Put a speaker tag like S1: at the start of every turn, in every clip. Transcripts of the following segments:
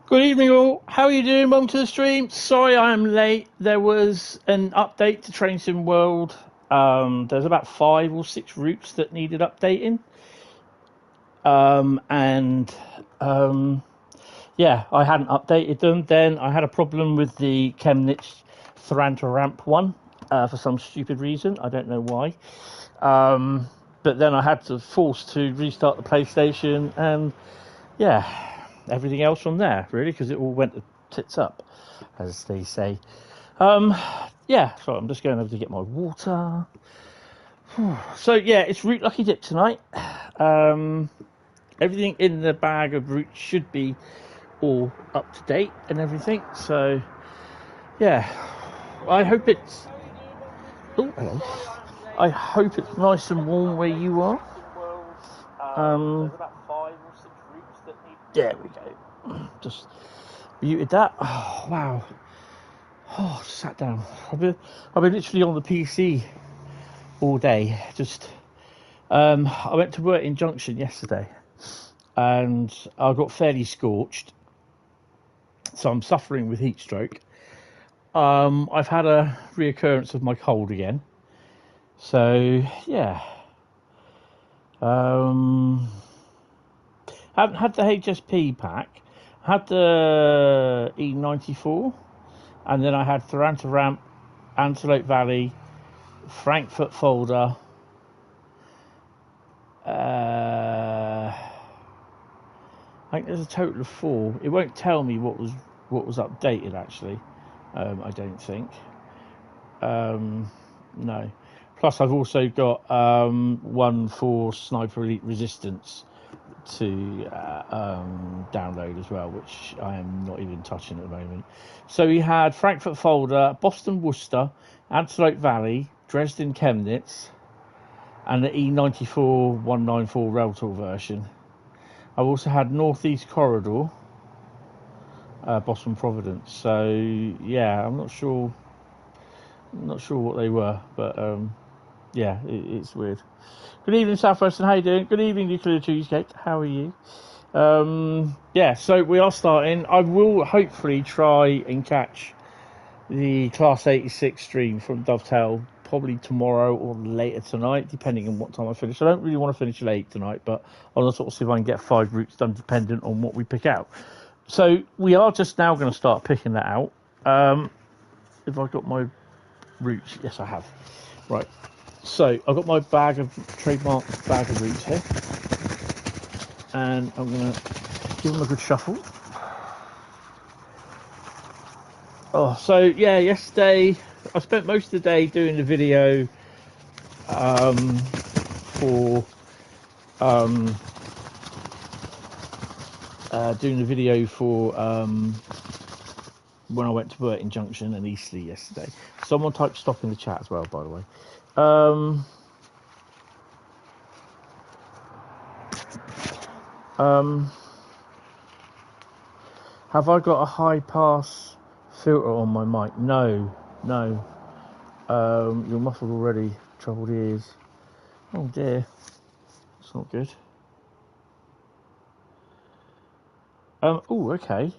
S1: Good evening all, how are you doing? Welcome to the stream. Sorry I am late. There was an update to Train Sim World. There's about 5 or 6 routes that needed updating. Yeah, I hadn't updated them. Then I had a problem with the Chemnitz Thranta ramp one for some stupid reason. I don't know why. But then I had to force to restart the PlayStation and yeah, everything else from there, really, because it all went to tits up, as they say. Yeah, so I'm just going over to get my water. So, yeah, it's Route Lucky Dip tonight. Everything in the bag of routes should be all up to date and everything. So, yeah, I hope it's... Oh, hello. I hope it's nice and warm where you are. There's about 5 or 6 routes that need... There we go. Just muted that. Oh, wow. Oh, sat down. I've been literally on the PC all day. Just I went to work in Junction yesterday, and I got fairly scorched, so I'm suffering with heat stroke. I've had a reoccurrence of my cold again. So yeah. Haven't had the HSP pack. Had the E94, and then I had Thranta Ramp, Antelope Valley, Frankfurt Folder. I think there's a total of 4. It won't tell me what was updated actually. I don't think. No. Plus, I've also got one for Sniper Elite Resistance to download as well, which I am not even touching at the moment. So we had Frankfurt Folder, Boston Worcester, Antelope Valley, Dresden Chemnitz, and the E94 194 Rail Tour version. I've also had Northeast Corridor, Boston Providence. So yeah, I'm not sure what they were, but yeah, it's weird. Good evening, Southwestern. How you doing? Good evening, Nuclear Cheesecake. How are you? Yeah, so we are starting. I will hopefully try and catch the Class 86 stream from Dovetail probably tomorrow or later tonight, depending on what time I finish. I don't really want to finish late tonight, but I'll sort of see if I can get 5 routes done, dependent on what we pick out. So we are just now going to start picking that out. If I've got my routes, yes, I have. Right. So I've got my trademark bag of routes here, and I'm going to give them a good shuffle. Oh, so yeah, yesterday I spent most of the day doing the video for when I went to Burton Junction and Eastleigh yesterday. Someone typed stop in the chat as well, by the way. Have I got a high pass filter on my mic? No. You're muffled already. Troubled ears. Oh dear. That's not good. Oh, okay.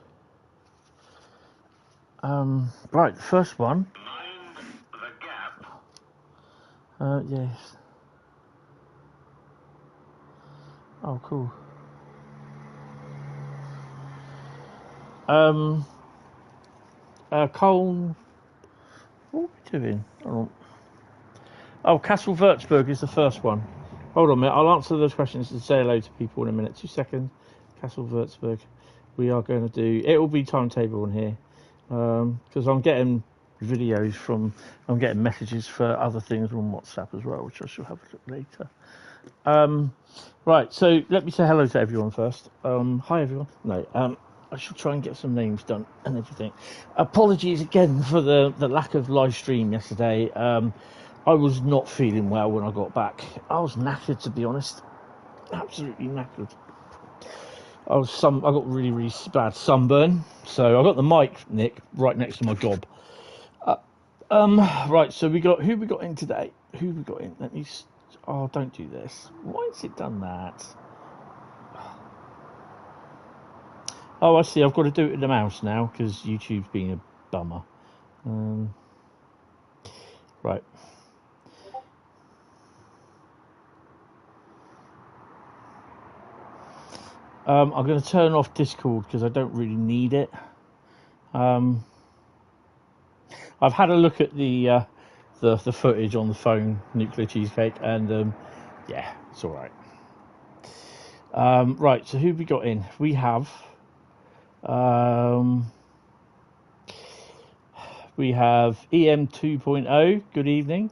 S1: Right, first one.
S2: Mind the gap.
S1: Yes. Oh, cool. Cole. What are we doing? Oh, Kassell Wurzburg is the first one. Hold on a minute. I'll answer those questions and say hello to people in a minute. 2 seconds. Kassell Wurzburg. We are going to do. It will be timetable on here because I'm getting videos from. I'm getting messages for other things on WhatsApp as well, which I shall have a look later. Right. So let me say hello to everyone first. Hi everyone. No. I shall try and get some names done and everything. Apologies again for the lack of live stream yesterday. I was not feeling well when I got back. I was knackered, to be honest. Absolutely knackered. I got really, really bad sunburn. So I got the mic, Nick, right next to my gob. Right, so who we got in today? Who we got in? Let me... Oh, don't do this. Why has it done that? Oh, I see. I've got to do it with the mouse now because YouTube's being a bummer. Right. I'm going to turn off Discord because I don't really need it. I've had a look at the footage on the phone, Nuclear Cheesecake, and yeah, it's all right. Right, so who have we got in? We have EM 2.0. Good evening.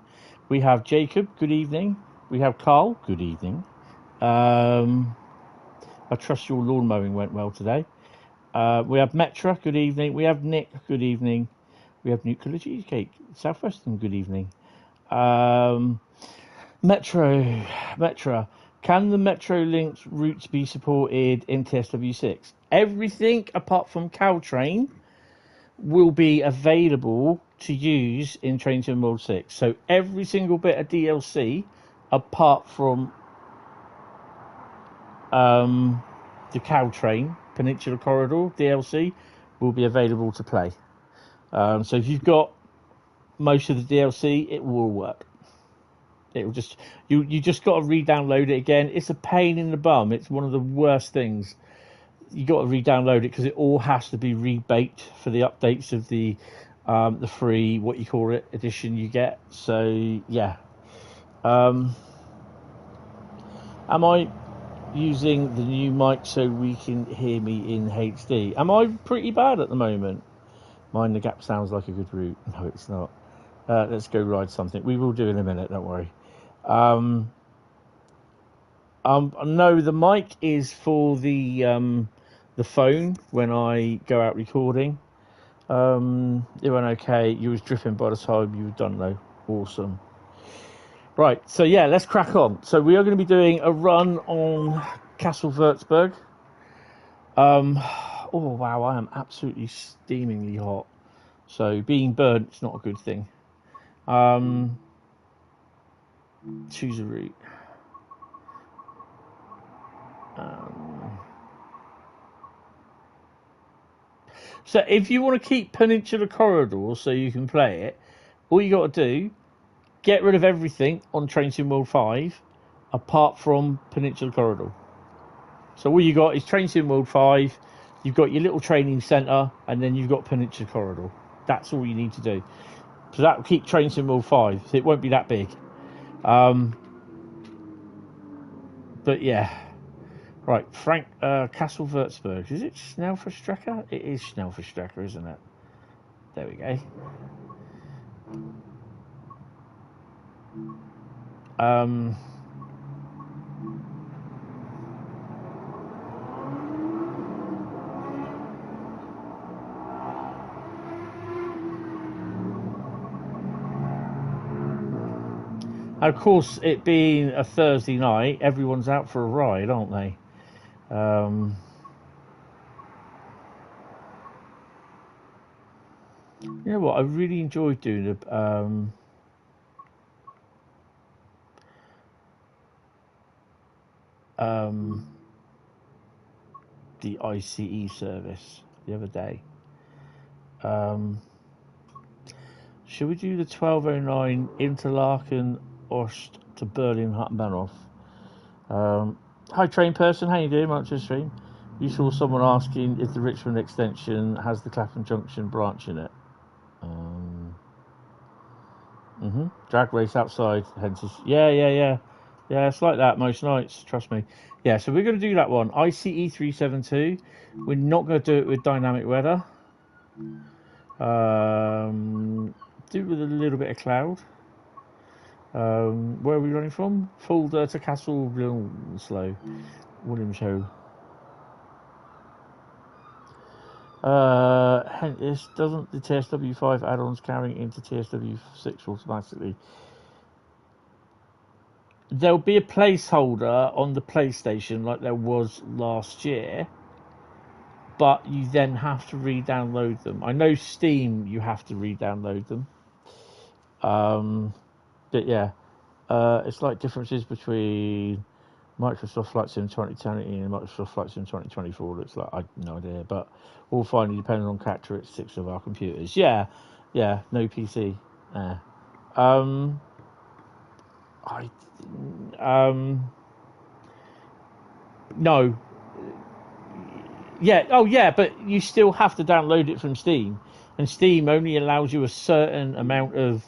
S1: We have Jacob. Good evening. We have Carl. Good evening. I trust your lawn mowing went well today. We have Metra, good evening. We have Nick, good evening. We have Nuclear Cheesecake, Southwestern, good evening. Metra, can the Metrolinx routes be supported in TSW6? Everything apart from Caltrain will be available to use in Train Sim World 6. So every single bit of DLC apart from the Caltrain Peninsula Corridor DLC will be available to play. So if you've got most of the DLC, it will work. It will just you just got to re-download it again. It's a pain in the bum. It's one of the worst things. You got to re-download it because it all has to be rebaked for the updates of the free edition you get. So yeah. Am I using the new mic so we can hear me in HD? Am I pretty bad at the moment? Mind the Gap sounds like a good route. No, it's not. Let's go ride something. We will do in a minute, don't worry. No, the mic is for the phone when I go out recording. It went okay. You was drifting by the time you were done though. Awesome. Right, so yeah, let's crack on. So we are going to be doing a run on Kassell Wurzburg. Oh wow, I am absolutely steamingly hot. So being burnt is not a good thing. Choose a route. So if you want to keep Peninsula Corridor so you can play it, all you got to do, get rid of everything on Train Sim World 5 apart from Peninsula Corridor. So all you got is Train Sim World 5, you've got your little training centre, and then you've got Peninsula Corridor. That's all you need to do. So that will keep Train Sim World 5. So it won't be that big. But yeah. Right, Frank, Kassell Wurzburg. Is it Schnellverstrecke? It is Schnellverstrecke, isn't it? There we go. Of course, it being a Thursday night, everyone's out for a ride, aren't they? You know what? I really enjoyed doing the ICE service the other day. Should we do the 1209 Interlaken Ost to Berlin Hauptbahnhof? Hi, train person. How you doing? Welcome to the stream. You saw someone asking if the Richmond extension has the Clapham Junction branch in it. Drag race outside Hentis. Yeah. It's like that most nights. Trust me. Yeah. So we're going to do that one. ICE 372. We're not going to do it with dynamic weather. Do it with a little bit of cloud. Where are we running from? Fulda to Kassel Wilmslow. Williamshow. Hentis, doesn't the TSW5 add-ons carry into TSW6 automatically? There'll be a placeholder on the PlayStation like there was last year, but you then have to re-download them. I know Steam you have to re-download them. But yeah, it's like differences between Microsoft Flight Sim 2020 and Microsoft Flight Sim 2024 looks like, I have no idea, but all finally depending on characteristics of our computers. Yeah, no PC. No. Yeah, oh yeah, but you still have to download it from Steam, and Steam only allows you a certain amount of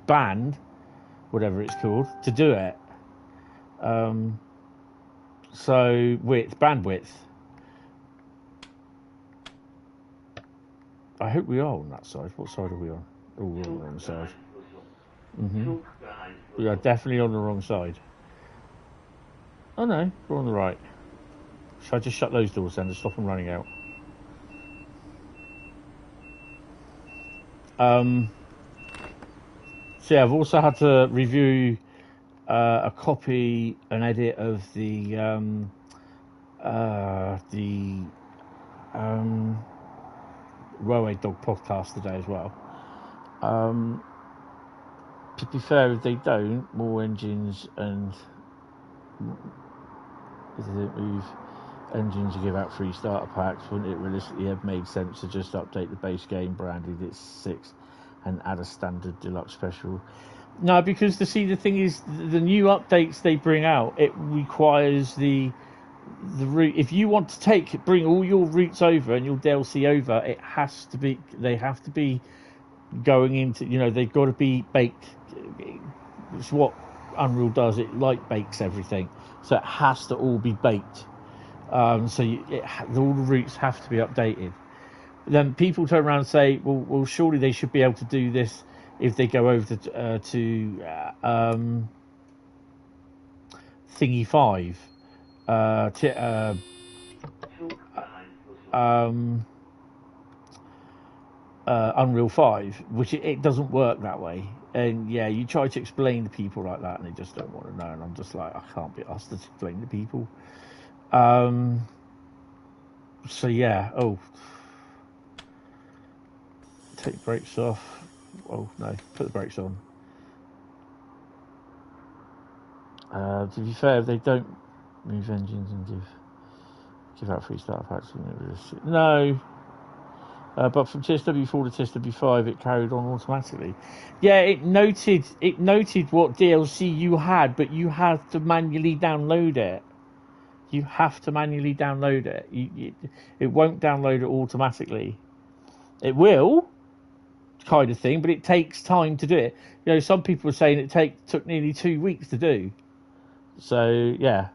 S1: band, whatever it's called, to do it. So bandwidth. I hope we are on that side. What side are we on? Oh, we're on the wrong side. We are definitely on the wrong side. Oh no, we're on the right. Should I just shut those doors then to stop them running out? So yeah, I've also had to review a copy, an edit of the Railway Dog podcast today as well. To be fair, if they don't, more engines and if they don't move engines to give out free starter packs, wouldn't it realistically have made sense to just update the base game, branded it 6, and add a standard deluxe special? No, because the thing is, the new updates they bring out, it requires the route. If you want to bring all your routes over and your DLC over, they have to be going into, they've got to be baked. It's what Unreal does. It bakes everything, so it has to all be baked. All the routes have to be updated. Then people turn around and say, well, surely they should be able to do this if they go over to Thingy 5, Unreal 5, which it doesn't work that way. And yeah, you try to explain to people like that, and they just don't want to know. And I'm just like, I can't be asked to explain to people. So yeah. Oh, take brakes off. Oh no, put the brakes on. To be fair, if they don't move engines and give out free starter packs, no. But from TSW4 to TSW5, it carried on automatically. Yeah, it noted what DLC you had, but you have to manually download it. You have to manually download it. It won't download it automatically. It will, kind of thing, but it takes time to do it. Some people are saying it took nearly 2 weeks to do. So yeah.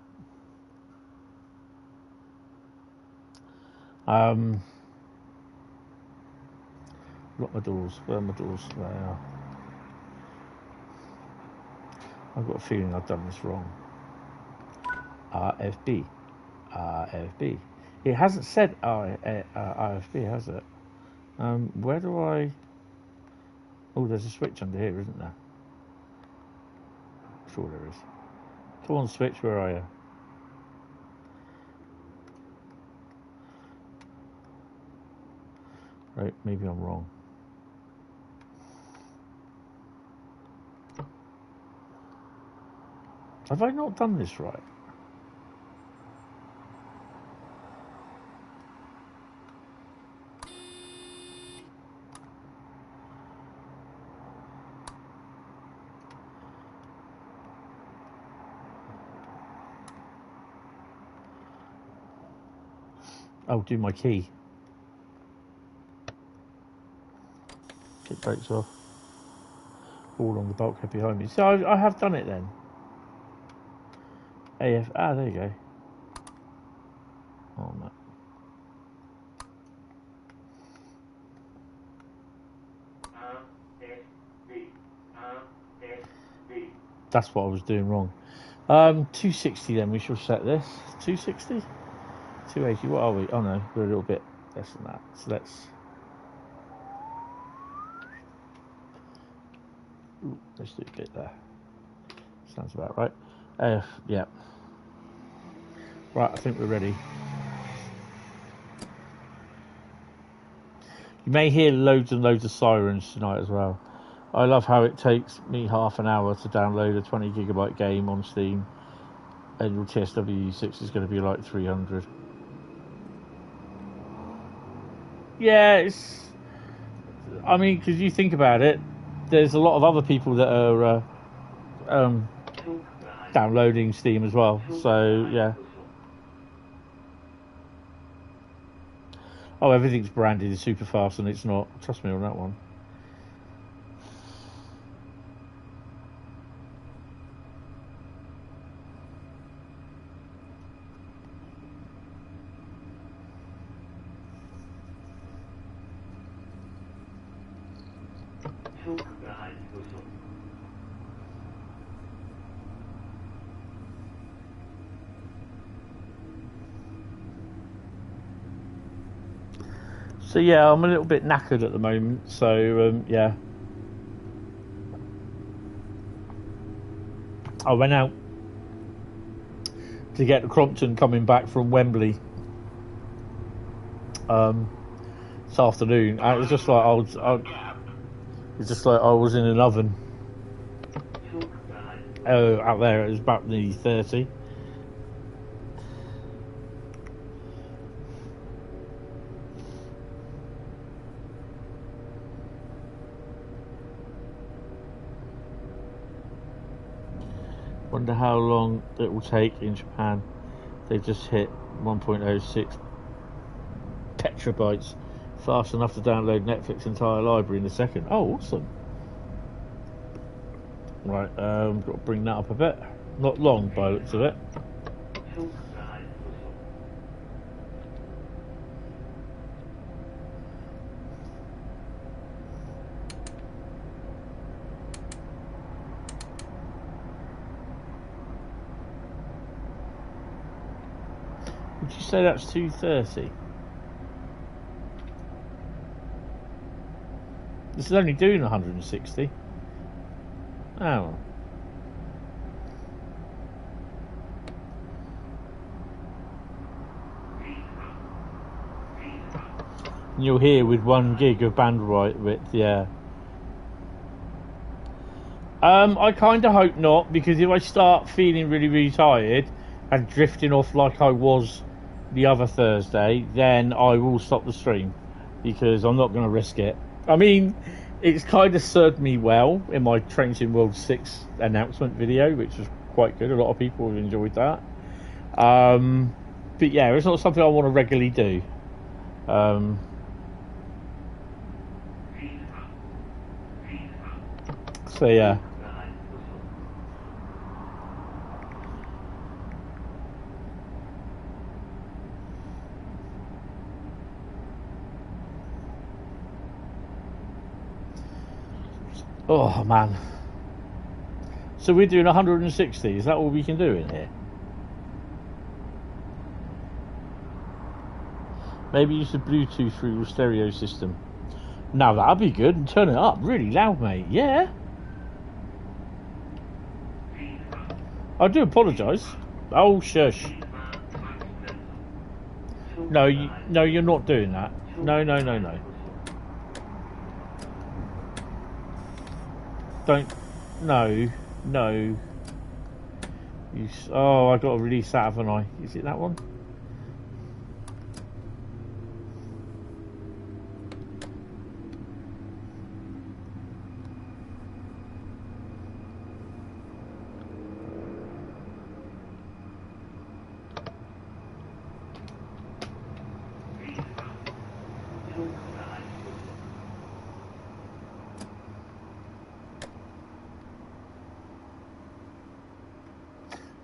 S1: Lock my doors. Where are my doors? There they are. I've got a feeling I've done this wrong. RFB. It hasn't said RFB, has it? Where do I... Oh, there's a switch under here, isn't there? I'm sure there is. Come on, switch, where are you? Right, maybe I'm wrong. Have I not done this right? Oh, do my key. Get brakes off. All on the bulkhead behind me. So I have done it then. there you go. Oh no. That's what I was doing wrong. 260 then, we shall set this. 260? 280, what are we? Oh no, we're a little bit less than that. So let's do a bit there. Sounds about right. Yeah. Right, I think we're ready. You may hear loads and loads of sirens tonight as well. I love how it takes me half an hour to download a 20 gigabyte game on Steam, and your TSW6 is going to be like 300. Yeah, it's. I mean, because you think about it, there's a lot of other people that are downloading Steam as well. So yeah. Oh, everything's branded as super fast, and it's not. Trust me on that one. So yeah, I'm a little bit knackered at the moment. So yeah, I went out to get Crompton coming back from Wembley this afternoon. And it was just like I was in an oven. Oh, out there it was about nearly 30. Wonder how long it will take in Japan. They just hit 1.06 petabytes, fast enough to download Netflix entire library in a second. Oh, awesome! Right, got to bring that up a bit. Not long by the looks of it. Would you say that's 230? This is only doing 160. Oh. And you're here with 1 gig of bandwidth, yeah. I kind of hope not, because if I start feeling really, really tired and drifting off like I was the other Thursday, then I will stop the stream, because I'm not going to risk it. I mean, it's kind of served me well in my Trains in World 6 announcement video, which was quite good. A lot of people have enjoyed that. But yeah, it's not something I want to regularly do. So yeah. Oh man. So we're doing 160, is that all we can do in here? Maybe use the Bluetooth through your stereo system. Now that'd be good, and turn it up really loud, mate. Yeah. I do apologise. Oh shush. No, you're not doing that. No. Don't. No. Oh, I got to release that, haven't I? Is it that one?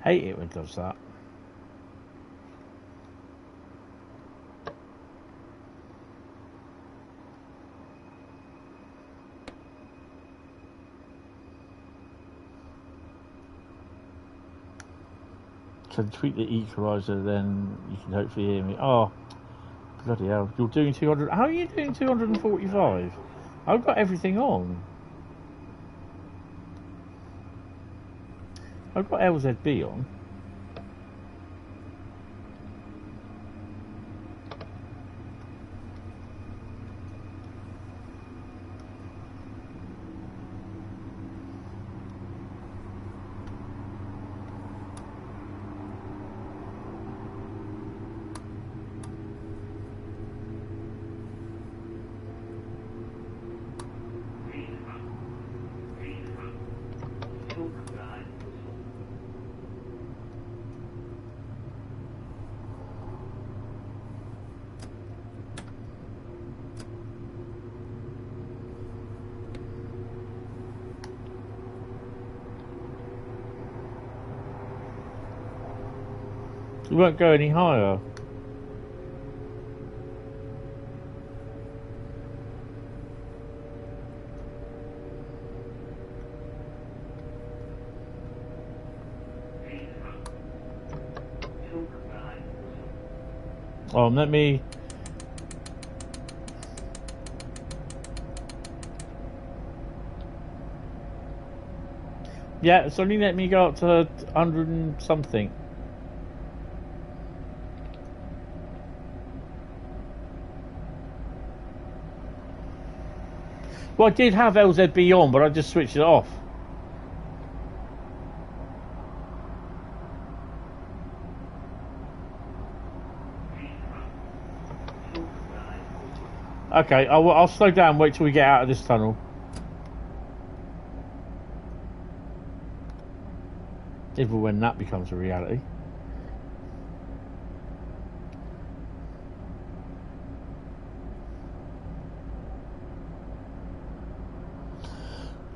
S1: Hate it when it does that. So tweak the equalizer, then you can hopefully hear me. Oh, bloody hell! You're doing 200. How are you doing 245? I've got everything on. I've got LZB on. You won't go any higher. Let me... Yeah, it's only let me go up to 100 and something. Well, I did have LZB on, but I just switched it off. Okay, I'll slow down, wait till we get out of this tunnel. If or when that becomes a reality.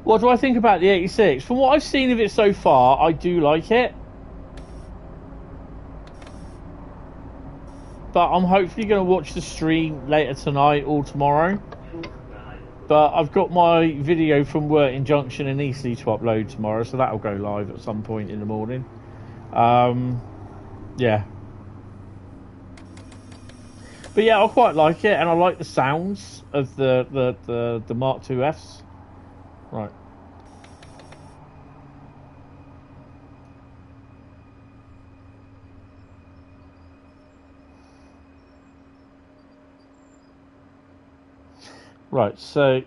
S1: What do I think about the 86? From what I've seen of it so far, I do like it. But I'm hopefully going to watch the stream later tonight or tomorrow. But I've got my video from Worthing Junction in Eastleigh to upload tomorrow, so that'll go live at some point in the morning. Yeah. But yeah, I quite like it, and I like the sounds of the Mark II Fs. Right. Right, so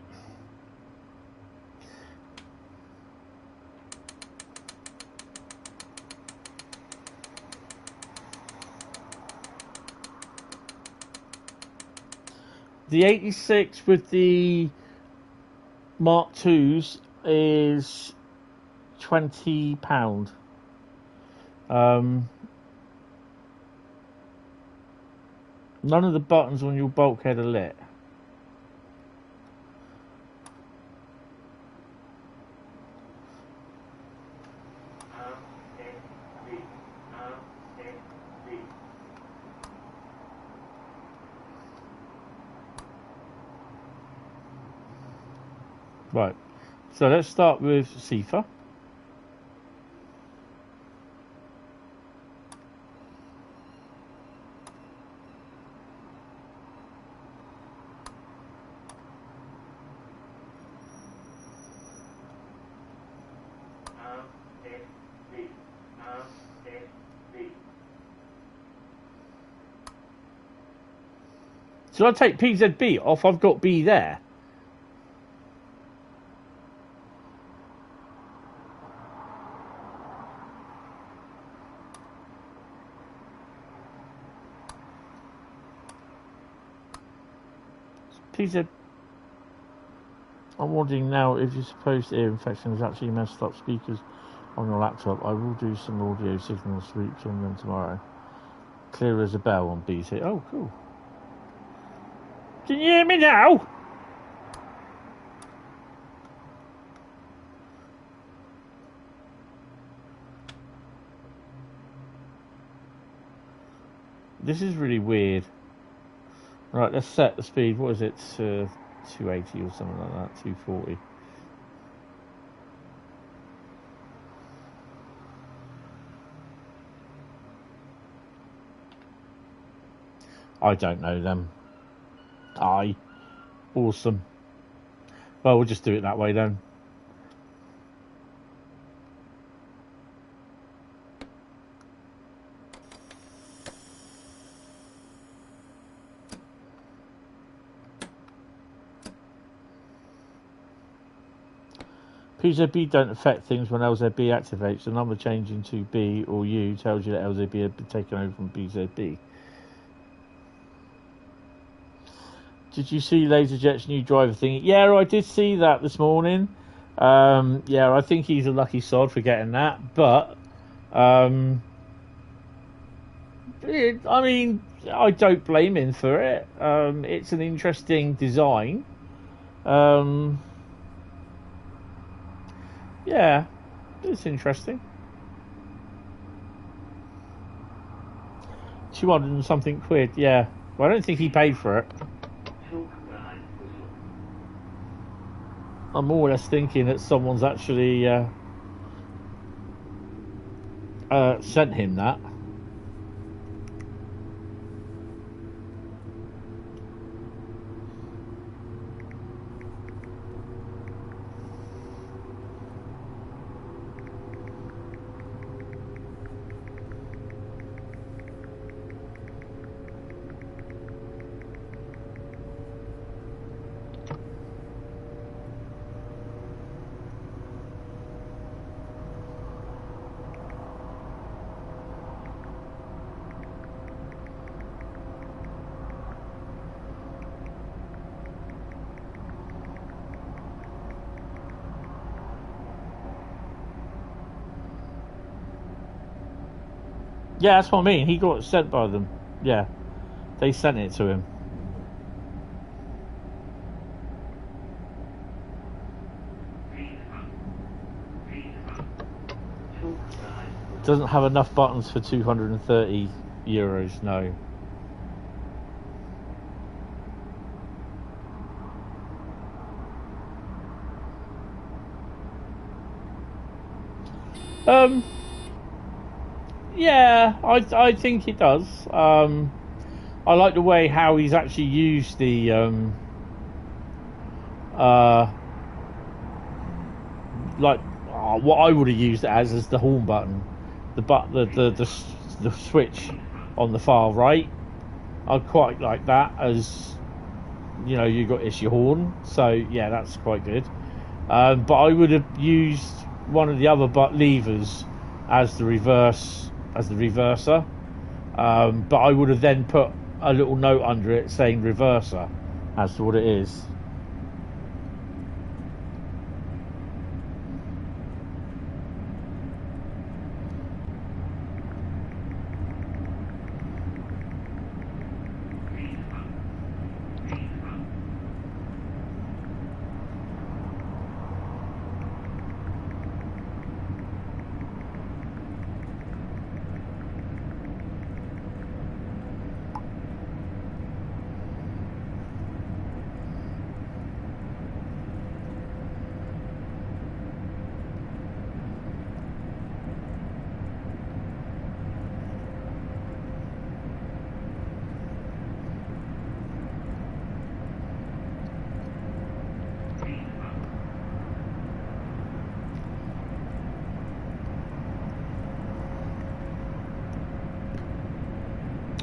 S1: the 86 with the Mark IIs is £20. None of the buttons on your bulkhead are lit. Right, so let's start with Sifa. Should I take PZB off? I've got B there. PZ. I'm wondering now if you're supposed to ear infection has actually messed up speakers on your laptop. I will do some audio signal sweeps on them tomorrow. Clear as a bell on BT. Oh, cool. Can you hear me now? This is really weird. Right, let's set the speed. What is it? 280 or something like that. 240. I don't know them. Awesome. Well, we'll just do it that way then. PZB don't affect things when LZB activates. The number changing to B or U tells you that LZB had been taken over from PZB. Did you see LaserJet's new driver thing? Yeah, I did see that this morning. Yeah, I think he's a lucky sod for getting that. But, I mean, I don't blame him for it. It's an interesting design. Yeah, it's interesting. 200 and something quid, yeah. Well, I don't think he paid for it. I'm more or less thinking that someone's actually sent him that. Yeah, that's what I mean. He got sent by them. Yeah, they sent it to him. Doesn't have enough buttons for 230 euros, no. Yeah, I think it does. I like the way how he's actually used the what I would have used it as the horn button, the switch on the far right. I quite like that, as you know, you got issue horn, so yeah, that's quite good. But I would have used one of the other levers as the reverser. But I would have then put a little note under it saying reverser as to what it is.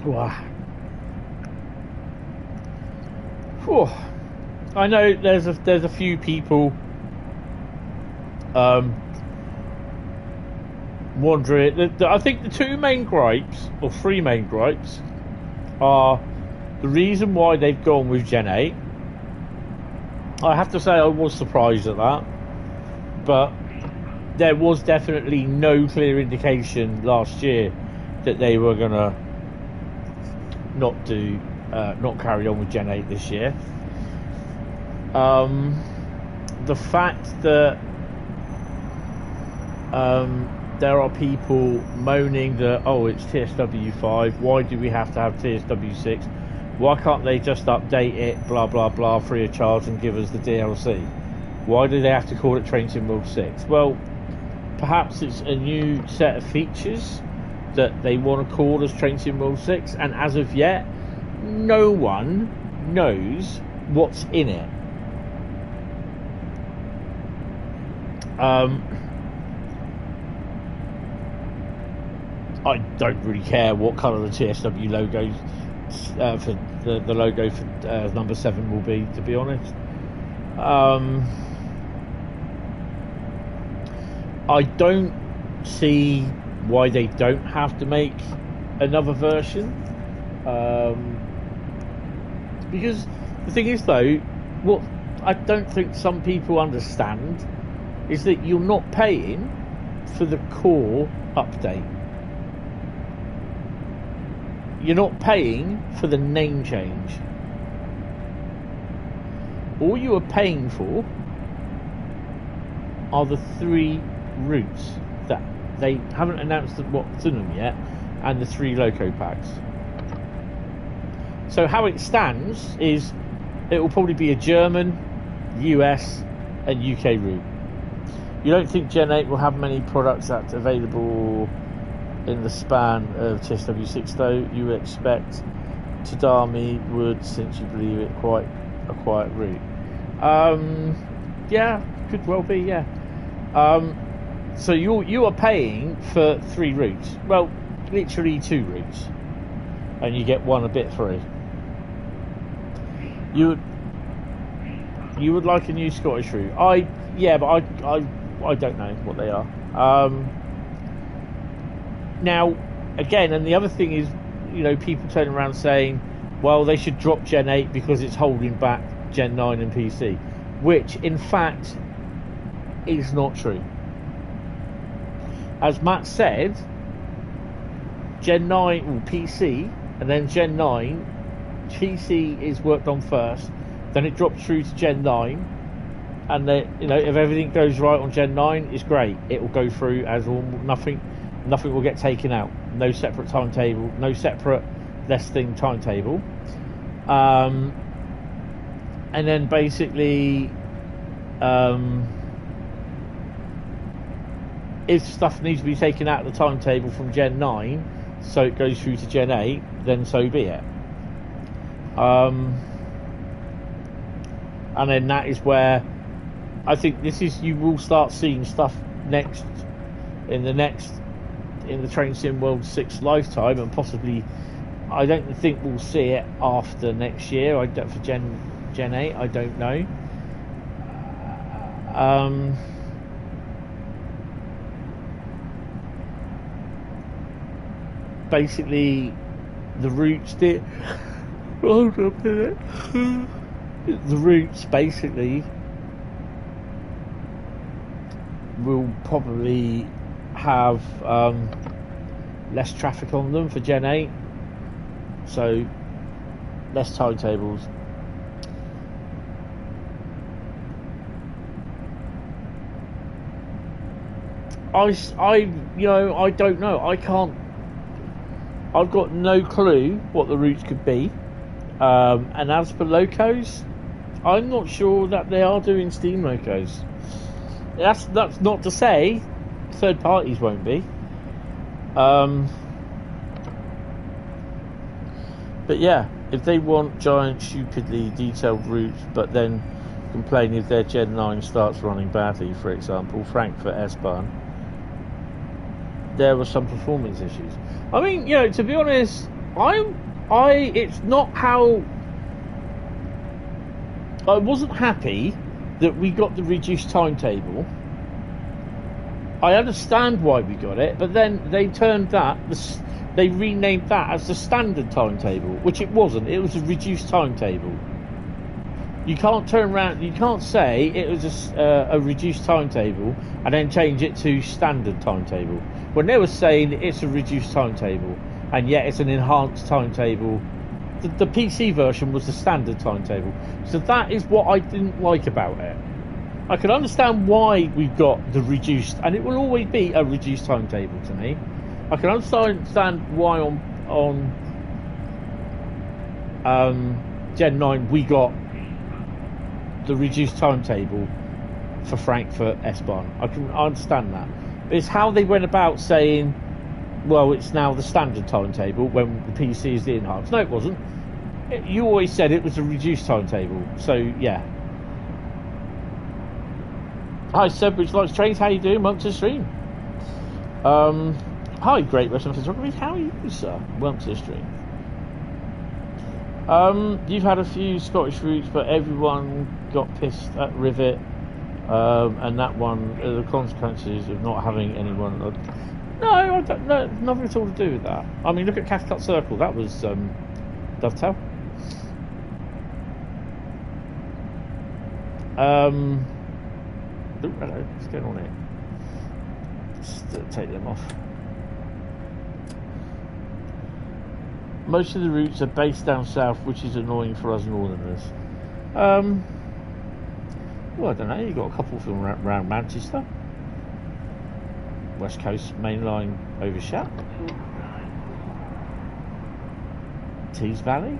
S1: Wow. I know there's a few people wondering. I think the two main gripes, or three main gripes, are the reason why they've gone with Gen 8. I have to say I was surprised at that, but there was definitely no clear indication last year that they were gonna not carry on with Gen 8 this year. The fact that there are people moaning that, oh, it's TSW5, why do we have to have TSW6? Why can't they just update it, blah blah blah, free of charge, and give us the DLC? Why do they have to call it Train Sim World 6? Well, perhaps it's a new set of features that they want to call as Train Sim World 6, and as of yet, no one knows what's in it. I don't really care what colour the TSW logo for the logo for number 7 will be, to be honest. I don't see why they don't have to make another version, because the thing is, though, what I don't think some people understand is that you're not paying for the core update. You're not paying for the name change. All you are paying for are the 3 routes that they haven't announced what's in them yet, and the 3 loco packs. So how it stands is it will probably be a German, US, and UK route. You don't think Gen 8 will have many products that's available in the span of TSW6 though? You expect Tadami would, since you believe it quite a quiet route. Yeah, could well be, yeah. So you are paying for 3 routes. Well, literally 2 routes. And you get one a bit free. You would like a new Scottish route. I don't know what they are. Now, again, and the other thing is, you know, people turning around saying, well, they should drop Gen 8 because it's holding back Gen 9 and PC, which, in fact, is not true. As Matt said, Gen 9, well, PC, and then Gen 9, PC is worked on first, then it drops through to Gen 9, and then, you know, if everything goes right on Gen 9, it's great. It will go through as normal. Nothing will get taken out. No separate timetable, no separate listing timetable. And then basically, if stuff needs to be taken out of the timetable from Gen 9, so it goes through to Gen 8, then so be it. And then that is where I think you will start seeing stuff in the Train Sim World 6 lifetime, and possibly I don't think we'll see it after next year. I don't, for Gen 8, I don't know. Basically, the routes did. Hold up a minute. The routes basically will probably have less traffic on them for Gen 8, so less timetables. I don't know. I've got no clue what the routes could be. And as for locos, I'm not sure that they are doing steam locos. That's not to say third parties won't be. But yeah, if they want giant, stupidly detailed routes, but then complain if their Gen 9 starts running badly, for example, Frankfurt S-Bahn, there were some performance issues. I mean, you know, to be honest, it's not how I wasn't happy that we got the reduced timetable. I understand why we got it, but then they renamed that as the standard timetable, which it wasn't. It was a reduced timetable. You can't turn around. You can't say it was a reduced timetable and then change it to standard timetable when they were saying it's a reduced timetable, and yet it's an enhanced timetable. The PC version was the standard timetable, so that is what I didn't like about it. I can understand why we've got the reduced, and it will always be a reduced timetable to me. I can understand why on Gen 9 we got the reduced timetable for Frankfurt S-Bahn. I can understand that. It's how they went about saying, well, it's now the standard timetable when the PC is the enhanced. No, it wasn't. You always said it was a reduced timetable. So, yeah. Hi, Sebridge Likes Trains. How you doing? Welcome to the stream. Hi, Great Western Photography. How are you, sir? Welcome to the stream. You've had a few Scottish routes, but everyone got pissed at Rivet, and that one, the consequences of not having anyone. No, I don't. No, nothing at all to do with that. I mean, look at Cathcart Circle. That was Dovetail. Oh, hello. What's going on here? Just take them off. Most of the routes are based down south, which is annoying for us northerners. Well, I don't know. You got a couple from around Manchester, West Coast Main Line over Shap, Tees Valley.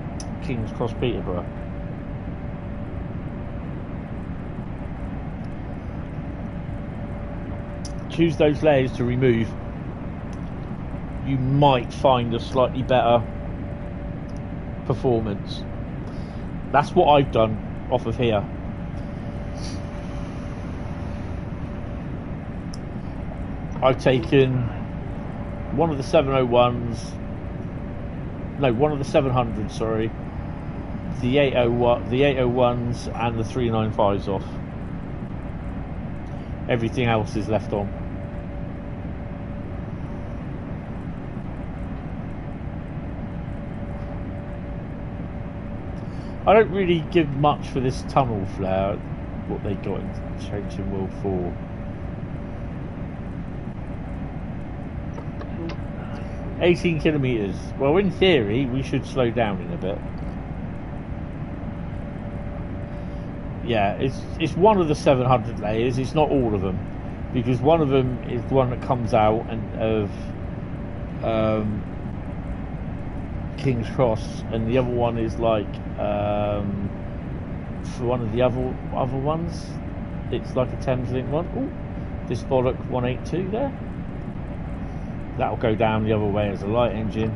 S1: King's Cross Peterborough. Choose those layers to remove. You might find a slightly better performance. That's what I've done off of here. I've taken one of the 701s, no, one of the 700s, sorry, the 801s and the 395s off. Everything else is left on. I don't really give much for this tunnel flare, what they got in Changing World 4. "18 kilometres. Well, in theory, we should slow down in a bit. Yeah, it's one of the 700 layers. It's not all of them, because one of them is the one that comes out of King's Cross, and the other one is like for one of the other ones. It's like a Thameslink one. Oh, this bollock 182 there. That'll go down the other way as a light engine.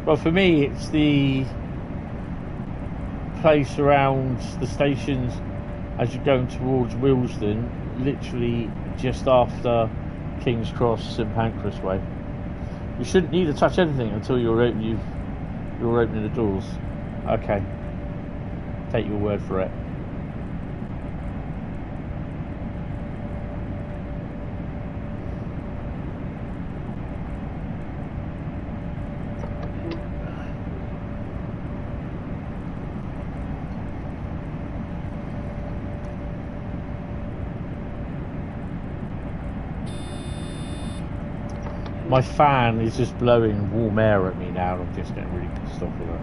S1: Well, for me, it's the place around the stations as you're going towards Willesden, literally just after King's Cross, St Pancras way. You shouldn't need to touch anything until you're opening the doors. Okay, take your word for it. My fan is just blowing warm air at me now, and I'm just getting really pissed off with that.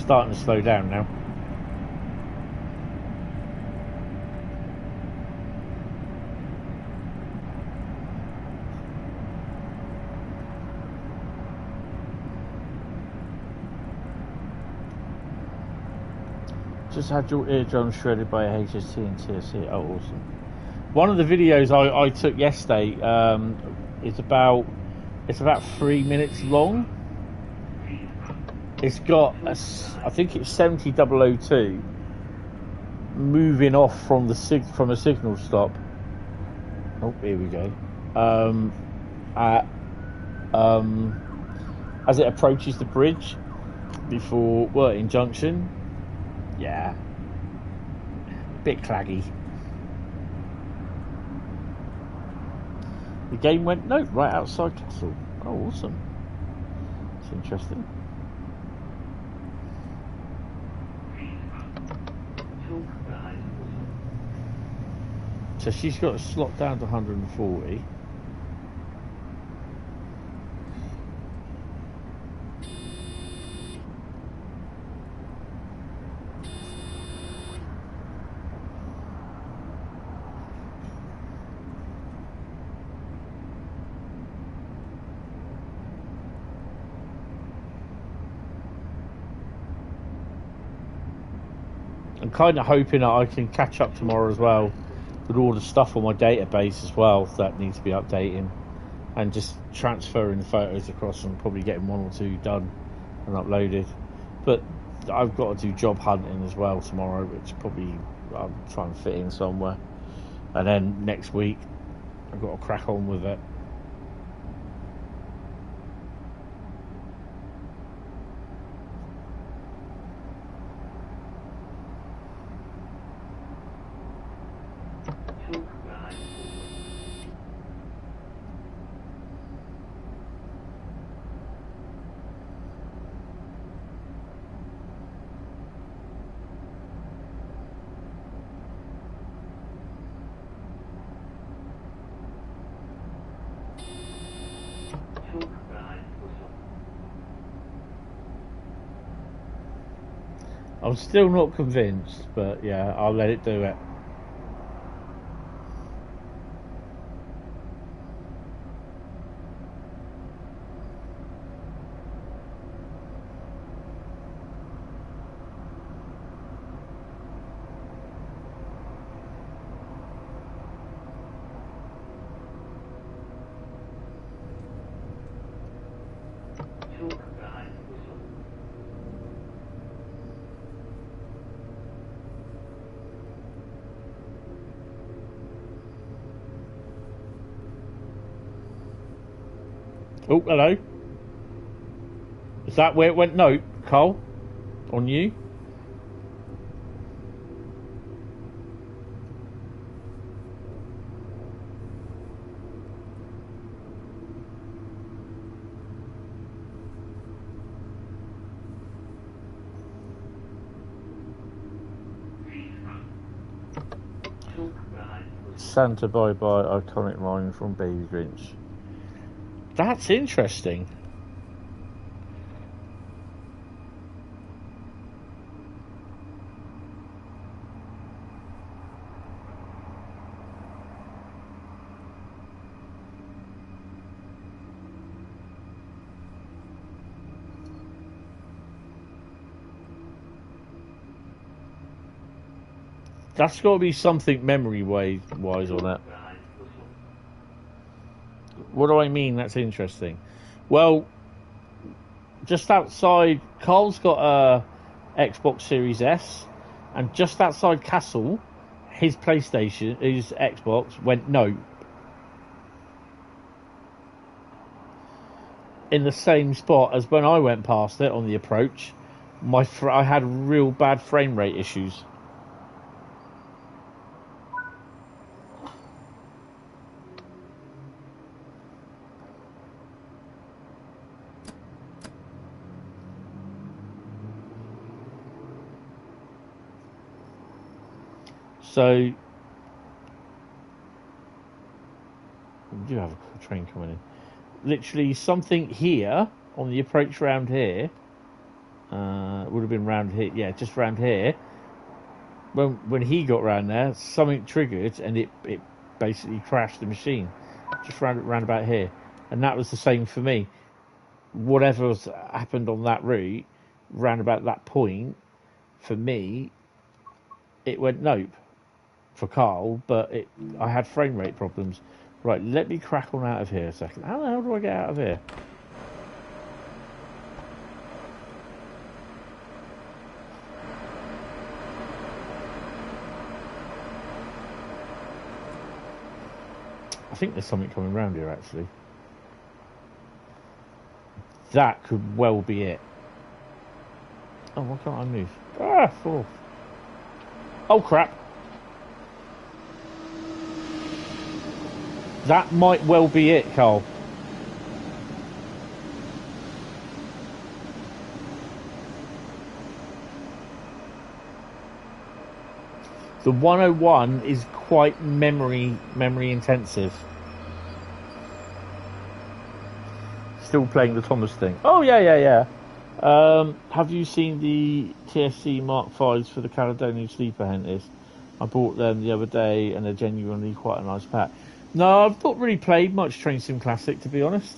S1: Starting to slow down now. Just had your eardrum shredded by a HST and TSC. Oh, awesome. One of the videos I took yesterday is about 3 minutes long. It's got I think it's 70002 moving off from a signal stop. Oh, here we go. As it approaches the bridge before Worthing Junction. Yeah, bit claggy. The game went right outside Kassell. Oh, awesome. It's interesting. So she's got a slot down to 140. I'm kind of hoping that I can catch up tomorrow as well with all the stuff on my database as well that needs to be updating, and just transferring the photos across and probably getting one or two done and uploaded. But I've got to do job hunting as well tomorrow, which probably I'll try and fit in somewhere, and then next week I've got to crack on with it. I'm still not convinced, but yeah, I'll let it do it. Oh, hello. Is that where it went nope, Cole? On you? Santa Bye Bye, iconic line from Baby Grinch. That's interesting. That's got to be something memory-wise on that. What do I mean that's interesting? Well, just outside, Carl's got a Xbox Series S, and just outside Kassell, his PlayStation, his Xbox, went no. In the same spot as when I went past it on the approach, I had real bad frame rate issues. So, we do have a train coming in. Literally, something here on the approach round here would have been round here. Yeah, just round here. When he got round there, something triggered and it basically crashed the machine. Just round about here, and that was the same for me. Whatever's happened on that route, round about that point, for me, it went nope. For Carl, but I had frame rate problems. Right, let me crack on out of here a second. How the hell do I get out of here? I think there's something coming round here, actually. That could well be it. Oh, why can't I move? Ah, fall off. Oh, crap. That might well be it, Carl. The 101 is quite memory intensive. Still playing the Thomas thing. Oh yeah. Have you seen the TSC Mark 5s for the Caledonian Sleeper Hentis? I bought them the other day and they're genuinely quite a nice pack. No, I've not really played much Train Sim Classic, to be honest.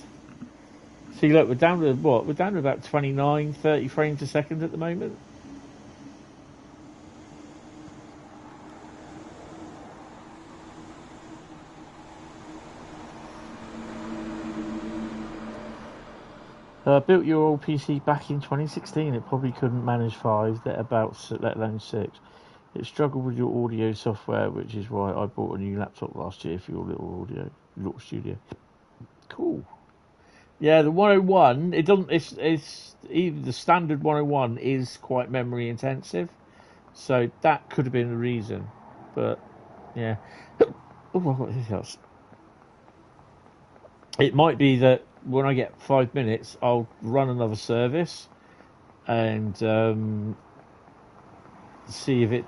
S1: See, look, we're down to what? We're down to about 29, 30 frames a second at the moment. Built your old PC back in 2016. It probably couldn't manage 5, let alone 6. It struggled with your audio software, which is why I bought a new laptop last year for your little studio. Cool. Yeah, the 101. It doesn't. It's even the standard 101 is quite memory intensive, so that could have been the reason. But Yeah. Oh, I've got this else. It might be that when I get 5 minutes, I'll run another service and see if it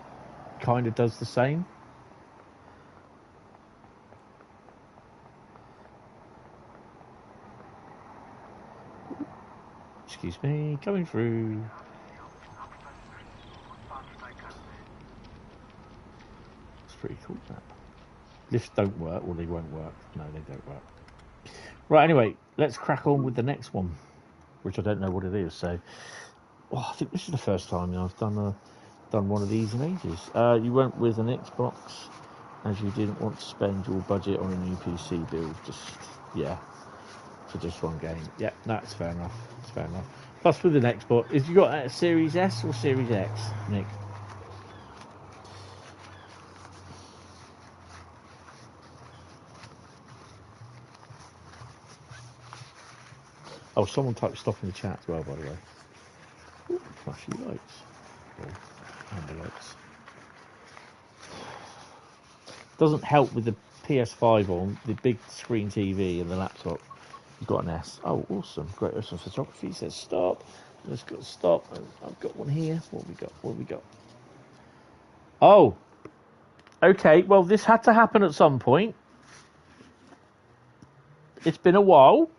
S1: kind of does the same. Excuse me, coming through. It's pretty cool, that. Lifts don't work, well, they won't work. No, they don't work. Right, anyway, let's crack on with the next one, which I don't know what it is. So, I think this is the first time I've done one of these in ages. You went with an Xbox as you didn't want to spend your budget on a new PC build. For just one game. Yeah, that's fair enough. It's fair enough. Plus, with an Xbox, have you got a Series S or Series X, Nick? Oh, someone typed stop in the chat as well, by the way. Ooh, flashy lights. Oh, amber lights. Doesn't help with the PS5 on, the big screen TV and the laptop. You've got an S. Oh, awesome. Great awesome photography. Says stop. Let's go stop. I've got one here. What have we got? Oh. Okay, well, this had to happen at some point. It's been a while.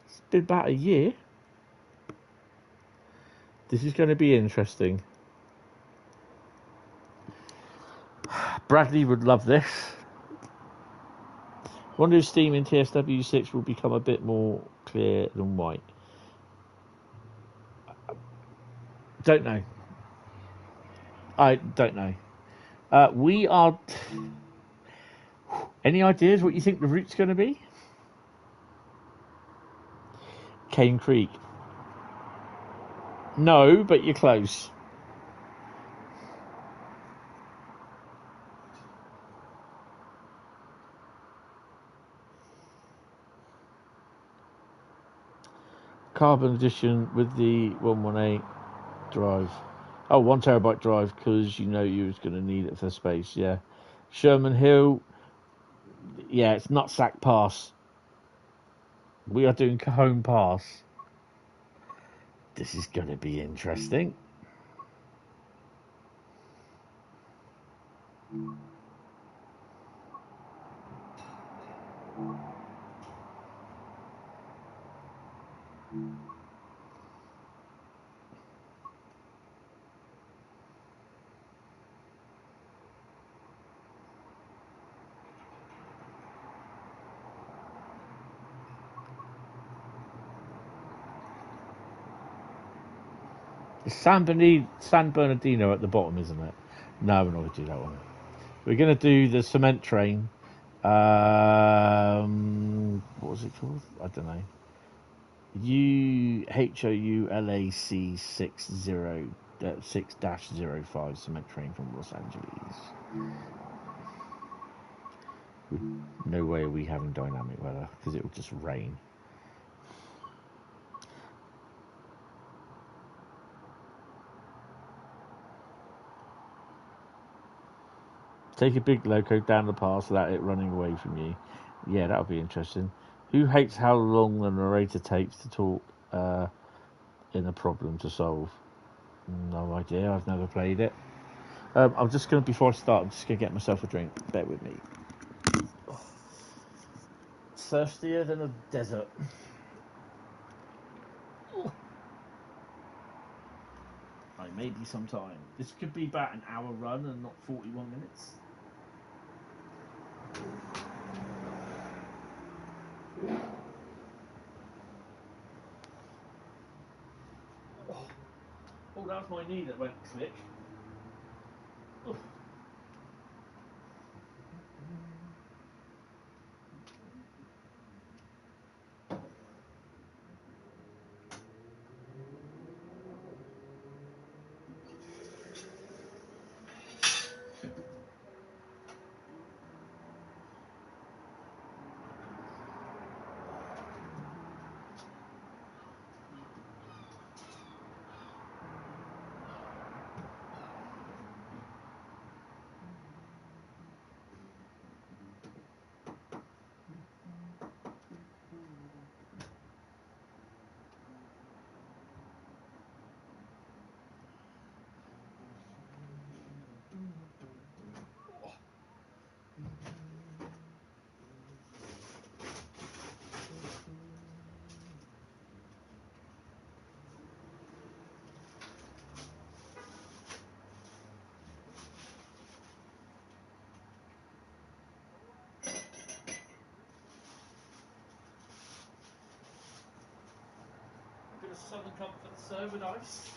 S1: It's been about a year. This is going to be interesting. Bradley would love this. Wonder if Steam in TSW6 will become a bit more clear than white. Don't know. I don't know. We are... Any ideas what you think the route's going to be? Cane Creek. No, but you're close. Carbon edition with the 118 drive. Oh, 1 terabyte drive because you know you was going to need it for space. Yeah. Sherman Hill. Yeah, it's Nutsack Pass. We are doing Cajon Pass. This is going to be interesting. It's San Bernardino at the bottom, isn't it? No, we're not going to do that one. We're going to do the cement train. What was it called? I don't know. UHOULAC 6-05 cement train from Los Angeles. No way are we having dynamic weather because it will just rain. Take a big loco down the pass without it running away from you. Yeah, that'll be interesting. Who hates how long the narrator takes to talk in a problem to solve? No idea. I've never played it. I'm just going to, before I start, I'm just going to get myself a drink. Bear with me. Thirstier than a desert. Right, maybe sometime. This could be about an hour run and not 41 minutes. Oh, that was my knee that went click. Oh. Southern Comfort serve with ice.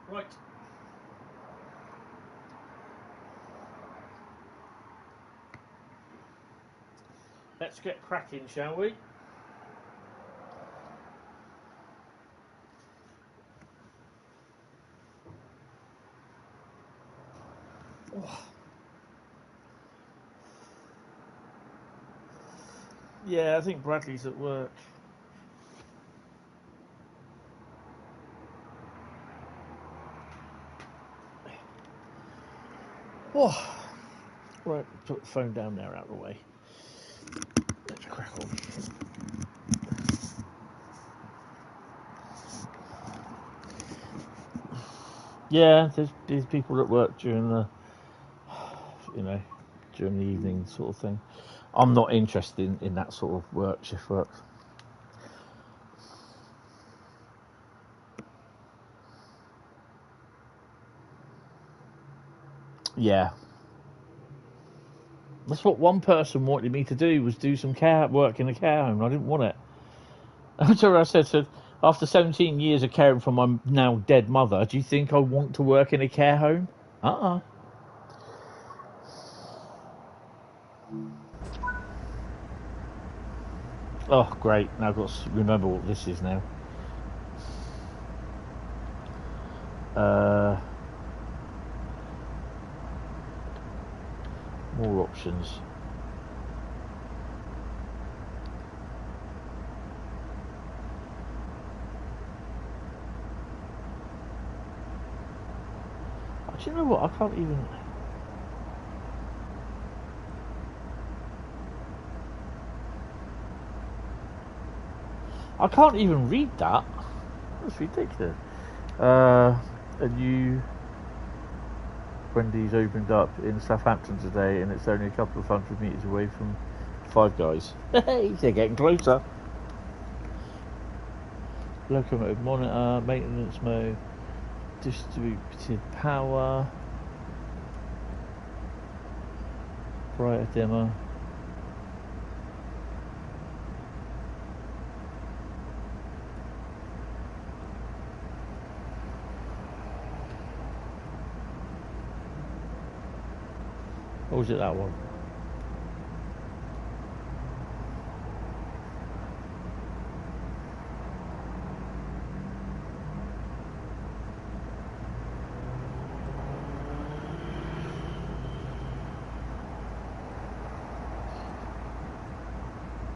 S1: Right. Let's get cracking, shall we? Oh. Yeah, I think Bradley's at work. Oh. Right, put the phone down there out of the way. Let's crack on. Yeah, there's people at work during the, during the evening sort of thing. I'm not interested in that sort of work, shift work. Yeah. That's what one person wanted me to do, was do some care work in a care home. I didn't want it. I said, after 17 years of caring for my now dead mother, do you think I want to work in a care home? Oh, great. Now I've got to remember what this is now. More options. Do you know what? I can't even read that. That's ridiculous. A new Wendy's opened up in Southampton today, and it's only a couple of 100 metres away from Five Guys. Hey, they're getting closer. Locomotive monitor, maintenance mode, distributed power, brighter dimmer. Or was it that one?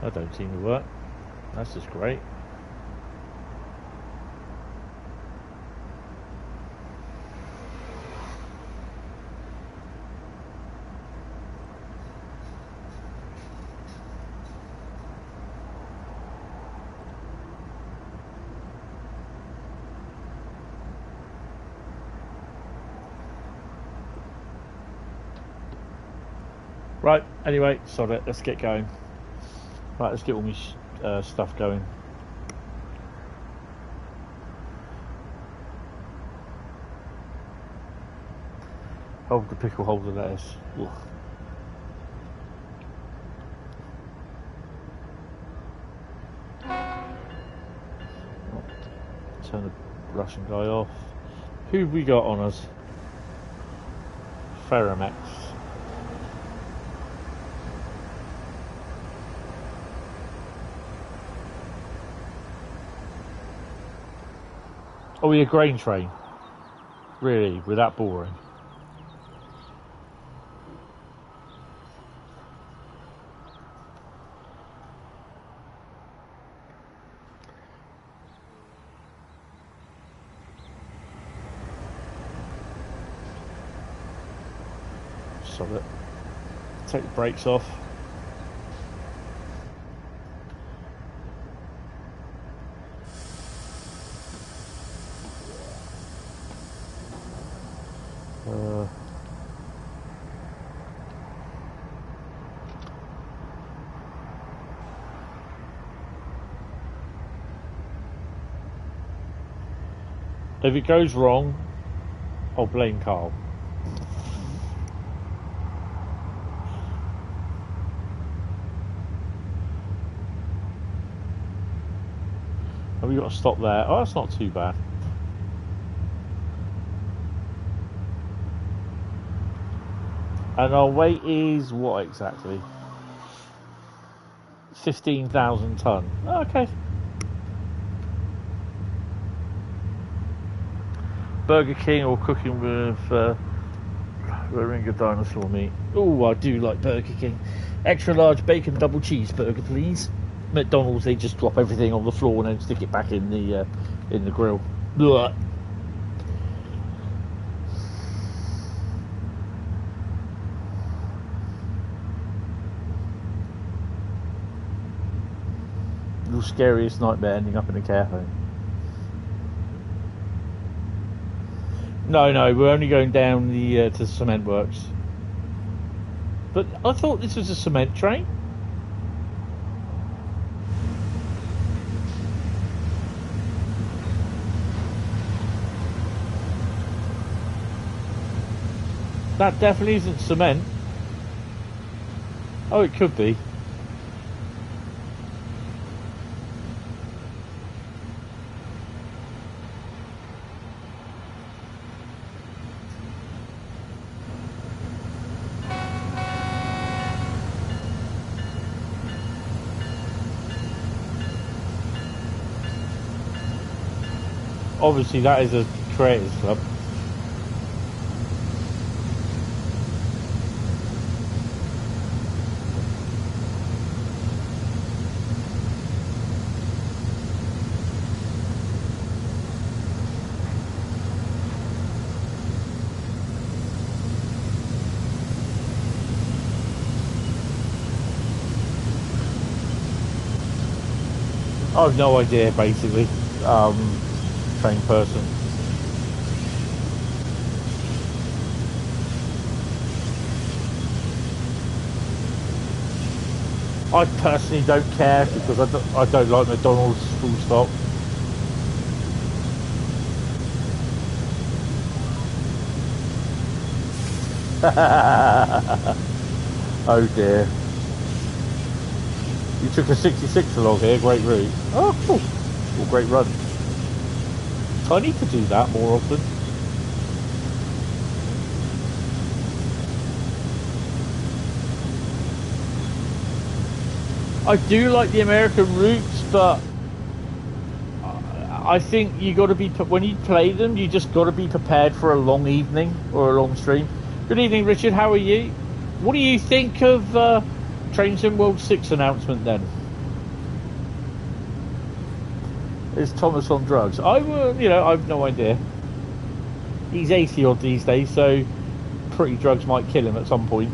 S1: That don't seem to work. That's just great. Right, anyway, sod it, let's get going. Right, let's get all my stuff going. Hold the pickle, hold the lettuce. Ugh. Turn the Russian guy off. Who have we got on us? Ferromex. Oh, we a grain train? Really? We're that boring? Sod it. Take the brakes off. If it goes wrong, I'll blame Carl. Have we got to stop there? Oh, that's not too bad. And our weight is what exactly? 15,000 tonne. Okay. Burger King or cooking with a ring of dinosaur meat. Oh, I do like Burger King. Extra large bacon double cheeseburger, please. McDonald's, they just drop everything on the floor and then stick it back in the grill. Blah. Your scariest nightmare ending up in a care home. No, we're only going down to the cement works. But I thought this was a cement train. That definitely isn't cement. Oh, it could be. Obviously, that is a creators club. I've no idea, basically. Train person. I personally don't care because I don't like McDonald's, full stop. Oh dear. You took a 66 along here, great route. Oh, cool. Well, great run. I need to do that more often. I do like the American routes, but I think you got to be, when you play them, you just got to be prepared for a long evening or a long stream. Good evening, Richard. How are you? What do you think of Train Sim World 6 announcement then? Is Thomas on drugs? I've no idea. He's 80 odd these days, so pretty drugs might kill him at some point.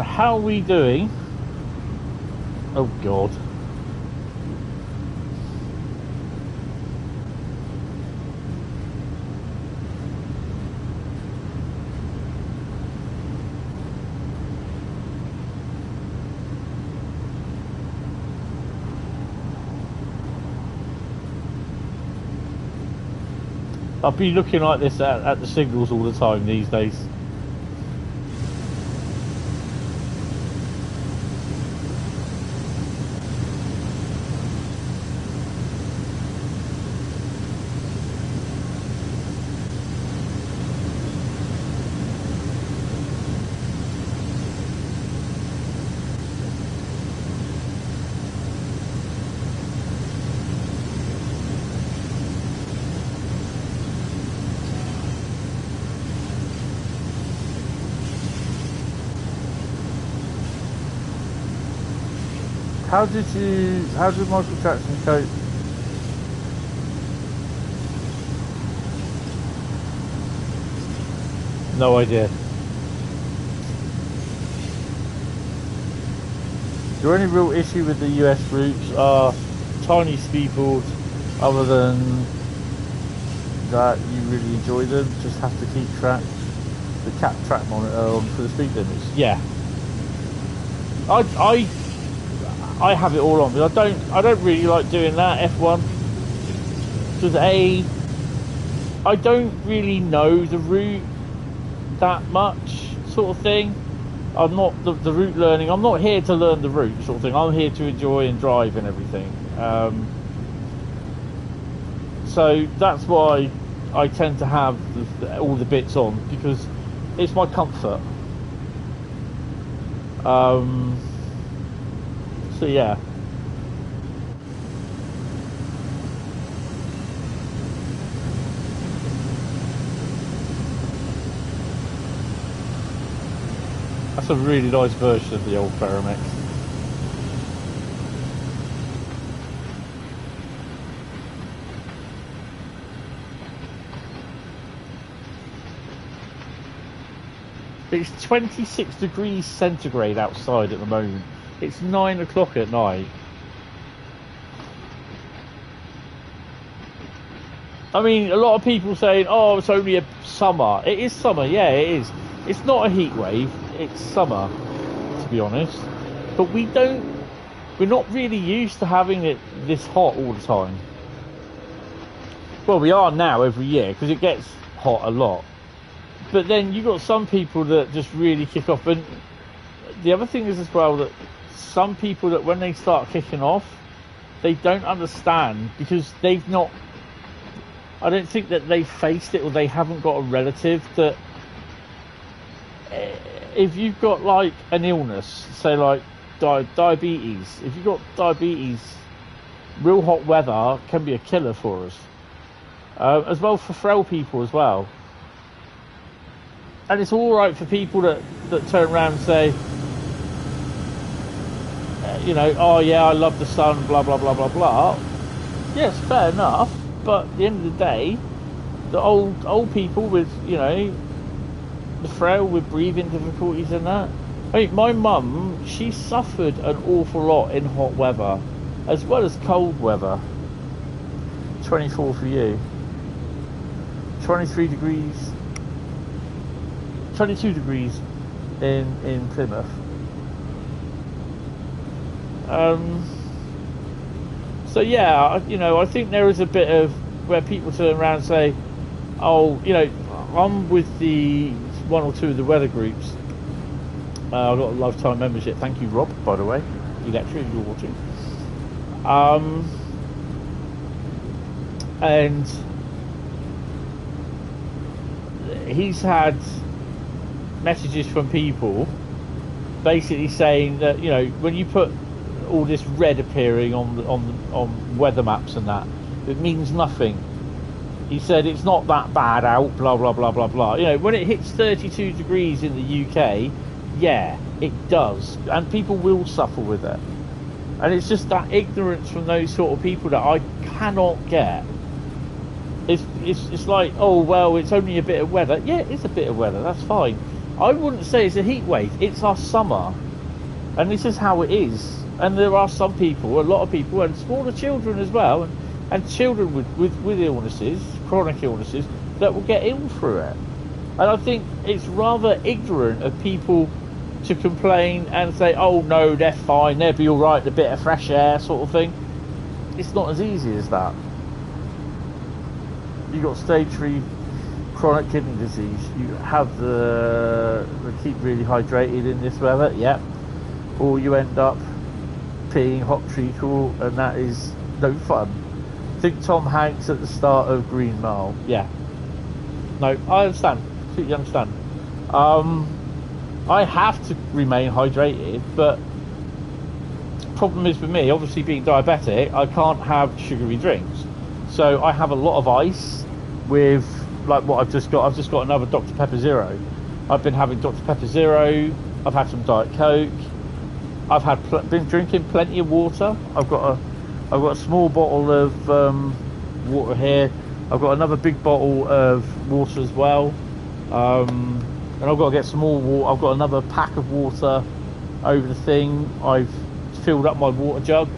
S1: So how are we doing? Oh God. I'll be looking like this at the signals all the time these days. How did Michael Jackson cope? No idea. The only real issue with the US routes are tiny speedboards. Other than that, you really enjoy them. Just have to keep track. The cap track monitor on for the speed limits. Yeah. I have it all on, but I don't really like doing that F1 because I don't really know the route that much, sort of thing. I'm not the route learning. I'm not here to learn the route, sort of thing. I'm here to enjoy and drive and everything. So that's why I tend to have all the bits on, because it's my comfort. So yeah. That's a really nice version of the old Paramex. It's 26 degrees centigrade outside at the moment. It's 9 o'clock at night. I mean, a lot of people saying, oh, it's only a summer. It is summer, yeah, it is. It's not a heat wave, it's summer, to be honest. But we're not really used to having it this hot all the time. Well, we are now every year, because it gets hot a lot. But then you've got some people that just really kick off. And the other thing is as well that some people that when they start kicking off, they don't understand, because they've not, I don't think that they've faced it, or they haven't got a relative that, if you've got like an illness, say like diabetes, if you've got diabetes, real hot weather can be a killer for us, as well for frail people as well. And it's all right for people that turn around and say, you know, oh yeah, I love the sun, blah blah blah blah blah. Yes, fair enough. But at the end of the day, the old people with, you know, the frail with breathing difficulties and that. I mean, my mum, she suffered an awful lot in hot weather, as well as cold weather. 24 for you. 23 degrees. 22 degrees in Plymouth. So yeah, you know, I think there is a bit of where people turn around and say, oh, you know, I'm with the one or two of the weather groups. I've got a lifetime membership. Thank you, Rob, by the way. Electric, if you're watching. And he's had messages from people basically saying that, you know, when you put all this red appearing on weather maps and that, it means nothing. He said it's not that bad out, blah blah blah blah blah. You know, when it hits 32 degrees in the UK, yeah, it does, and people will suffer with it. And it's just that ignorance from those sort of people that I cannot get. It's like, oh well, it's only a bit of weather. Yeah, it's a bit of weather, that's fine. I wouldn't say it's a heat wave. It's our summer, and this is how it is. And there are some people, a lot of people, and smaller children as well, and children with illnesses, chronic illnesses, that will get ill through it. And I think it's rather ignorant of people to complain and say, oh no, they're fine, they'll be alright, a bit of fresh air sort of thing. It's not as easy as that. You've got stage 3 chronic kidney disease. You have the keep really hydrated in this weather, yeah. Or you end up peeing hot treacle, and that is no fun. Think Tom Hanks at the start of Green Mile. Yeah. No, I understand. Completely understand. I have to remain hydrated, but the problem is with me, obviously being diabetic, I can't have sugary drinks. So I have a lot of ice with, like what I've just got. I've just got another Dr. Pepper Zero. I've been having Dr. Pepper Zero. I've had some Diet Coke. I've been drinking plenty of water. I've got a small bottle of water here. I've got another big bottle of water as well. And I've got to get some more water. I've got another pack of water over the thing. I've filled up my water jug.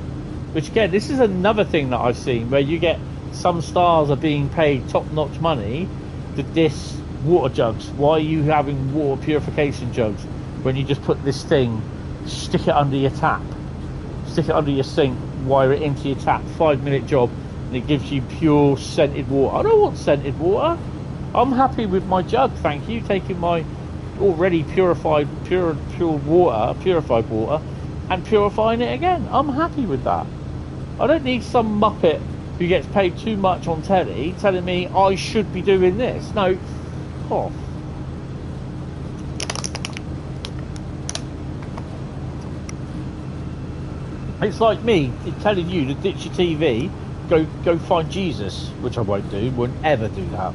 S1: Which again, this is another thing that I've seen where you get some stars are being paid top-notch money to diss water jugs. Why are you having water purification jugs when you just put this thing, stick it under your tap, stick it under your sink, wire it into your tap, 5-minute job, and it gives you pure scented water. I don't want scented water. I'm happy with my jug, thank you, taking my already purified water and purifying it again. I'm happy with that. I don't need some muppet who gets paid too much on telly telling me I should be doing this. No, off. It's like me telling you to ditch your TV, go find Jesus, which I won't do, won't ever do that.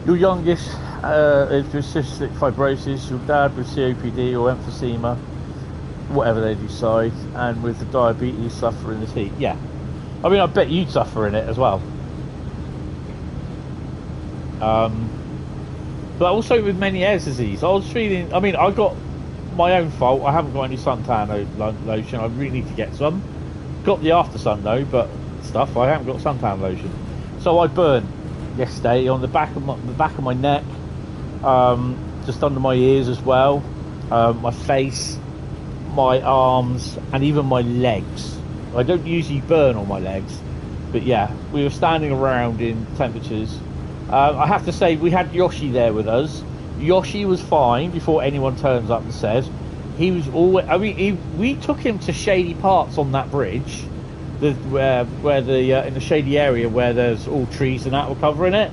S1: Your youngest is with cystic fibrosis, your dad with COPD or emphysema, whatever they decide, and with the diabetes suffering this heat. Yeah, I mean, I bet you'd suffer in it as well. But also with Meniere's disease, I was feeling, I mean, I got my own fault. I haven't got any suntan lotion. I really need to get some. Got the after sun though, but stuff, I haven't got suntan lotion. So I burned yesterday on the back of my neck, just under my ears as well, my face, my arms, and even my legs. I don't usually burn on my legs, but yeah, we were standing around in temperatures. I have to say, we had Yoshi there with us. Yoshi was fine before anyone turns up and says. He was always, I mean, we took him to shady parts on that bridge, where in the shady area where there's all trees and that were covering it.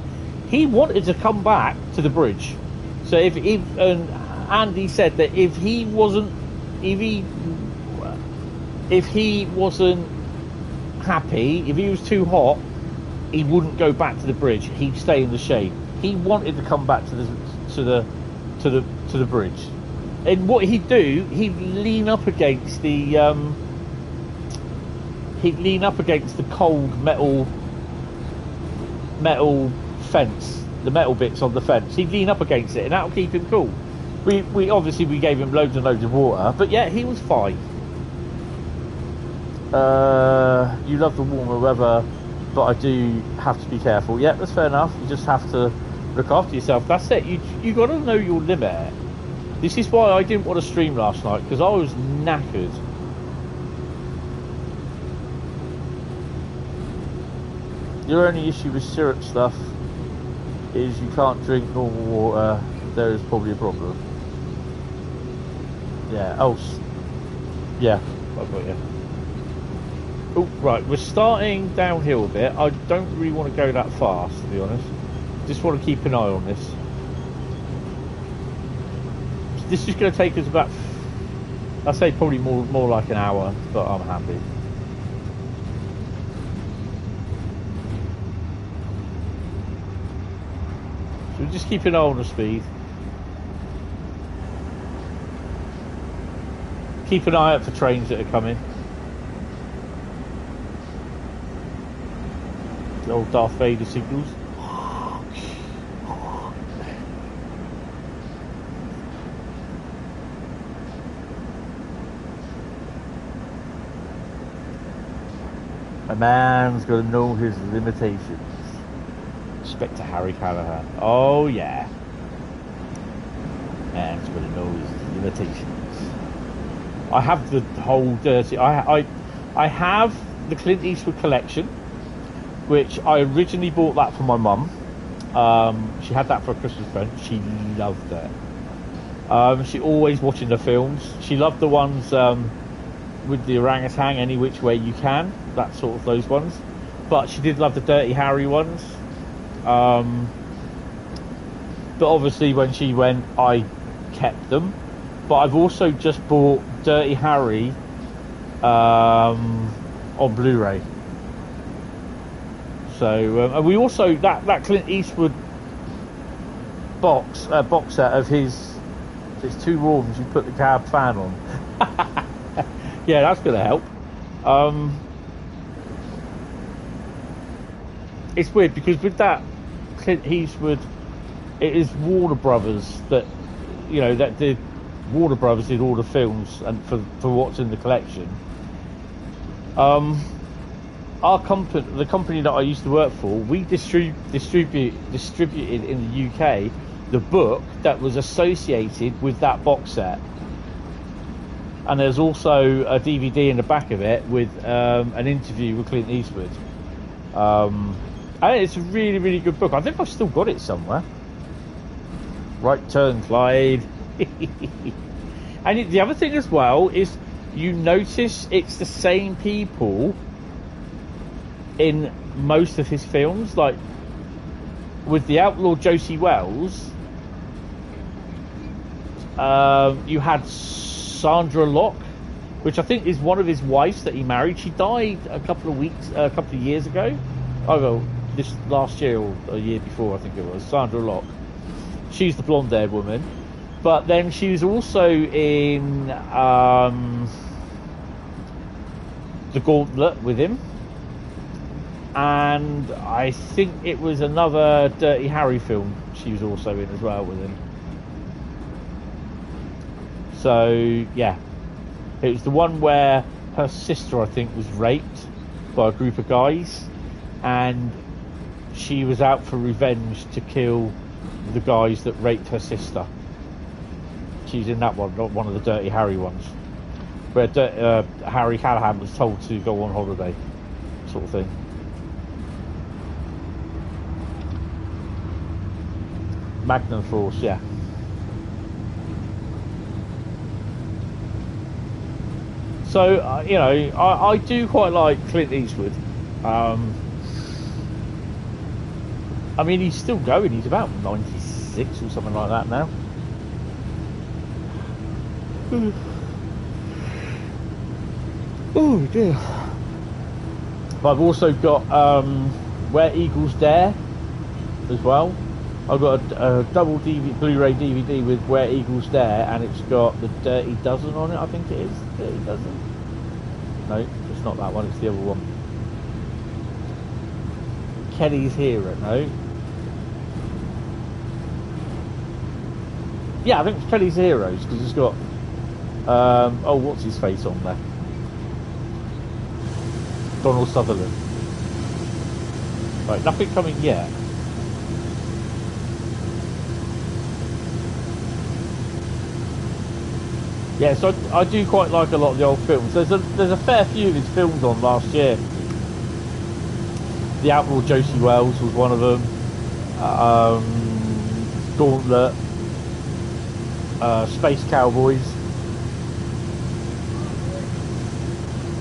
S1: He wanted to come back to the bridge. So and Andy said that if he wasn't happy, if he was too hot, he wouldn't go back to the bridge. He'd stay in the shade. He wanted to come back to the bridge. And what he'd do, he'd lean up against the cold metal fence, the metal bits on the fence. He'd lean up against it, and that'll keep him cool. We obviously gave him loads and loads of water, but yeah, he was fine. You love the warmer weather, but I do have to be careful. Yeah, that's fair enough. You just have to look after yourself. That's it. You got to know your limit. This is why I didn't want to stream last night, because I was knackered. Your only issue with syrup stuff is you can't drink normal water. There is probably a problem. Yeah. Oh, yeah. I've got you. Oh, right. We're starting downhill a bit. I don't really want to go that fast, to be honest. Just want to keep an eye on this. This is going to take us about, I'd say probably more like an hour, but I'm happy. So just keep an eye on the speed. Keep an eye out for trains that are coming. The old Darth Vader signals. A man's got to know his limitations. Inspector Harry Callahan. Oh yeah. Man's got to know his limitations. I have the whole dirty. I have the Clint Eastwood collection, which I originally bought that for my mum. She had that for a Christmas present. She loved it. She always watching the films. She loved the ones with the orangutan, Any Which Way You Can, that sort of those ones. But she did love the Dirty Harry ones. But obviously when she went, I kept them. But I've also just bought Dirty Harry on Blu-ray. So and we also that Clint Eastwood box set of his. It's too warm. You put the cab fan on. Yeah, that's gonna help. It's weird because with that Clint Eastwood, it is Warner Brothers that did. Warner Brothers did all the films and for what's in the collection. Our company, the company that I used to work for, we distributed in the UK the book that was associated with that box set, and there's also a DVD in the back of it with an interview with Clint Eastwood. And it's a really, really good book. I think I've still got it somewhere. Right Turn, Clyde. And the other thing as well is you notice it's the same people in most of his films. Like with the outlaw Josie Wells, you had Sandra Locke, which I think is one of his wives that he married. She died a couple of years ago. Oh well, this last year or a year before, I think it was. Sandra Locke. She's the blonde-haired woman. But then she was also in The Gauntlet with him. And I think it was another Dirty Harry film she was also in as well with him. So, yeah. It was the one where her sister, I think, was raped by a group of guys. And she was out for revenge to kill the guys that raped her sister. She's in that one, not one of the Dirty Harry ones, where Harry Callahan was told to go on holiday, sort of thing. Magnum Force, yeah. So I do quite like Clint Eastwood. I mean, he's still going. He's about 96 or something like that now. Oh dear. But I've also got Where Eagles Dare as well. I've got a double Blu-ray DVD with Where Eagles Dare, and it's got the Dirty Dozen on it. I think it is Dirty Dozen. No, it's not that one. It's the other one. Kelly's Hero. No. Yeah, I think it's Kelly's Heroes because it's got. What's his face on there? Donald Sutherland. Right, nothing coming yet. Yeah, so I do quite like a lot of the old films. There's a fair few of his films on last year. The Outlaw Josie Wells was one of them. Gauntlet. Space Cowboys.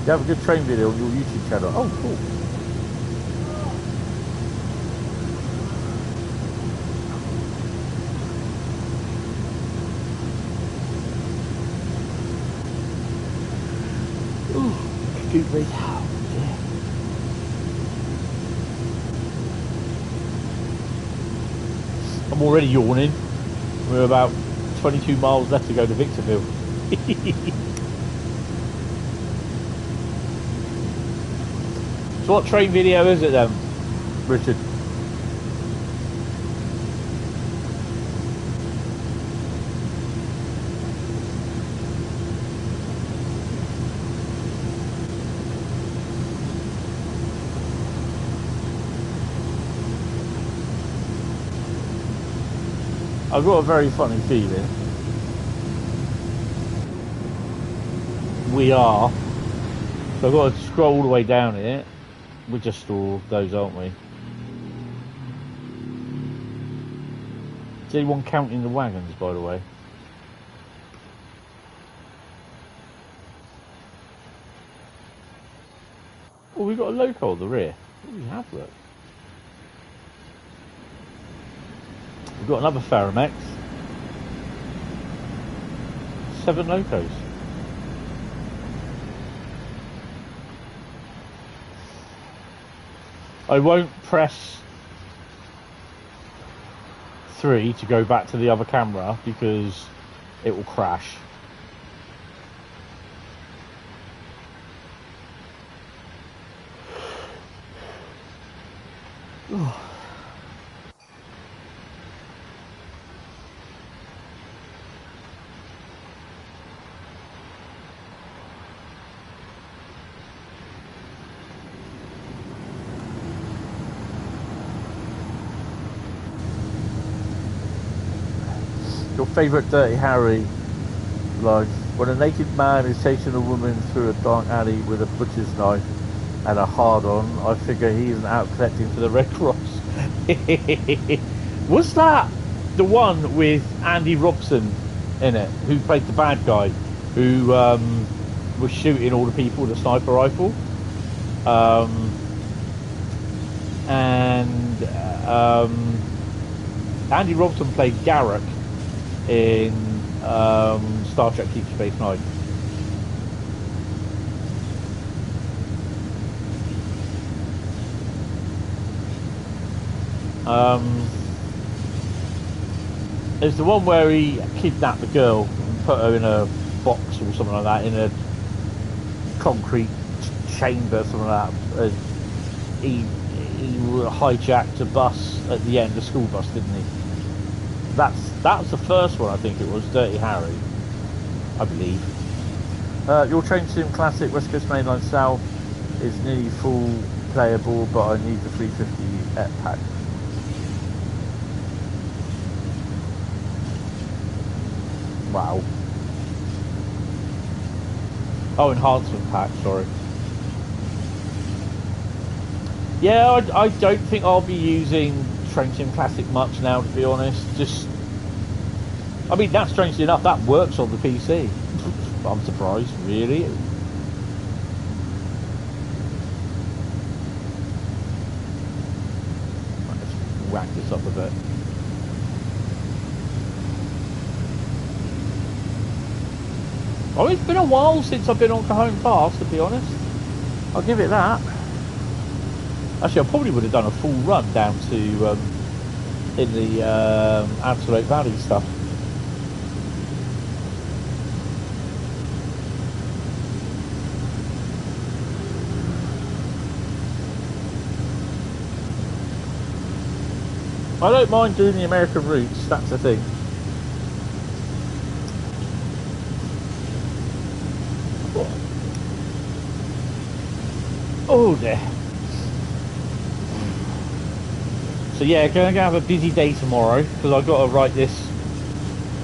S1: You have a good train video on your YouTube channel. Oh, cool. Ooh, excuse me. Oh, dear. I'm already yawning. We're about 22 miles left to go to Victorville. So what train video is it then, Richard? I've got a very funny feeling. We are. So I've got to scroll all the way down here. We're just all those, aren't we? Is anyone counting the wagons, by the way? Oh, we've got a loco at the rear. Oh, we have, look. We've got another Faramex. 7 locos. I won't press 3 to go back to the other camera because it will crash. Your favourite Dirty Harry line: when a naked man is chasing a woman through a dark alley with a butcher's knife and a hard-on, I figure he isn't out collecting for the Red Cross. Was that the one with Andy Robson in it, who played the bad guy, who was shooting all the people with a sniper rifle? Andy Robson played Garrick in Star Trek Deep Space Nine. There's the one where he kidnapped the girl and put her in a box or something like that, in a concrete chamber, something like that. He hijacked a bus at the end, a school bus, didn't he? That was the first one, I think it was, Dirty Harry, I believe. Your Train Sim Classic West Coast Mainline South is nearly full playable, but I need the 350 EP pack. Wow. Oh, enhancement pack, sorry. Yeah, I don't think I'll be using Train Sim Classic much now, to be honest. Just, I mean, that's strangely enough, that works on the PC. I'm surprised, really. Let's whack this up a bit. Oh, it's been a while since I've been on Cajon Pass, to be honest. I'll give it that. Actually, I probably would have done a full run down to in the Antelope Valley stuff. I don't mind doing the American routes, that's the thing. Oh dear. So yeah, going to have a busy day tomorrow because I've got to write this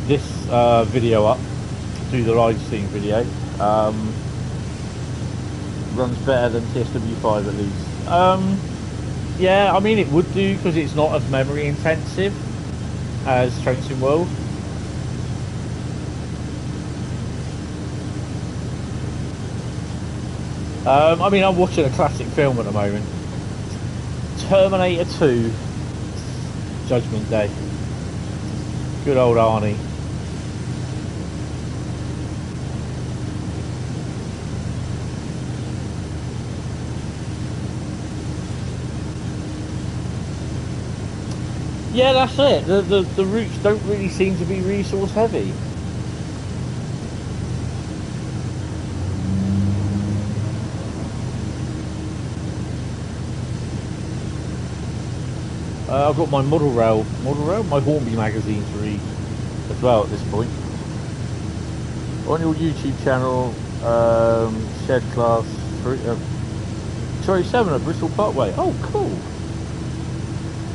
S1: video up, do the live stream video. Runs better than TSW5 at least. Yeah, I mean it would do because it's not as memory intensive as Train Sim World. I mean, I'm watching a classic film at the moment. Terminator 2, Judgment Day. Good old Arnie. Yeah, that's it. The routes don't really seem to be resource heavy. I've got my model rail, my Hornby magazine to read as well at this point. On your YouTube channel, Shed Class 7 at Bristol Parkway. Oh, cool.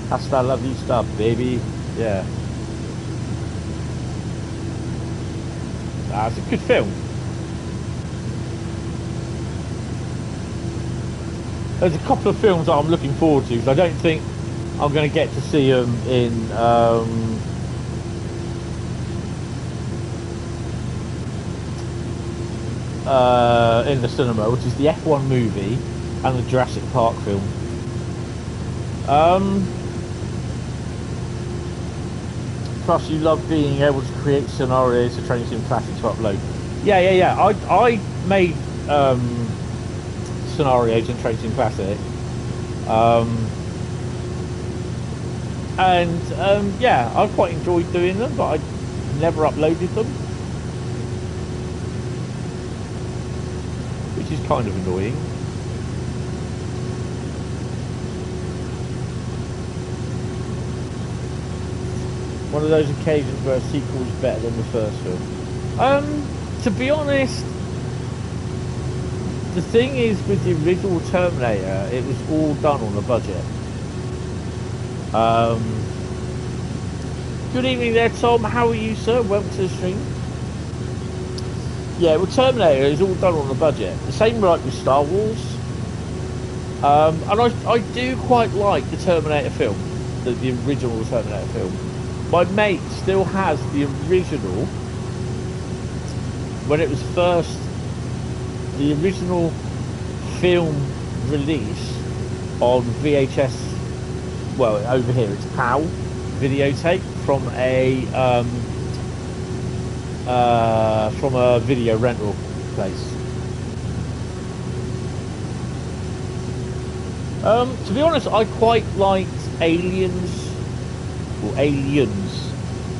S1: Hasta la vista, baby. Yeah. It's a good film. There's a couple of films that I'm looking forward to because I don't think I'm going to get to see them in the cinema, which is the F1 movie and the Jurassic Park film. Plus, you love being able to create scenarios for Training Sim Classic to upload. Yeah. I made scenarios in Training Sim Classic. Yeah, I quite enjoyed doing them, but I never uploaded them, which is kind of annoying. One of those occasions where a sequel is better than the first film. To be honest, the thing is with the original Terminator, it was all done on a budget. Good evening there, Tom. How are you, sir? Welcome to the stream. Yeah, well, Terminator is all done on a budget. The same like with Star Wars. And I do quite like the Terminator film, the original Terminator film. My mate still has the original when it was first, the original film release on VHS. Well, over here it's PAL videotape from a video rental place. To be honest, I quite liked Aliens,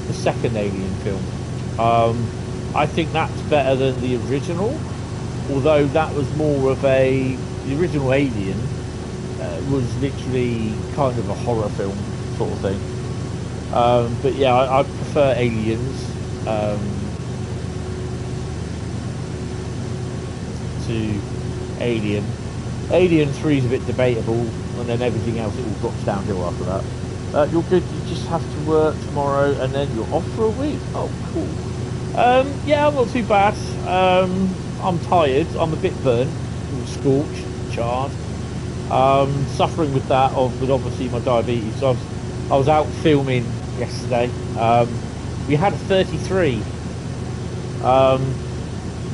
S1: the second Alien film. I think that's better than the original, although that was more of the original Alien was literally kind of a horror film sort of thing. But yeah, I prefer Aliens to Alien. Alien 3 is a bit debatable, and then everything else, it all drops downhill after that. You're good, you just have to work tomorrow and then you're off for a week. Oh, cool. Yeah, I'm not too bad. I'm tired, I'm a bit burnt, scorched, charred. Suffering with that, with obviously my diabetes. So I was out filming yesterday. We had a 33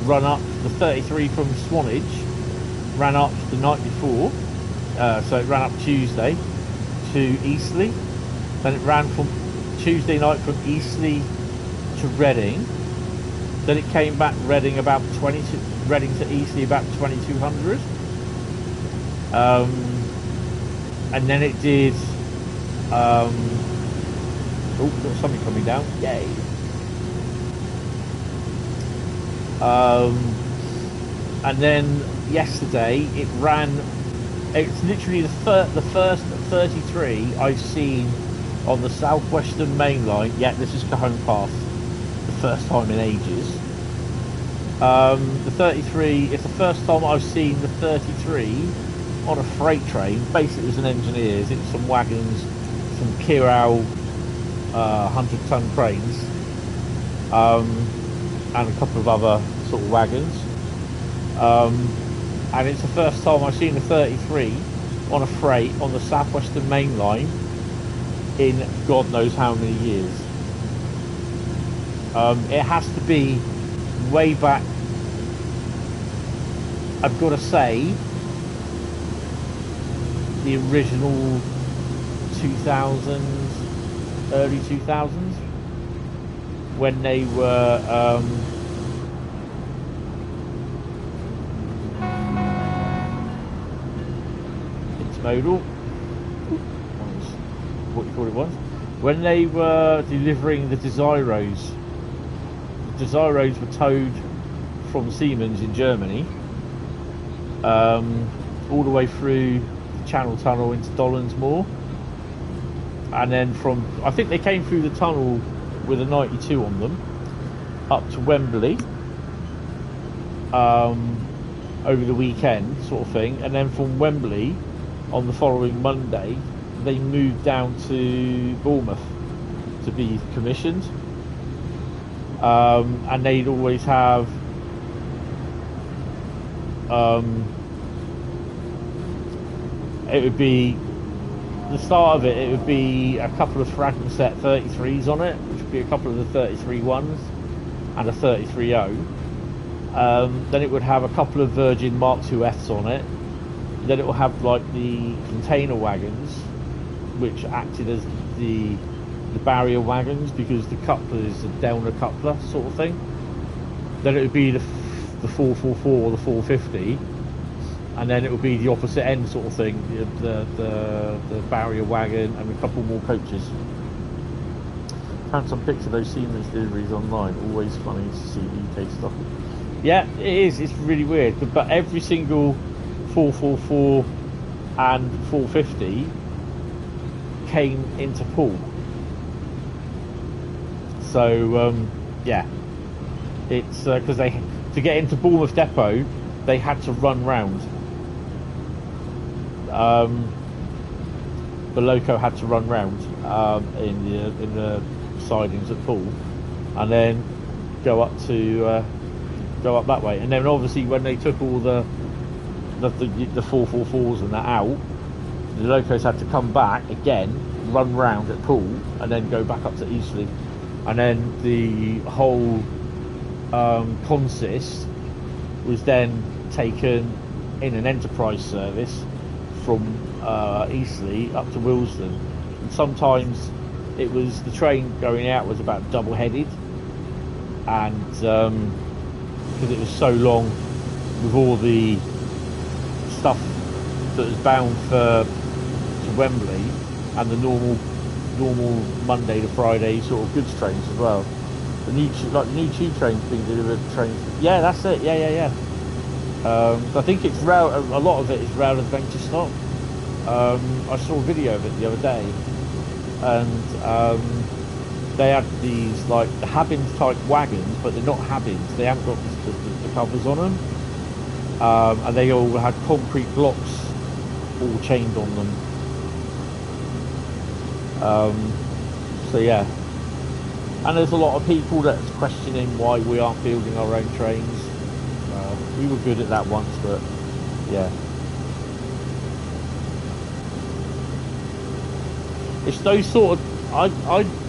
S1: run up, the 33 from Swanage ran up the night before, so it ran up Tuesday to Eastleigh. Then it ran from Tuesday night from Eastleigh to Reading. Then it came back Reading to Eastleigh about 2200. And then it did oh, got something coming down, yay. And then yesterday it ran, it's literally the first 33 I've seen on the Southeastern main line. Yeah, this is Cajon Pass, the first time in ages. The 33, it's the first time I've seen the 33 on a freight train. Basically it was an engineer's, it's some wagons, some Crewe 100-ton cranes, and a couple of other sort of wagons. And it's the first time I've seen a 33 on a freight on the Southeastern main line in God knows how many years. It has to be way back, I've got to say, the original 2000s, early 2000s, when they were intermodal, what you call it was, when they were delivering the Desiros. The Desiros were towed from Siemens in Germany all the way through the Channel Tunnel into Dollond's Moor, and then from, I think they came through the tunnel with a 92 on them up to Wembley over the weekend sort of thing, and then from Wembley on the following Monday they moved down to Bournemouth to be commissioned. and they'd always have it would be the start of it. It would be a couple of fragment set 33s on it, which would be a couple of the 33 ones and a 33O. Then it would have a couple of Virgin Mark II Fs on it. Then it will have like the container wagons, which acted as the barrier wagons because the coupler is a downer coupler sort of thing. Then it would be the 444 or the 450, and then it would be the opposite end sort of thing, the barrier wagon and a couple more coaches. Found some pictures of those seamless deliveries online. Always funny to see UK stuff. Yeah, it is. It's really weird, but every single 444 and 450 came into Poole. So yeah, it's because to get into Bournemouth Depot they had to run round. The loco had to run round in the sidings at Poole, and then go up that way. And then obviously when they took all the 444s and that out, the locos had to come back again, run round at Poole, and then go back up to Eastleigh. And then the whole consist was then taken in an enterprise service from Eastleigh up to Willesden. And sometimes it was the train going out was about double-headed, and because it was so long with all the stuff that was bound to Wembley and the normal Monday to Friday sort of goods trains as well. The new tube trains being delivered trains. Yeah, that's it. Yeah. I think it's rail. A lot of it is rail adventure stock. I saw a video of it the other day, and they had these like the Habbins type wagons, but they're not Habbins. They haven't got the covers on them, and they all had concrete blocks all chained on them. So yeah, and there's a lot of people that's questioning why we aren't building our own trains. We were good at that once, but yeah, it's those sort of I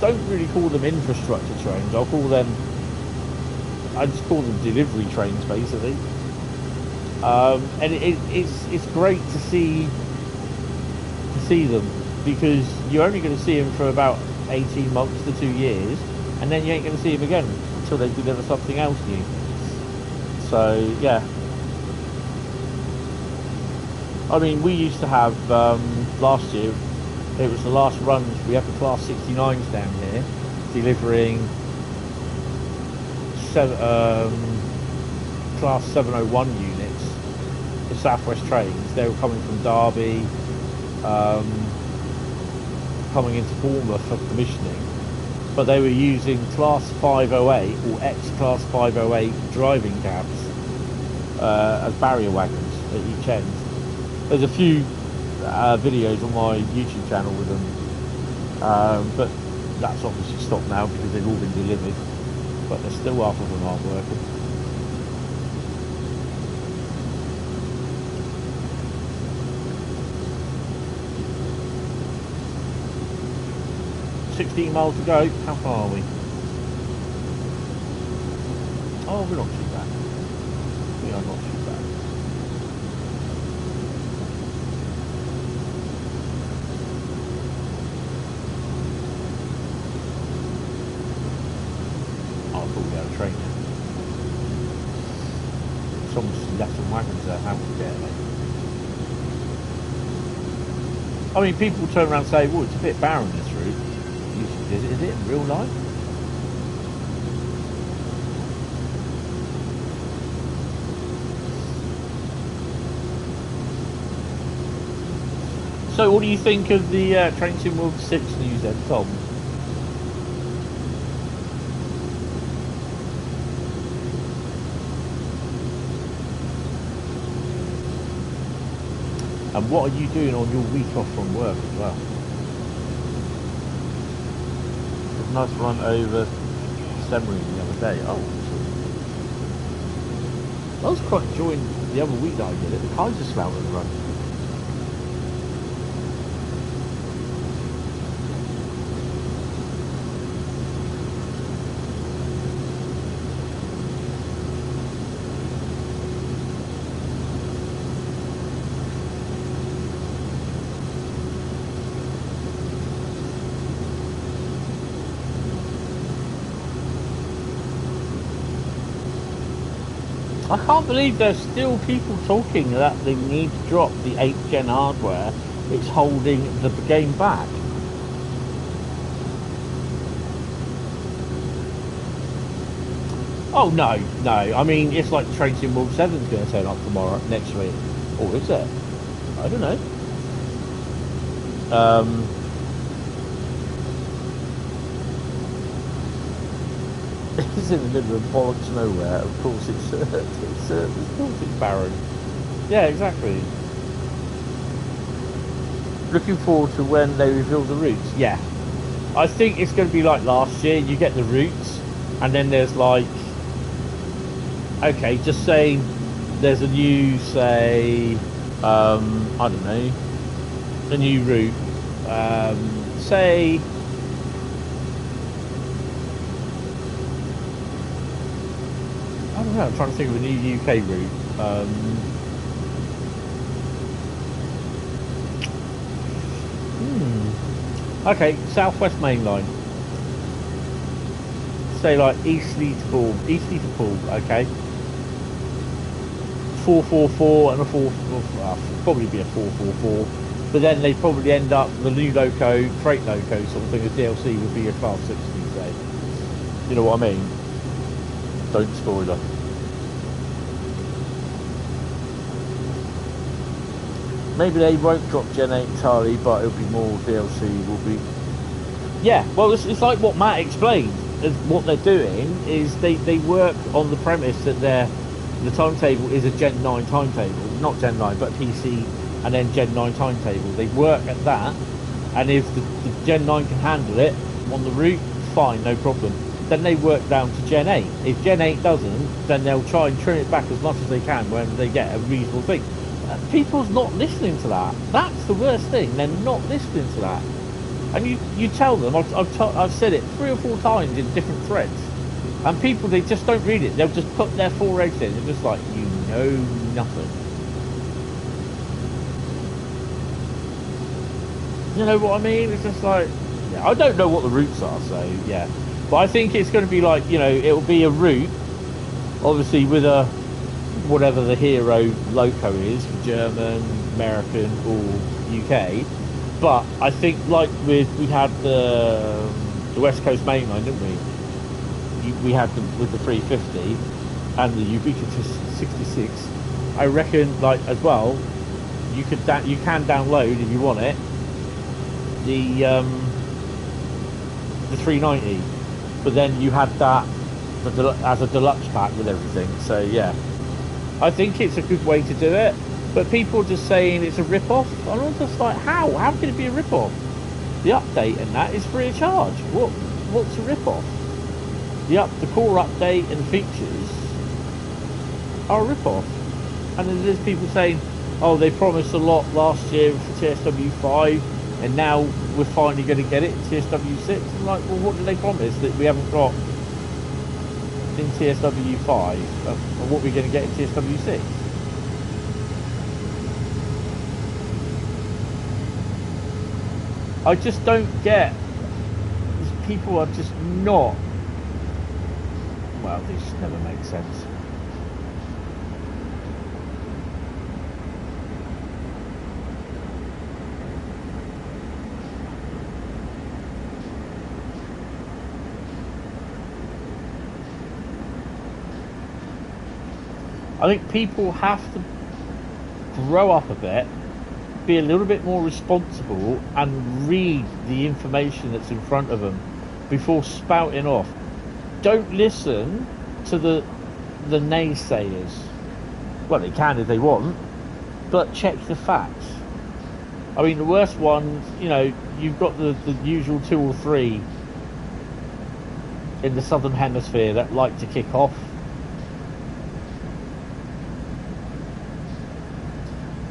S1: don't really call them infrastructure trains. I just call them delivery trains basically. And it's great to see them, because you're only going to see them for about 18 months to 2 years, and then you ain't going to see them again until they deliver something else new. So yeah, I mean, we used to have last year, it was the last runs, we had the Class 69s down here delivering Class 701 units, the South West trains. They were coming from Derby, coming into Bournemouth for commissioning, but they were using Class 508 or ex-Class 508 driving cabs as barrier wagons at each end. There's a few videos on my YouTube channel with them, but that's obviously stopped now because they've all been delivered, but there's still half of them aren't working. $16 miles to go. How far are we? Oh, we're not too bad. We are not too bad. Oh, I thought we had a train there. Someone's left some wagons there. How dare they? I mean, people turn around and say, well, it's a bit barren this route. Is it in real life? So what do you think of the Train Sim World 6 news then, Tom? And what are you doing on your week off from work as well? Nice run over December the other day. Oh, I was quite enjoying the other week that I did it. The Kaiserslautern run. I can't believe there's still people talking that they need to drop the 8th gen hardware. It's holding the game back. Oh no, no. I mean, it's like Train Sim World 7's going to turn up tomorrow, next week. Or is it? I don't know. It's in the middle of bollocks nowhere. Of course it's barren. Yeah, exactly. Looking forward to when they reveal the routes. Yeah, I think it's going to be like last year. You get the routes, and then there's like, okay, just say there's a new, say, I don't know, a new route. Say. I don't know, I'm trying to think of a new UK route. Okay, Southwest Main Line. Say like Eastleigh to Poole, okay. 444 and a 444, probably be a 444. But then they probably end up, the new loco, freight loco sort of thing, as DLC would be a class 60, say. You know what I mean? Don't spoiler. Maybe they won't drop Gen 8 entirely, but it'll be more DLC. Will be. Yeah, well, it's like what Matt explained. What they're doing is they work on the premise that the timetable is a Gen 9 timetable, not Gen 9, but PC and then Gen 9 timetable. They work at that, and if the Gen 9 can handle it on the route, fine, no problem. Then they work down to Gen 8. If Gen 8 doesn't, then they'll try and trim it back as much as they can when they get a reasonable thing. People's not listening to that. That's the worst thing. They're not listening to that. And you tell them, I've said it 3 or 4 times in different threads, and people, they just don't read it. They'll just put their 4 eggs in. It's just like, you know nothing. You know what I mean? It's just like, yeah, I don't know what the routes are, so yeah. But I think it's going to be like, you know, it'll be a route, obviously with a, whatever the hero loco is, German, American, or UK. But I think like we had the West Coast Main Line, didn't we? We had with the 350 and the ubiquitous 66. I reckon, like, as well, you can download if you want it the 390, but then you had that as a deluxe pack with everything. So yeah, I think it's a good way to do it. But people are just saying it's a rip-off, and I'm just like, how can it be a rip-off? The update and that is free of charge. What's a rip-off? The core update and features are a rip-off. And then there's people saying, oh, they promised a lot last year for TSW5, and now we're finally going to get it in TSW6. I'm like, well, what did they promise that we haven't got in TSW5, and what we're going to get in TSW6? I just don't get. People are just not. Well, this just never makes sense. I think people have to grow up a bit, be a little bit more responsible, and read the information that's in front of them before spouting off. Don't listen to the naysayers. Well, they can if they want, but check the facts. I mean, the worst ones, you know, you've got the usual 2 or 3 in the southern hemisphere that like to kick off.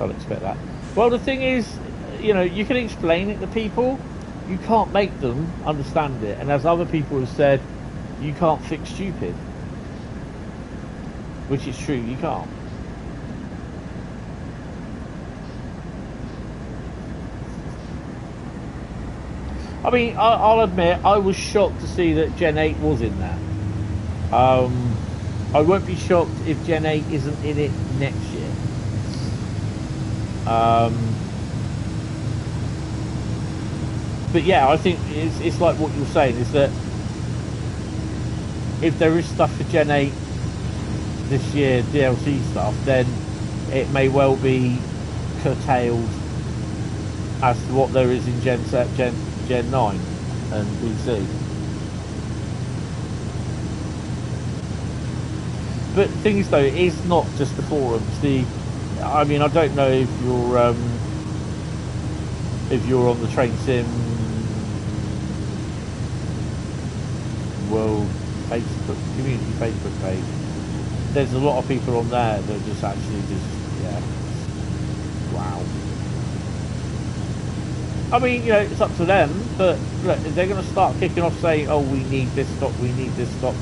S1: I'd expect that. Well, the thing is, you know, you can explain it to people, you can't make them understand it. And as other people have said, you can't fix stupid. Which is true, you can't. I mean, I'll admit, I was shocked to see that Gen 8 was in there. I won't be shocked if Gen 8 isn't in it next year. But yeah, I think it's like what you're saying, is that if there is stuff for Gen 8 this year, DLC stuff, then it may well be curtailed as to what there is in Gen 9 and PC. But the thing is, though, it is not just the forums. I mean, I don't know if you're on the Train Sim World community Facebook page. There's a lot of people on there that just actually wow. I mean, you know, it's up to them, but look, if they're going to start kicking off saying, oh, we need this stock, we need this stock.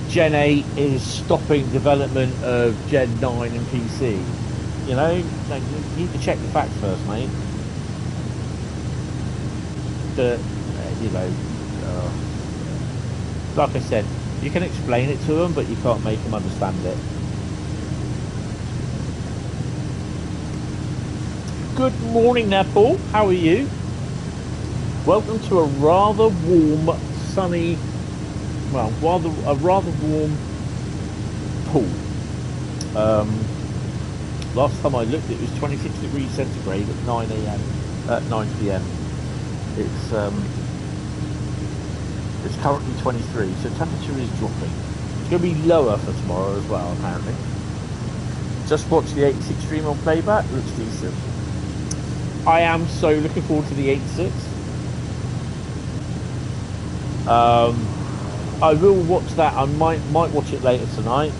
S1: Gen 8 is stopping development of Gen 9 and PC. You know, like, you need to check the facts first, mate. But, you know, like I said, you can explain it to them, but you can't make them understand it. Good morning there, Paul. How are you? Welcome to a rather warm, sunny, well, a rather warm pool. Last time I looked, it was 26 degrees centigrade at 9 p.m. It's currently 23, so temperature is dropping. It's going to be lower for tomorrow as well, apparently. Just watched the 86 stream on playback. Looks decent. I am so looking forward to the 86. I will watch that. I might watch it later tonight.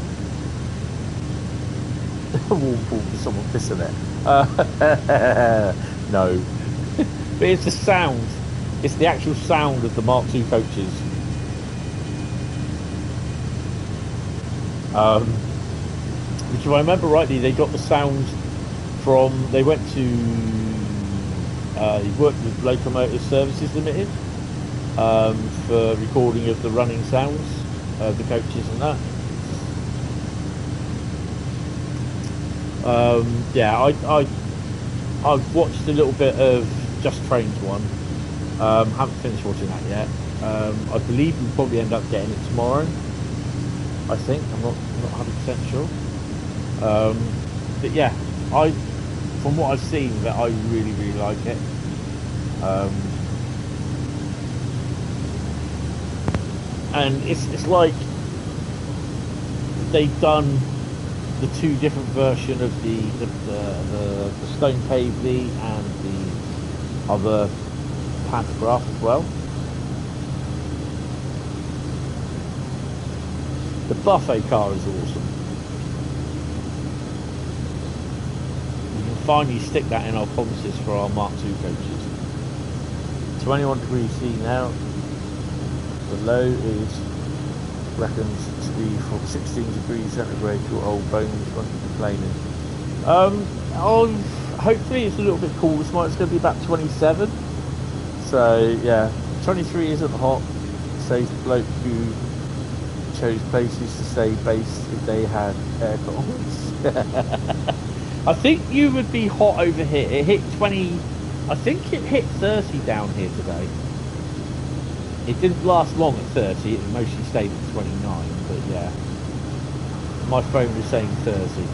S1: Warm pool for someone pissing it. No. But it's the sound. It's the actual sound of the Mark II coaches. Which, if I remember rightly, they got the sound from... They went to... he worked with Locomotive Services Limited for recording of the running sounds of the coaches and that. Yeah, I've watched a little bit of Just Trains one. Haven't finished watching that yet. I believe we'll probably end up getting it tomorrow. I think. I'm not 100% sure. But yeah, from what I've seen of it, I really, really like it. And it's like they've done the two different version of the stone pavely and the other pantograph as well. The buffet car is awesome. We can finally stick that in our policies for our Mark II coaches. 21 degrees C now. The low is reckons to be from 16 degrees centigrade to old bones won't be complaining. Hopefully it's a little bit cool tomorrow. It's going to be about 27. So yeah, 23 isn't hot. Says the bloke who chose places to stay based if they had air cons. I think you would be hot over here. It hit 20. I think it hit 30 down here today. It didn't last long at 30. It mostly stayed at 29. But yeah, my phone was saying 30.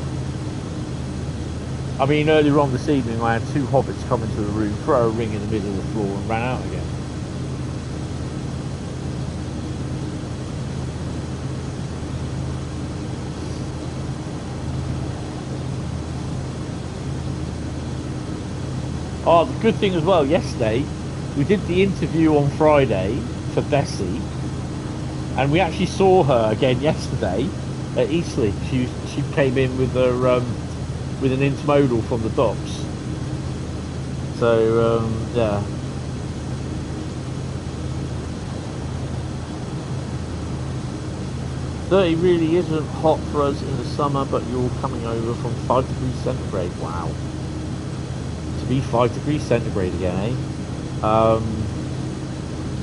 S1: I mean, earlier on this evening, I had two hobbits come into the room, throw a ring in the middle of the floor, and ran out again. Oh, the good thing as well, yesterday, we did the interview on Friday for Bessie, And we actually saw her again yesterday at Eastleigh. She came in with her with an intermodal from the docks. So yeah. It really isn't hot for us in the summer, but you're coming over from 5 degrees centigrade. Wow. To be 5 degrees centigrade again, eh?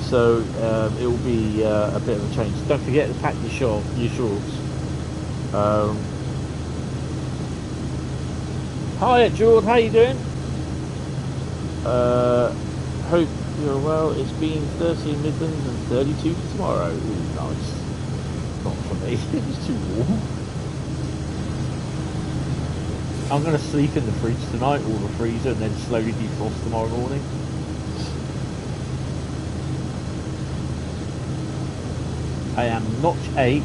S1: So it will be a bit of a change. Don't forget to pack your shorts. Hi, George. How you doing? Hope you're well. It's been 30 in Midlands and 32 for tomorrow. Ooh, nice. Not for me. It's too warm. I'm going to sleep in the fridge tonight, or the freezer, and then slowly defrost tomorrow morning. I am notch 8,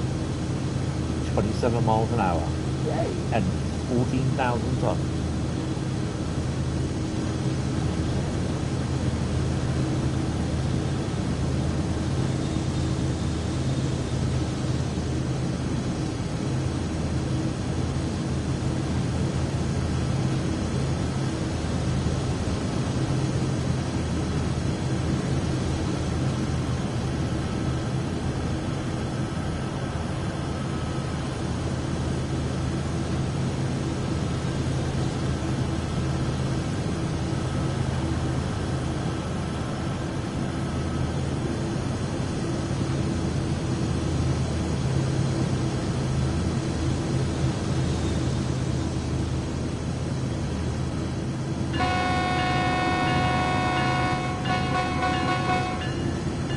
S1: 27 miles an hour. Yay! And 14,000 tons.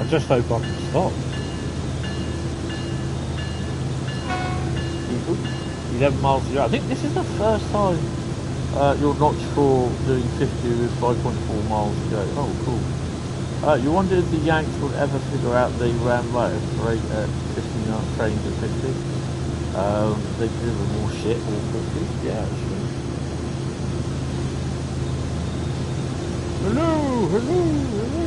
S1: Just hope I can stop. 11 miles a year. I think this is the first time you're notch 4 doing 50 with 5.4 miles to go. Oh, cool. You wonder if the Yanks will ever figure out the Ram low rate at 50 trains at 50? They deliver more shit more quickly. Yeah, actually. Hello, hello, hello.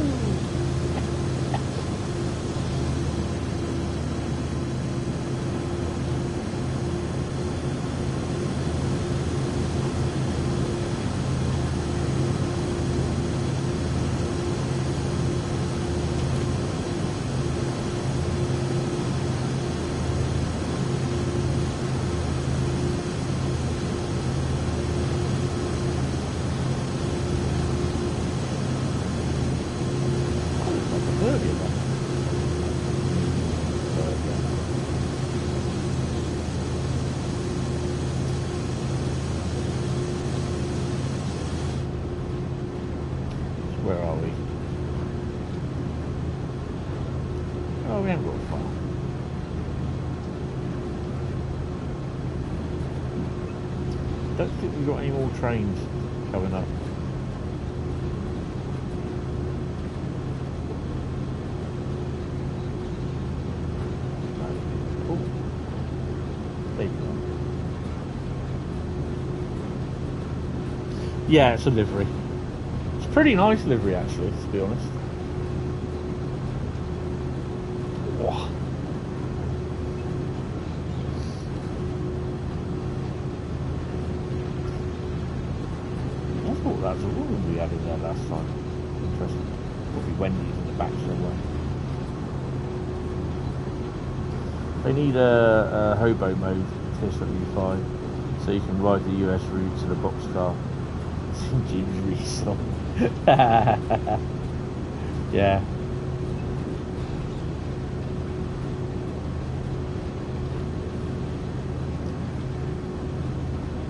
S1: Trains coming up. Oh, there you go. Yeah, it's a livery. It's a pretty nice livery, actually, to be honest. Oh. That's a woman we had in there last time. Interesting. Probably Wendy's in the back somewhere. They need a hobo mode TS75 so you can ride the US route to the boxcar. Jim's Riesa. Yeah.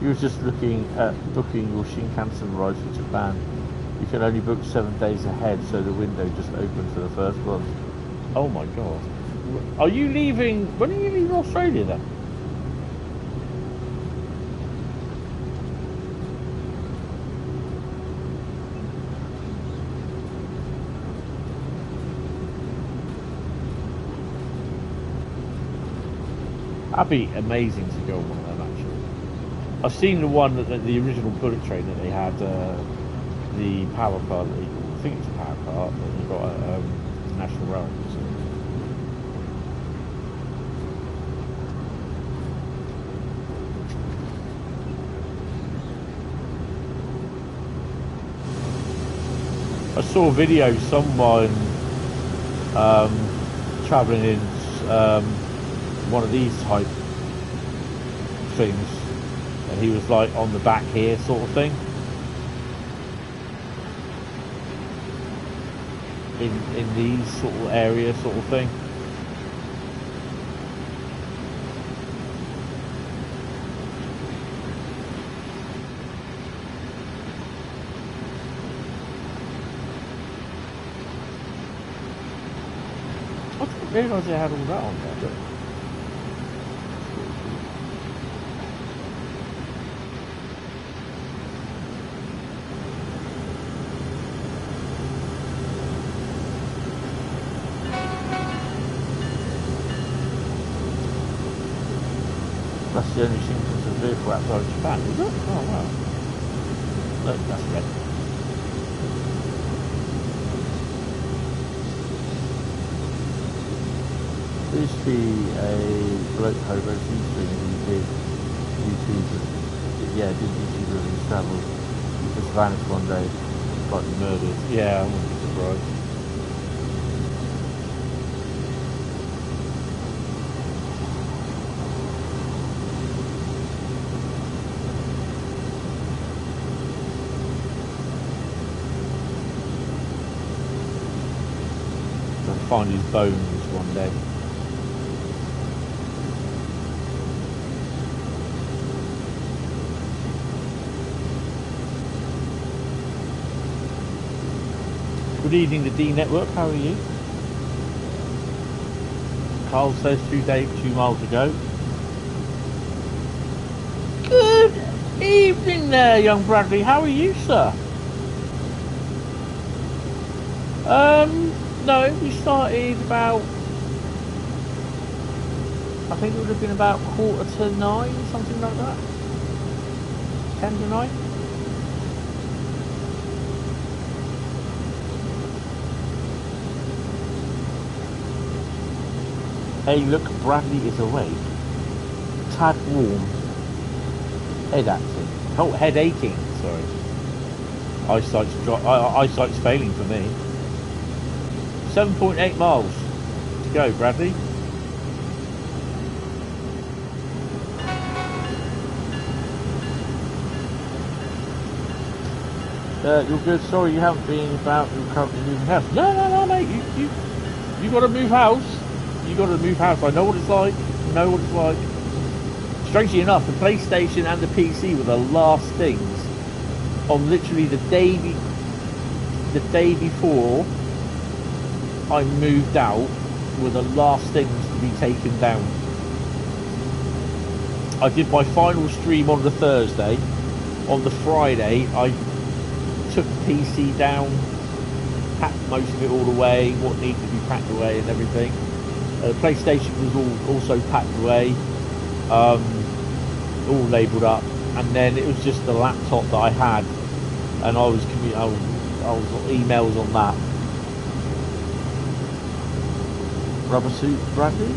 S1: You was just looking at booking your Shinkansen ride for Japan. You can only book 7 days ahead, so the window just opened for the first one. Oh my god. Are you leaving? When are you leaving Australia then? That'd be amazing to go on one of them, actually. I've seen the one that the original bullet train that they had, the power car. I think it's a power car that you got at National Rail. saw a video of someone travelling in one of these type things, and he was like on the back here sort of thing. In these sort of areas sort of thing. I didn't realise they had all that on there, but that's the only symptoms of vehicle outside of Japan, is it? Oh wow. Look, that's red. There used to be a bloke overseas stream who did YouTube, yeah, did YouTube of his travels. He just vanished one day, like murdered. Yeah, I wouldn't be surprised. Find his bones one day. Good evening, the D Network. How are you? Carl says 2 miles ago. Good evening there, young Bradley. How are you, sir? No, we started about, I think it would have been about 8:45, something like that. 10 to 9. Hey, look, Bradley is awake. Tad warm. Head acting. Oh, head aching, sorry. Eyesight's failing for me. 7.8 miles to go, Bradley. You're good. Sorry, you haven't been about. You're currently moving house. No, mate. You got to move house. You got to move house. I know what it's like. I know what it's like. Strangely enough, the PlayStation and the PC were the last things on literally the day before I moved out, were the last things to be taken down. I did my final stream on the Thursday. On the Friday, I took the PC down, packed most of it all away, what needed to be packed away and everything. The PlayStation was also packed away, all labelled up, and then it was just the laptop that I had, and I was on emails on that. Rubber suit Bradley?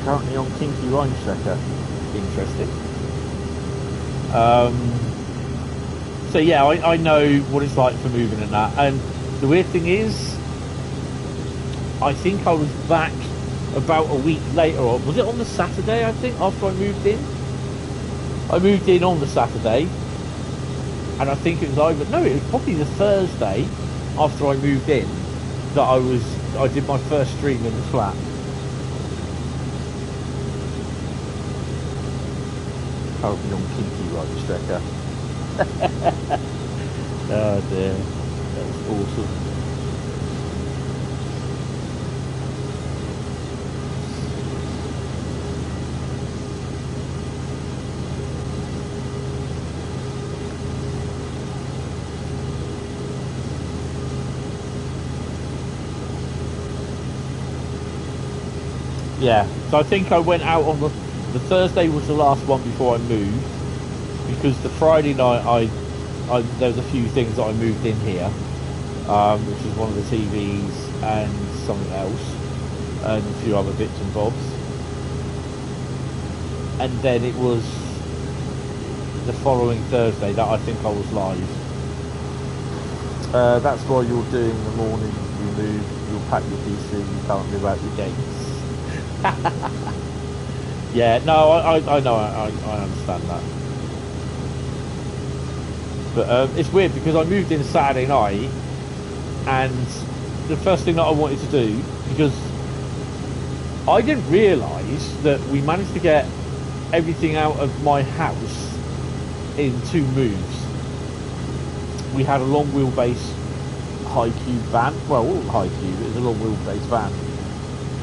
S1: Currently on Kinky Rhein-Strecke. Interesting. So yeah, I know what it's like for moving and that. And the weird thing is, I think I was back about a week later. Or was it on the Saturday, I think, after I moved in? I moved in on the Saturday. And I think it was it was probably the Thursday after I moved in that I did my first stream in the flat. Currently on Kinky Rhein-Strecke. Oh dear, that was awesome. Yeah, so I think I went out on the Thursday was the last one before I moved, because the Friday night there was a few things that I moved in here, which was one of the TVs and something else, and a few other bits and bobs. And then it was the following Thursday that I think I was live. That's why you're doing the morning remove. You'll pack your PC. You can't live out your games. Yeah, no, I know, I understand that. But it's weird because I moved in Saturday night, and the first thing that I wanted to do, because I didn't realise that we managed to get everything out of my house in 2 moves. We had a long wheelbase high cube van. Well, it wasn't high cube, it was a long wheelbase van.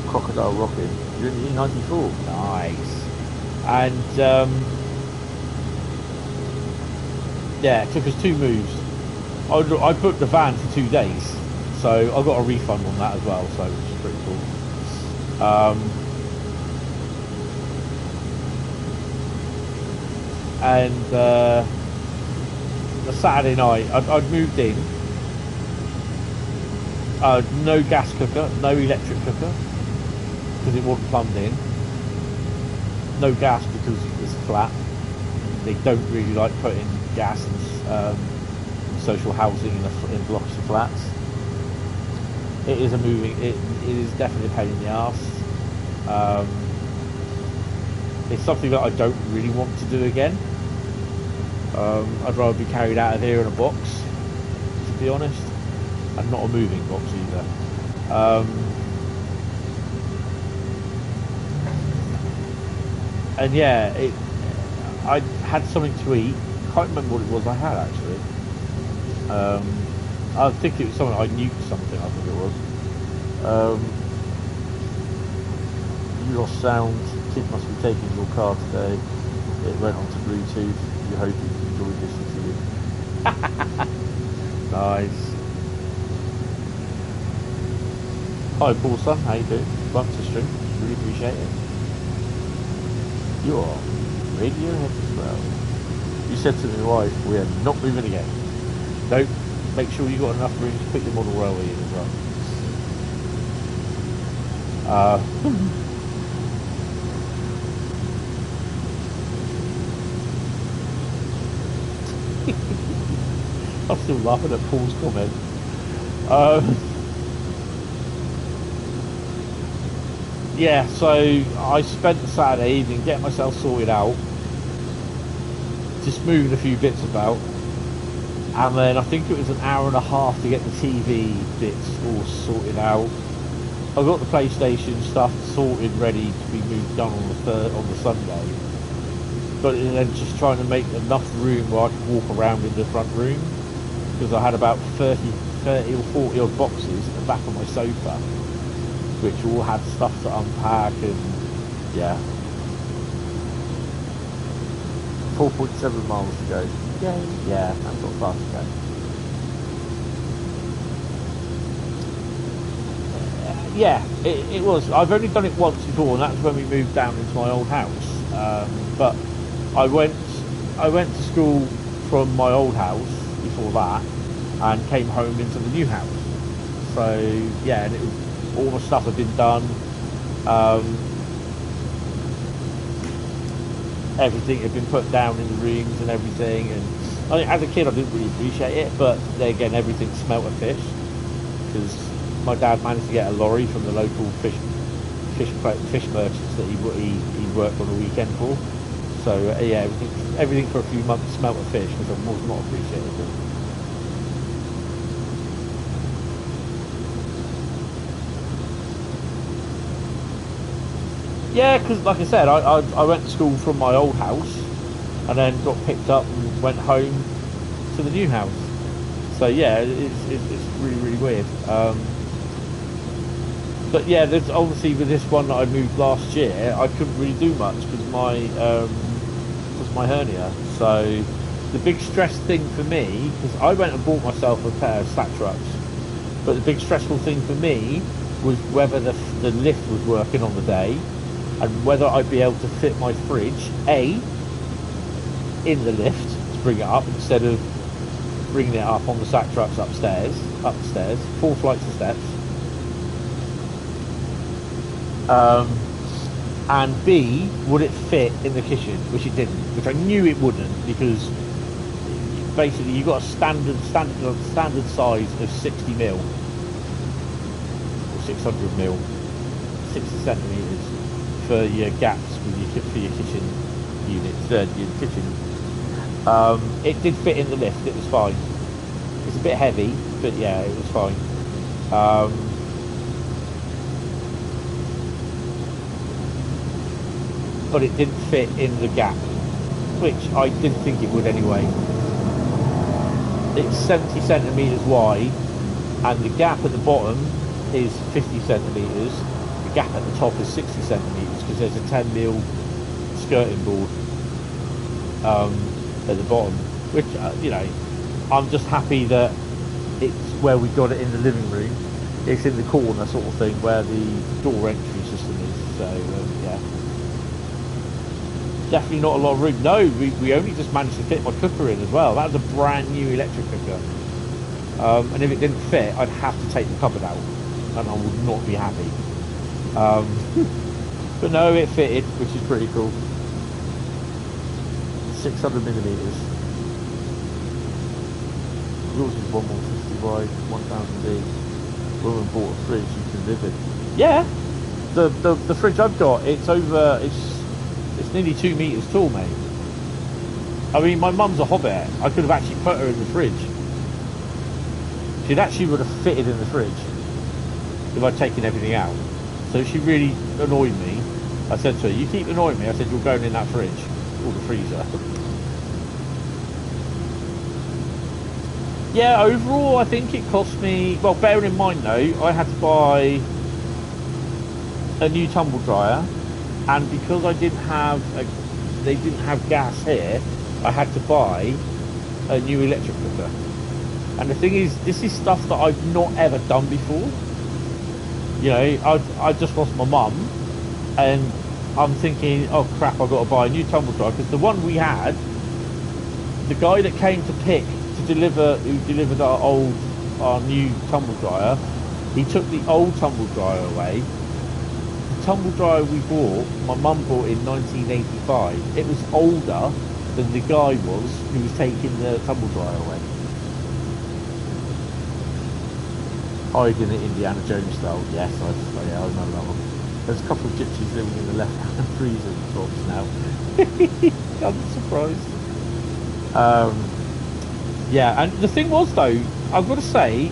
S1: Crocodile Rocking. You're in the E94. Nice. And yeah, it took us 2 moves. I booked the van for 2 days, so I got a refund on that as well, so which is pretty cool. And the Saturday night, I'd moved in. No gas cooker, no electric cooker, because it wasn't plumbed in. No gas because it's flat. They don't really like putting gas in social housing in blocks of flats. It is it is definitely a pain in the arse. It's something that I don't really want to do again. I'd rather be carried out of here in a box, to be honest, and not a moving box either. And yeah, I had something to eat. Can't remember what it was I had actually. I think it was something I nuked something. I think it was. You lost sound. Kid must be taking your car today. It went onto Bluetooth. You hope you enjoyed listening to you. Nice. Hi Paul son, how you doing? Welcome to the stream. Really appreciate it. You are Radiohead as well. You said to my wife, we are not moving again. Nope. Make sure you got enough room to put your model railway in as well. I'm still laughing at Paul's comment. Yeah, so I spent the Saturday evening getting myself sorted out, just moving a few bits about, and then I think it was an hour and a half to get the TV bits all sorted out. I got the PlayStation stuff sorted, ready to be moved done on the Sunday, but then just trying to make enough room where I could walk around in the front room, because I had about 30 or 40 odd boxes at the back of my sofa, which all had stuff to unpack, and yeah. 4.7 miles to go. Yay. Yeah, that's not far to go. Yeah, it was. I've only done it once before, and that's when we moved down into my old house. But I went to school from my old house before that, and came home into the new house. So yeah, and all the stuff had been done. Everything had been put down in the rooms and everything. And I mean, as a kid, I didn't really appreciate it, but then again, everything smelt of fish, because my dad managed to get a lorry from the local fish merchants that he worked on the weekend for. So yeah, everything for a few months smelt of fish, which I was not appreciated. Yeah, because like I said, I went to school from my old house, and then got picked up and went home to the new house. So yeah, it's really, really weird. But yeah, there's obviously with this one that I moved last year, I couldn't really do much because my hernia. So the big stress thing for me, because I went and bought myself a pair of slack trucks, but the big stressful thing for me was whether the lift was working on the day, and whether I'd be able to fit my fridge in the lift to bring it up, instead of bringing it up on the sack trucks upstairs, 4 flights of steps. and B, would it fit in the kitchen, which it didn't, which I knew it wouldn't, because basically you got a standard size of 60mm or 600mm, 60 centimeters for your gaps for your kitchen units, your kitchen. It did fit in the lift. It was fine. It's a bit heavy, but yeah, it was fine. But it didn't fit in the gap, which I didn't think it would anyway. It's 70 centimeters wide, and the gap at the bottom is 50 centimeters. The gap at the top is 60 centimeters because there's a 10mm skirting board at the bottom, which you know, I'm just happy that it's where we got it in the living room. It's in the corner sort of thing where the door entry system is. So yeah, definitely not a lot of room. No, we only just managed to fit my cooker in as well. That was a brand new electric cooker, and if it didn't fit, I'd have to take the cupboard out, and I would not be happy. But no, it fitted, which is pretty cool. 600mm. Yours is 1150 wide, 1000D. Woman bought a fridge you can live in. Yeah, the fridge I've got, it's nearly 2 meters tall, mate. I mean, my mum's a hobbit. I could have actually put her in the fridge. She'd actually would have fitted in the fridge if I'd taken everything out. So she really annoyed me. I said to her, you keep annoying me. I said, you're going in that fridge or the freezer. Yeah, overall, I think it cost me, well, bearing in mind though, I had to buy a new tumble dryer, and because they didn't have gas here, I had to buy a new electric cooker. And the thing is, this is stuff that I've not ever done before. You know, I just lost my mum, and I'm thinking, oh crap, I've got to buy a new tumble dryer, because the one we had, the guy that came to who delivered our new tumble dryer, he took the old tumble dryer away. The tumble dryer we bought, my mum bought in 1985. It was older than the guy was who was taking the tumble dryer away. Hiding it Indiana Jones style, yes, I remember that one. There's a couple of gypsies living in the left-hand freezer box now. I'm surprised. Yeah, and the thing was though, I've got to say,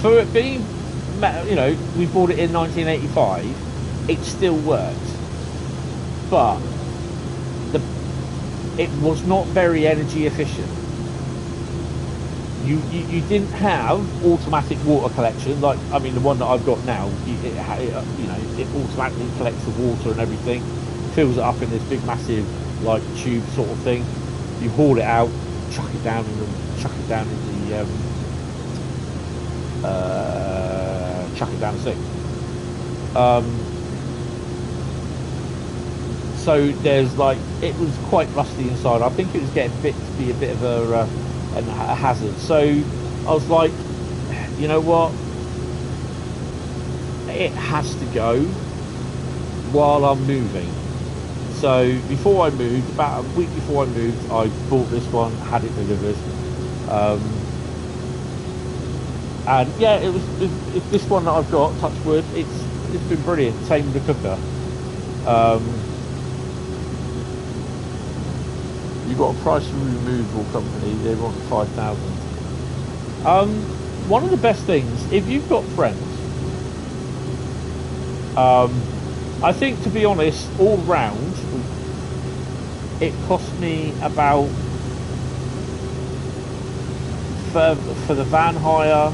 S1: for it being, you know, we bought it in 1985, it still worked, but it was not very energy efficient. You didn't have automatic water collection, like, I mean, the one that I've got now, it automatically collects the water and everything, fills it up in this big massive like tube sort of thing. You haul it out, chuck it down in the sink. So there's like, it was quite rusty inside. I think it was getting to be a bit of a hazard. So I was like, you know what? It has to go while I'm moving. So before I moved, about a week before I moved, I bought this one, had it delivered, and yeah, it's this one that I've got, touch wood, it's been brilliant. Same with the cooker. You've got a price removal company, they want 5,000. One of the best things, if you've got friends, I think, to be honest, all round, it cost me about, for the van hire,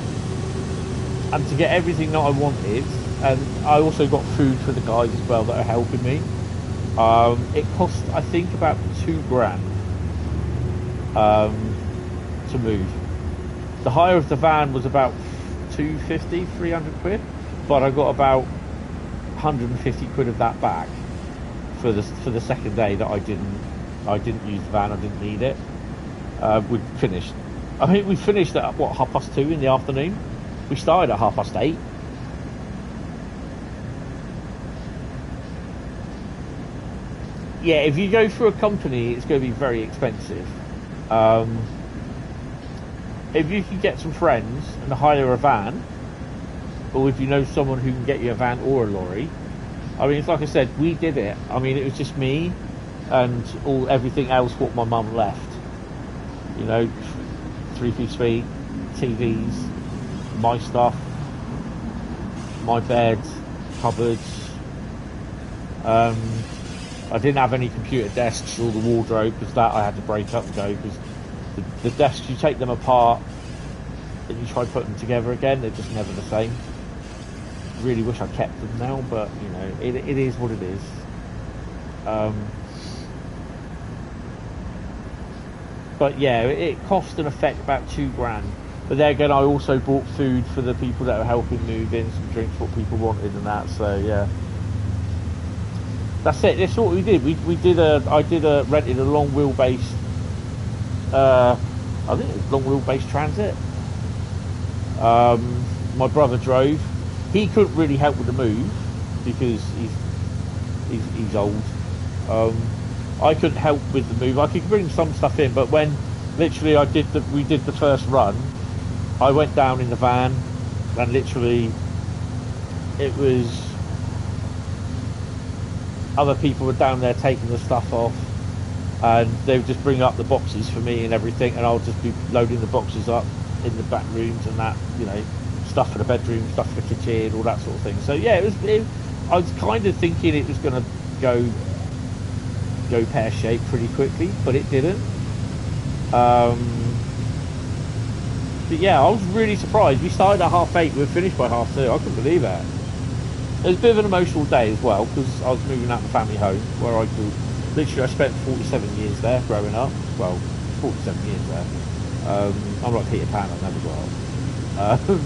S1: and to get everything that I wanted, and I also got food for the guys as well that are helping me. It cost, I think, about £2,000 to move. The hire of the van was about 250, 300 quid, but I got about 150 quid of that back for the second day that I didn't use the van. I didn't need it. We finished. I think we finished at what, 2:30 in the afternoon. We started at 8:30. yeah, if you go through a company, it's going to be very expensive. If you can get some friends and hire a van, or if you know someone who can get you a van or a lorry, I mean, it's like I said, we did it. I mean, it was just me and everything else what my mum left. You know, 3-piece suite, TVs, my stuff, my bed, cupboards. I didn't have any computer desks or the wardrobe, because that I had to break up and go, because the desks, you take them apart and you try to put them together again, they're just never the same. Really wish I kept them now, but you know, it is what it is. But yeah, it cost an effect about £2,000. But there again, I also bought food for the people that were helping move in, some drinks, what people wanted and that. So yeah, that's it. That's what we did. I rented a long wheelbase. I think it was long wheelbase transit. My brother drove. He couldn't really help with the move because he's old. I couldn't help with the move. I could bring some stuff in, but when literally we did the first run, I went down in the van, and literally it was other people were down there taking the stuff off, and they would just bring up the boxes for me and everything, and I'll just be loading the boxes up in the back rooms and that, you know, stuff for the bedroom, stuff for the kitchen, all that sort of thing. So yeah, I was kind of thinking it was going to go pear-shaped pretty quickly, but it didn't. But yeah, I was really surprised. We started at 8:30, we were finished by 2:30. I couldn't believe that. It was a bit of an emotional day as well, because I was moving out the family home where I grew. Literally, I spent 47 years there growing up. Well, 47 years there. I'm like Peter Pan, I never got old.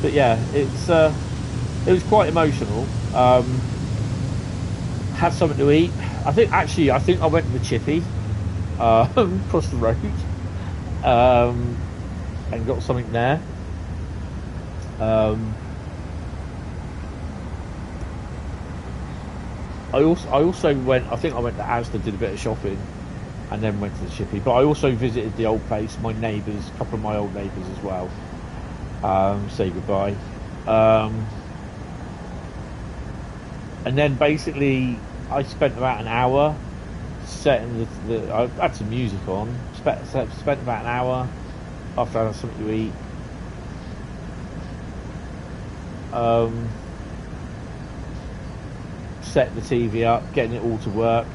S1: But yeah, it was quite emotional. Had something to eat. I think I went to the Chippy across the road, and got something there. I also went. I think I went to Asda, did a bit of shopping, and then went to the Chippy. But I also visited the old place, my neighbours, a couple of my old neighbours as well. Say goodbye. And then basically I spent about an hour setting I had some music on, spent about an hour after I had something to eat. Set the TV up, getting it all to work.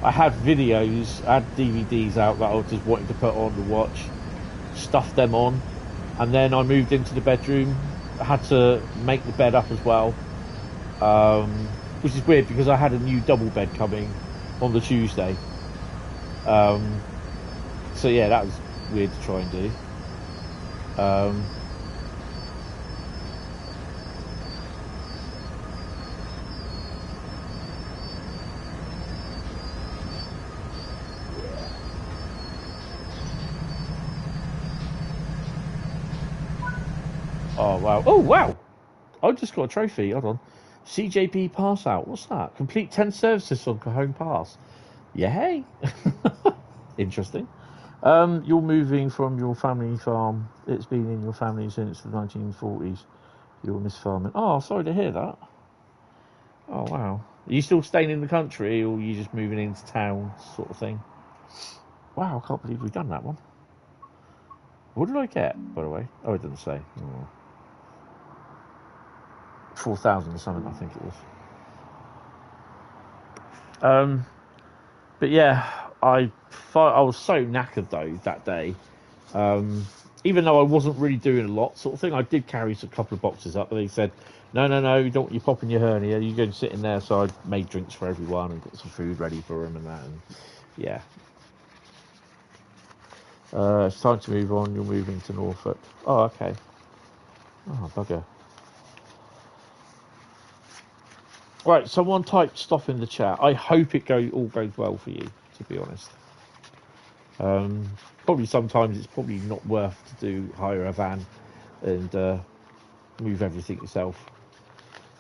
S1: I had videos, I had DVDs out that I was just wanting to put on to watch, stuffed them on, and then I moved into the bedroom. I had to make the bed up as well, which is weird because I had a new double bed coming on the Tuesday. So yeah, that was weird to try and do. Oh wow! Oh wow! I just got a trophy. Hold on. CJP pass out. What's that? Complete 10 services on Cajon Pass. Yeah, hey. Interesting. You're moving from your family farm. It's been in your family since the 1940s. You'll miss farming. Oh, sorry to hear that. Oh wow. Are you still staying in the country, or are you just moving into town, sort of thing? Wow, I can't believe we've done that one. What did I get, by the way? Oh, it didn't say. Oh. 4,000 or something, I think it was. But yeah, I was so knackered though that day. Even though I wasn't really doing a lot, sort of thing, I did carry a couple of boxes up. But they said, no, you don't want you popping your hernia. You go and sit in there. So I made drinks for everyone and got some food ready for them and that. And yeah. It's time to move on. You're moving to Norfolk. Oh, okay. Oh, bugger. Right, someone typed stuff in the chat. I hope it all goes well for you, to be honest. Probably sometimes it's probably not worth to hire a van and move everything yourself.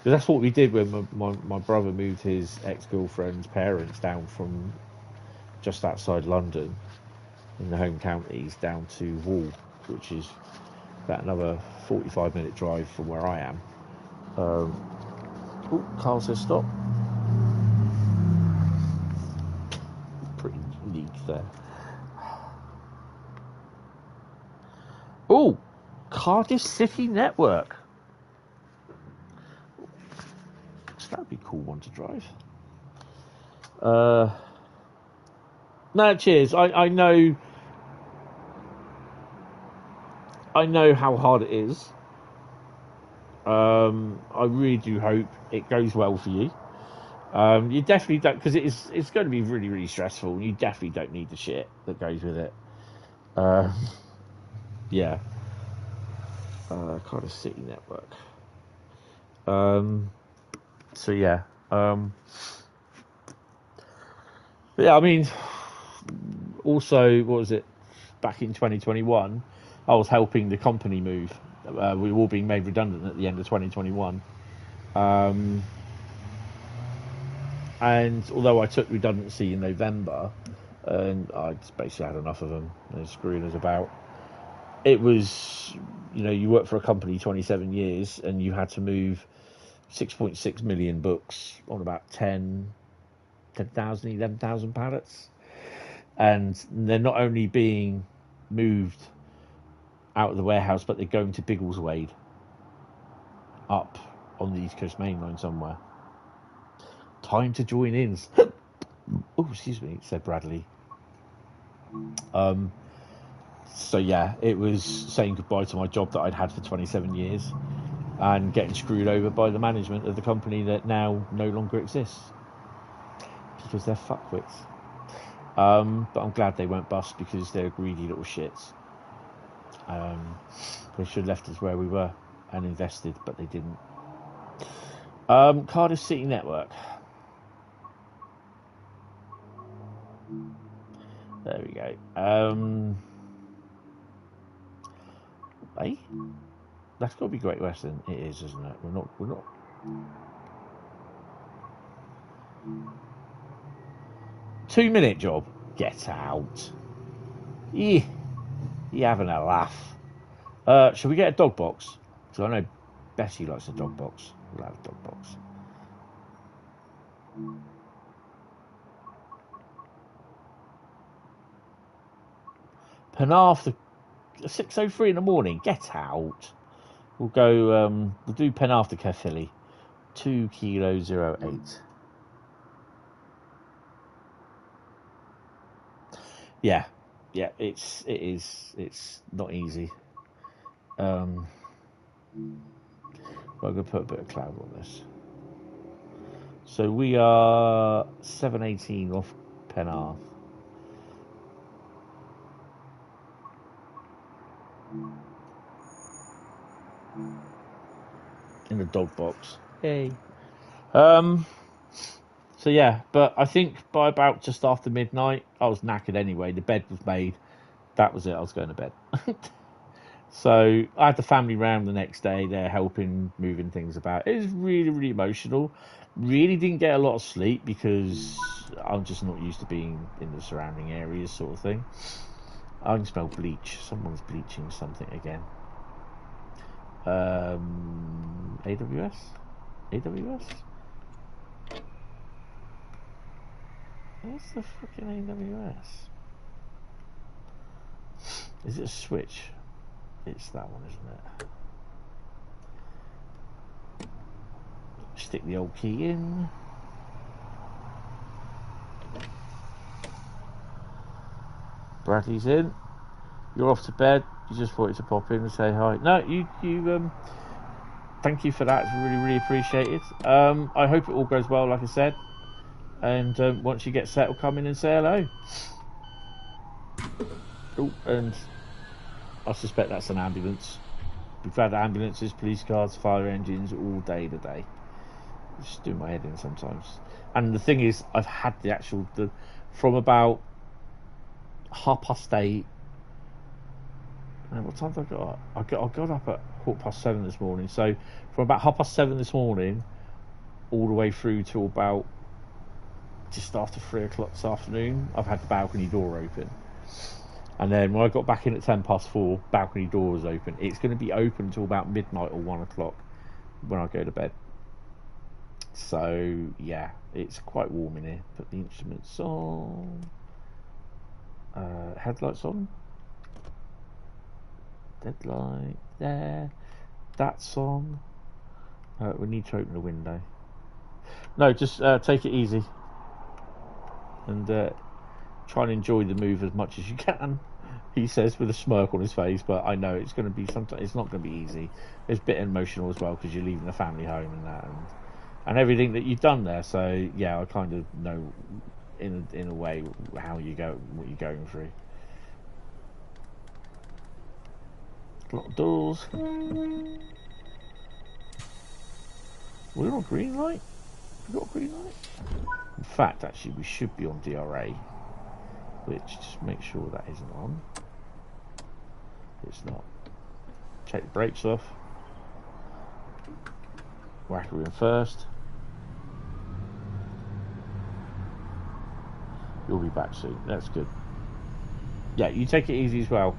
S1: Because that's what we did when my brother moved his ex-girlfriend's parents down from just outside London in the home counties down to Wall, which is about another 45-minute drive from where I am. Carl says stop. Pretty unique there. Oh, Cardiff City Network. So that'd be a cool one to drive. No, cheers. I know how hard it is. I really do hope it goes well for you. You definitely don't, because it's going to be really, really stressful. You definitely don't need the shit that goes with it. Yeah. Cardiff City Network. So yeah. But yeah, I mean, also, what was it? Back in 2021, I was helping the company move. We were all being made redundant at the end of 2021. And although I took redundancy in November, and I just basically had enough of them, screwing us about. It was, you worked for a company 27 years and you had to move 6.6 million books on about 10,000, 11,000 pallets. And they're not only being moved out of the warehouse, but they're going to Biggleswade up on the East Coast Main Line somewhere. Time to join in. Oh, excuse me, said Bradley. So yeah, it was saying goodbye to my job that I'd had for 27 years and getting screwed over by the management of the company that now no longer exists because they're fuckwits. But I'm glad they won't bust because they're greedy little shits. They should have left us where we were and invested, but they didn't. Cardiff City Network. There we go. Hey, that's got to be Great Western. It is, isn't it? We're not. Two-minute job. Get out. Yeah, you having a laugh? Shall we get a dog box? Because I know Bessie likes a dog box. We'll have a dog box. Penarth, 6:03 in the morning. Get out. We'll go. We'll do Penarth to Caerphilly. 2 Kilo 08. Yeah, it's not easy. I'm gonna put a bit of cloud on this. So we are 7:18 off Penarth. In the dog box. Yay. So yeah, but I think by about just after midnight, I was knackered anyway. The bed was made. That was it. I was going to bed. So I had the family round the next day. They're helping, moving things about. It was really, really emotional. Really didn't get a lot of sleep because I'm just not used to being in the surrounding areas, sort of thing. I can smell bleach. Someone's bleaching something again. AWS? What's the freaking AWS? Is it a switch? It's that one, isn't it? Stick the old key in. Bradley's in. You're off to bed. You just wanted to pop in and say hi. No, you thank you for that. It's really, really appreciated. I hope it all goes well, like I said. And once you get settled, come in and say hello. Oh, and I suspect that's an ambulance. We've had ambulances, police cars, fire engines all day today. Just do my head in sometimes. And the thing is, I've had from about 8:30 And what time did I got up? I got up at 7:15 this morning. So from about 7:30 this morning, all the way through to about just after 3 o'clock this afternoon, I've had the balcony door open. And then when I got back in at 4:10, balcony door was open. It's going to be open until about midnight or 1 o'clock when I go to bed. So yeah, it's quite warm in here. Put the instruments on. Headlights on. Deadlight there. That's on. We need to open the window. No, just take it easy and try and enjoy the move as much as you can. He says with a smirk on his face, but I know it's going to be sometimes. It's not going to be easy. It's a bit emotional as well because you're leaving the family home and that, and everything that you've done there. So yeah, I kind of know in a way how you go, what you're going through. Lock doors. We're on green light. We got a green light. In fact, actually, we should be on DRA, which just make sure that isn't on. It's not. Take the brakes off. Whack her in first. You'll be back soon. That's good. Yeah, you take it easy as well.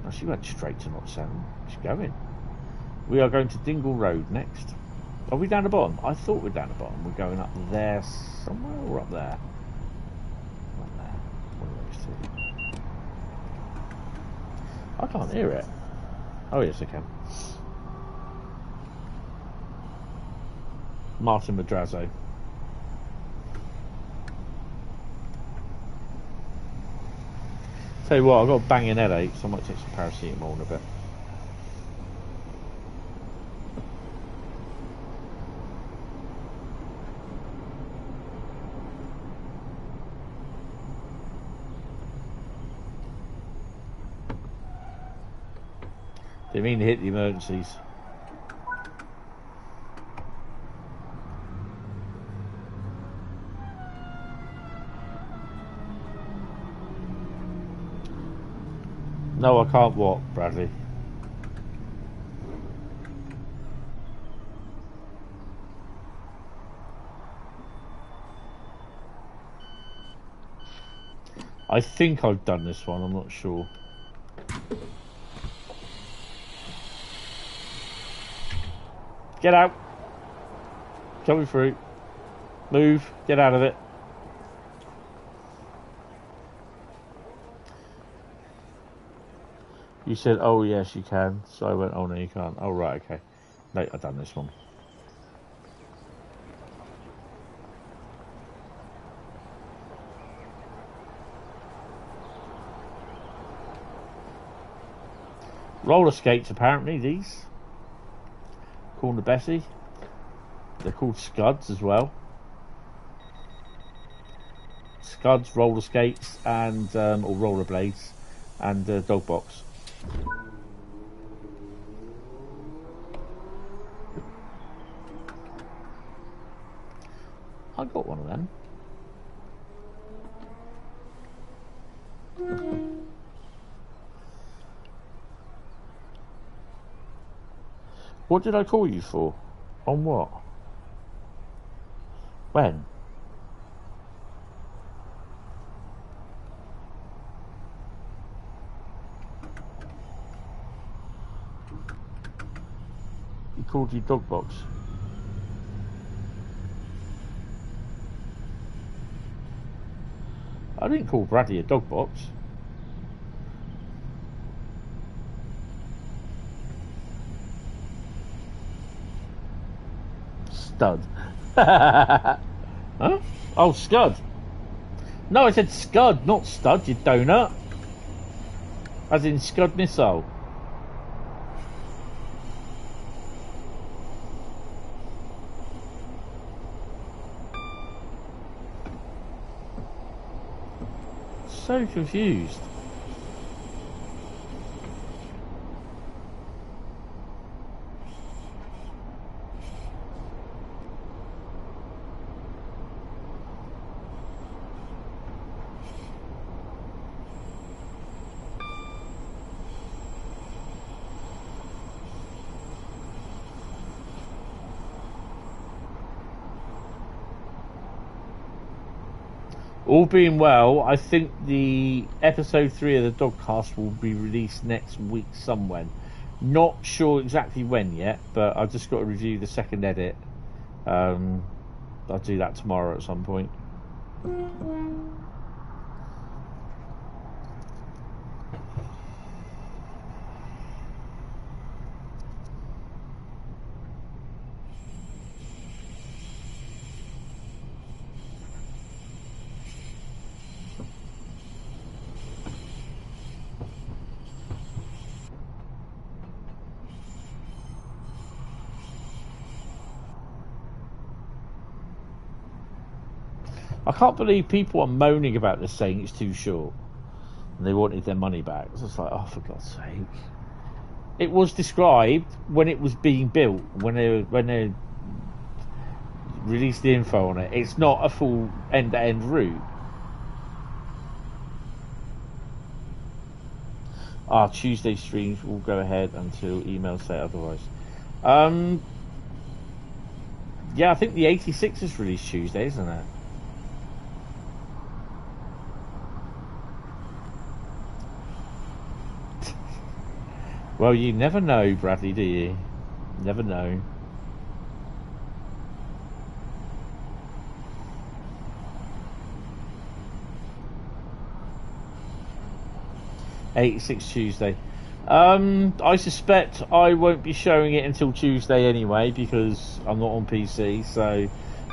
S1: Oh, she went straight to Knot 7. She's going. We are going to Dingle Road next. Are we down the bottom? I thought we're down the bottom. We're going up there somewhere or up there? Up there. One of those two. I can't hear it. Oh yes, I can. Martin Madrazo. Tell you what, I've got a banging headache, so I might take some paracetamol in a bit. They mean to hit the emergencies. No, I can't walk, Bradley. I think I've done this one, I'm not sure. Get out. Coming through. Move. Get out of it. You said, oh yes you can. So I went, oh no you can't. Oh right, okay. No, I've done this one. Roller skates apparently, these. Called the Bessie. They're called scuds as well. Scuds, roller skates, and or roller blades, and dog box. I got one of them. What did I call you for? On what? When? You called you dog box. I didn't call Bradley a dog box. Stud. Huh? Oh, scud. No, I said scud, not stud, you donut. As in scud missile. So confused. All being well, I think the episode 3 of the Dogcast will be released next week somewhere. Not sure exactly when yet, but I've just got to review the second edit. I'll do that tomorrow at some point. I can't believe people are moaning about this, saying it's too short and they wanted their money back. It's just like, oh, for God's sake. It was described when it was being built, when they released the info on it. It's not a full end-to-end route. Tuesday streams will go ahead until emails say otherwise. Yeah, I think the 86 is released Tuesday, isn't it? Well, you never know, Bradley, do you? Never know. '86 Tuesday. I suspect I won't be showing it until Tuesday anyway, because I'm not on PC, so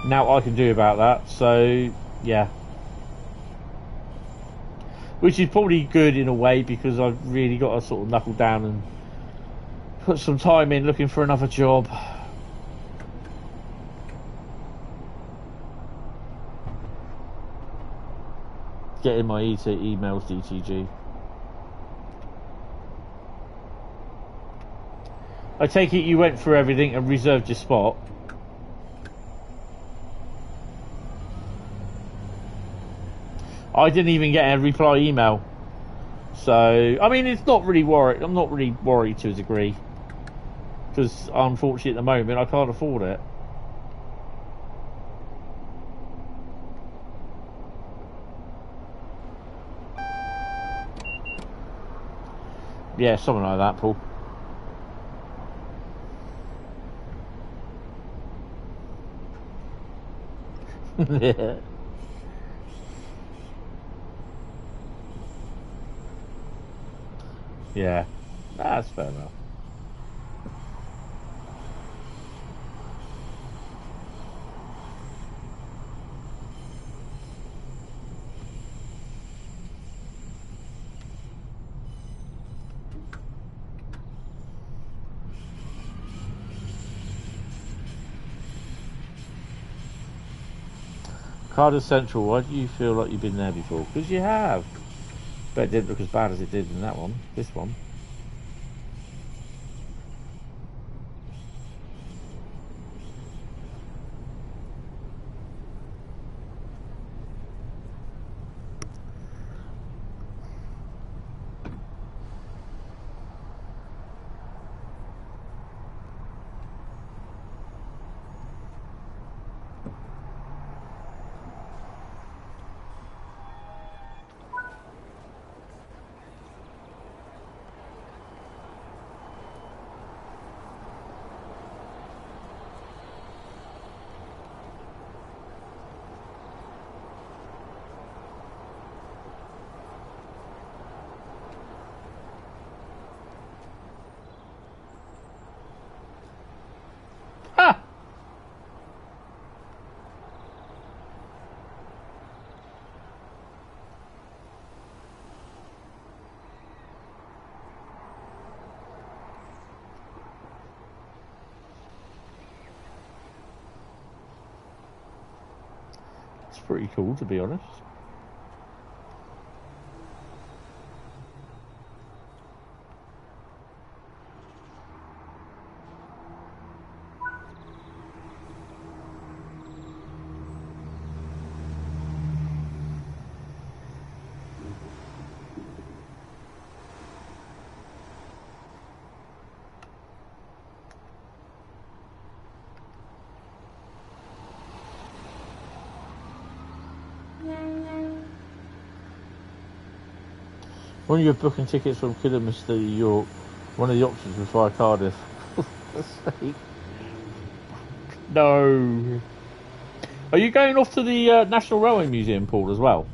S1: now I can do about that. So, yeah. Which is probably good in a way, because I've really got to sort of knuckle down and put some time in looking for another job. Getting my emails DTG. I take it you went through everything and reserved your spot. I didn't even get a reply email. So, I mean, it's not really worried. I'm not really worried to a degree. Because, unfortunately, at the moment, I can't afford it. Yeah, something like that, Paul. Yeah. Yeah, that's fair enough. Cardiff Central, why do you feel like you've been there before? Because you have. But it didn't look as bad as it did in that one. This one. It's pretty cool, to be honest. When you're booking tickets from Kidderminster to York, one of the options was via Cardiff. For God's sake. No. Are you going off to the National Railway Museum, Paul, as well?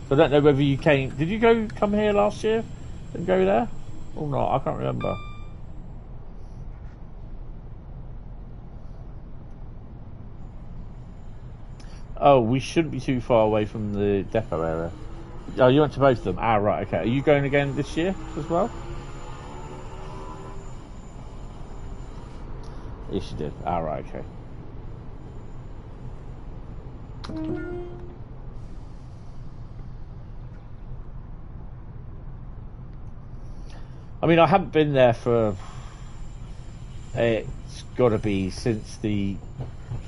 S1: So I don't know whether you came... Did you come here last year and go there? Or not? I can't remember. Oh, we shouldn't be too far away from the depot area. Oh, you went to both of them? Ah, right, okay. Are you going again this year as well? Yes, you did. Ah, right, okay. I mean, I haven't been there for... It's got to be since the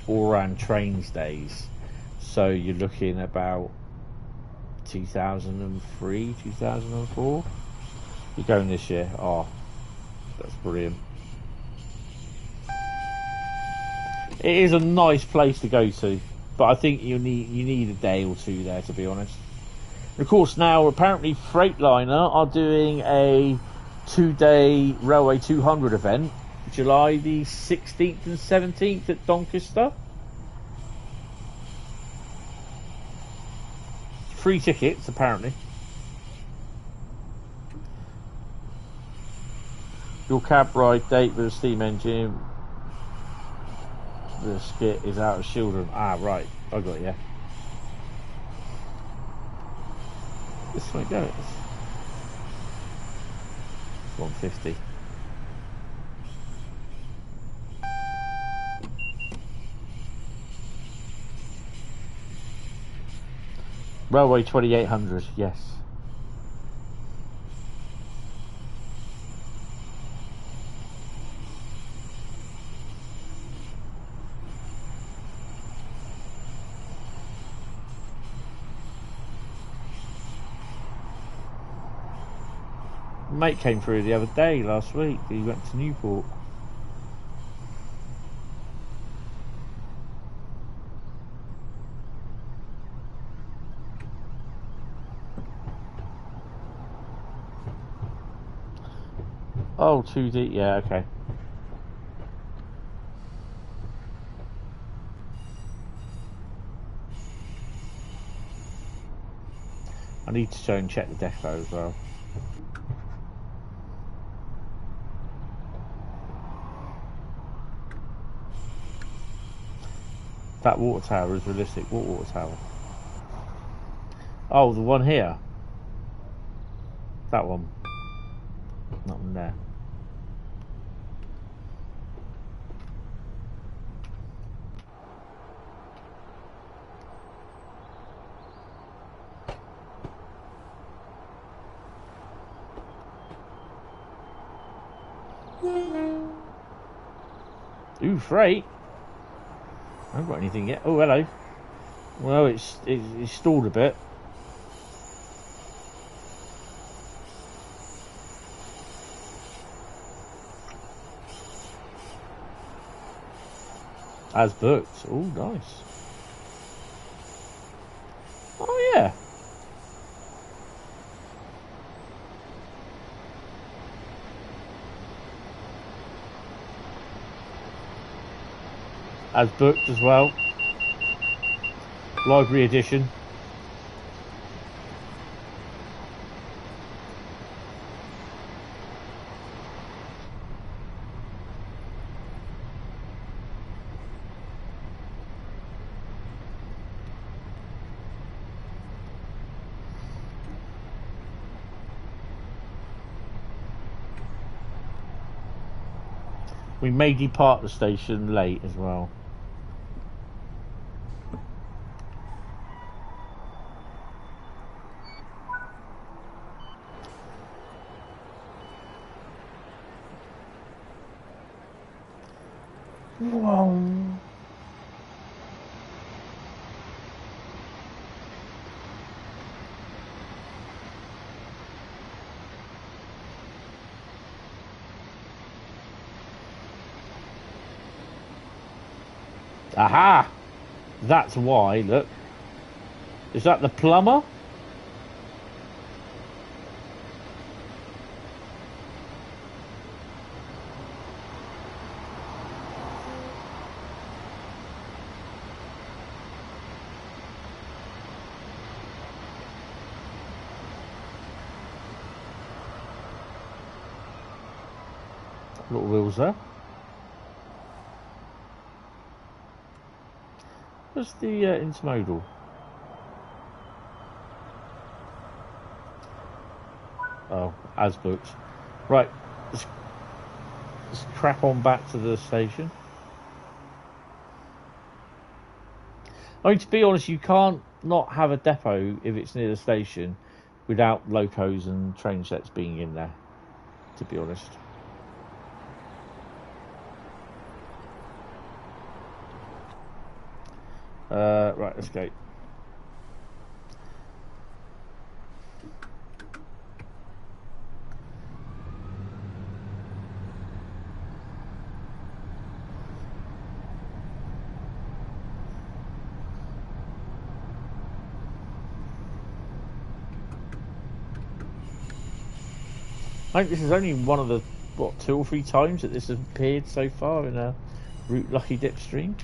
S1: Oran Trains days. So you're looking about 2003, 2004. You're going this year. Oh, that's brilliant. It is a nice place to go to, but I think you need a day or two there, to be honest. And of course, now apparently Freightliner are doing a 2-day Railway 200 event, July the 16th and 17th at Doncaster. Free tickets, apparently. Your cab ride date with a steam engine. The skit is out of Shildon. Ah, right. I got it, yeah. This way goes. 150. Railway 2800, yes. Mate came through the other day, last week. He went to Newport. Oh, 2D, yeah, okay. I need to go and check the depot as well. That water tower is realistic. What water tower? Oh, the one here. That one. Not one there. Ooh, freight. I haven't got anything yet. Oh, hello. Well, it's stalled a bit. As booked. Oh, nice. Oh, yeah. As booked as well. Library edition. We may depart the station late as well. Whoa. Aha! That's why, look. Is that the plumber? Little wheels there. What's the intermodal? Oh, as booked. Right, let's crack on back to the station. I mean, to be honest, you can't not have a depot if it's near the station without locos and train sets being in there, to be honest. Right, let's go. I think this is only one of the, what, 2 or 3 times that this has appeared so far in a Route Lucky Dip stream.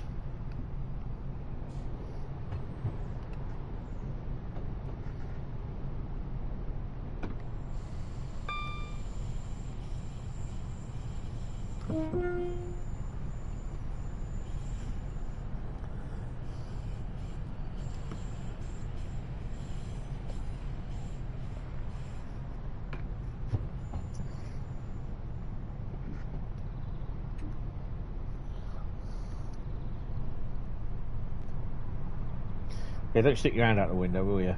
S1: Yeah, don't stick your hand out the window, will you?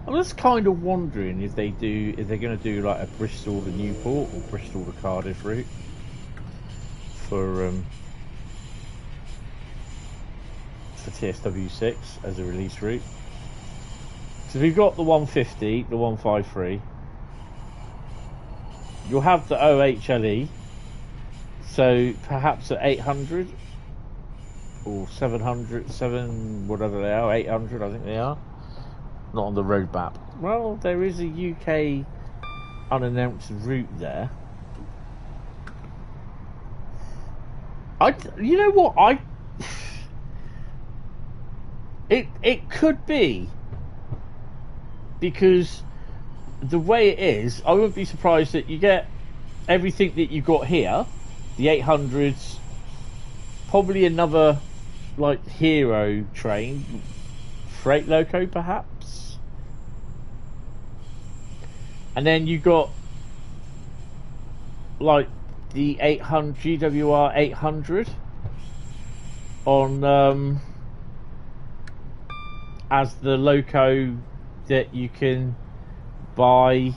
S1: I'm just kind of wondering if they're going to do like a Bristol to Newport or Bristol to Cardiff route for TSW6 as a release route. So we've got the 150, the 153. You'll have the OHLE, so perhaps at 800 or 700, whatever they are, 800 I think they are. Not on the road map. Well, there is a UK unannounced route there. You know what, It could be, because the way it is, I wouldn't be surprised that you get everything that you got here, the 800s, probably another like hero train, freight loco perhaps, and then you got like the 800 GWR 800 on as the loco that you can buy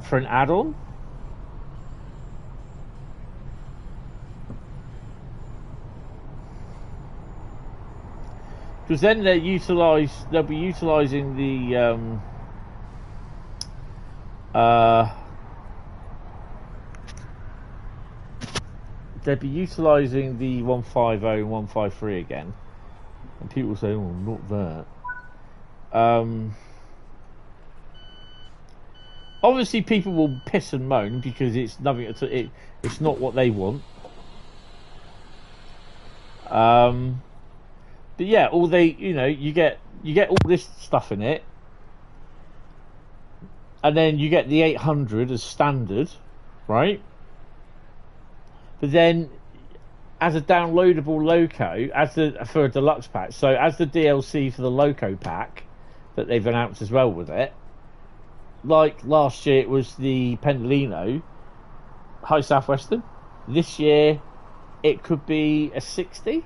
S1: for an add-on. Because then they'll be utilising the they'll be utilising the 150 and 153 again, and people say, "Oh, not that." Obviously, people will piss and moan because it's nothing. It's not what they want. But yeah, you get all this stuff in it, and then you get the 800 as standard, right? But then, as a downloadable loco, for a deluxe pack, so as the DLC for the loco pack that they've announced as well with it, like last year it was the Pendolino High Southwestern. This year it could be a 60,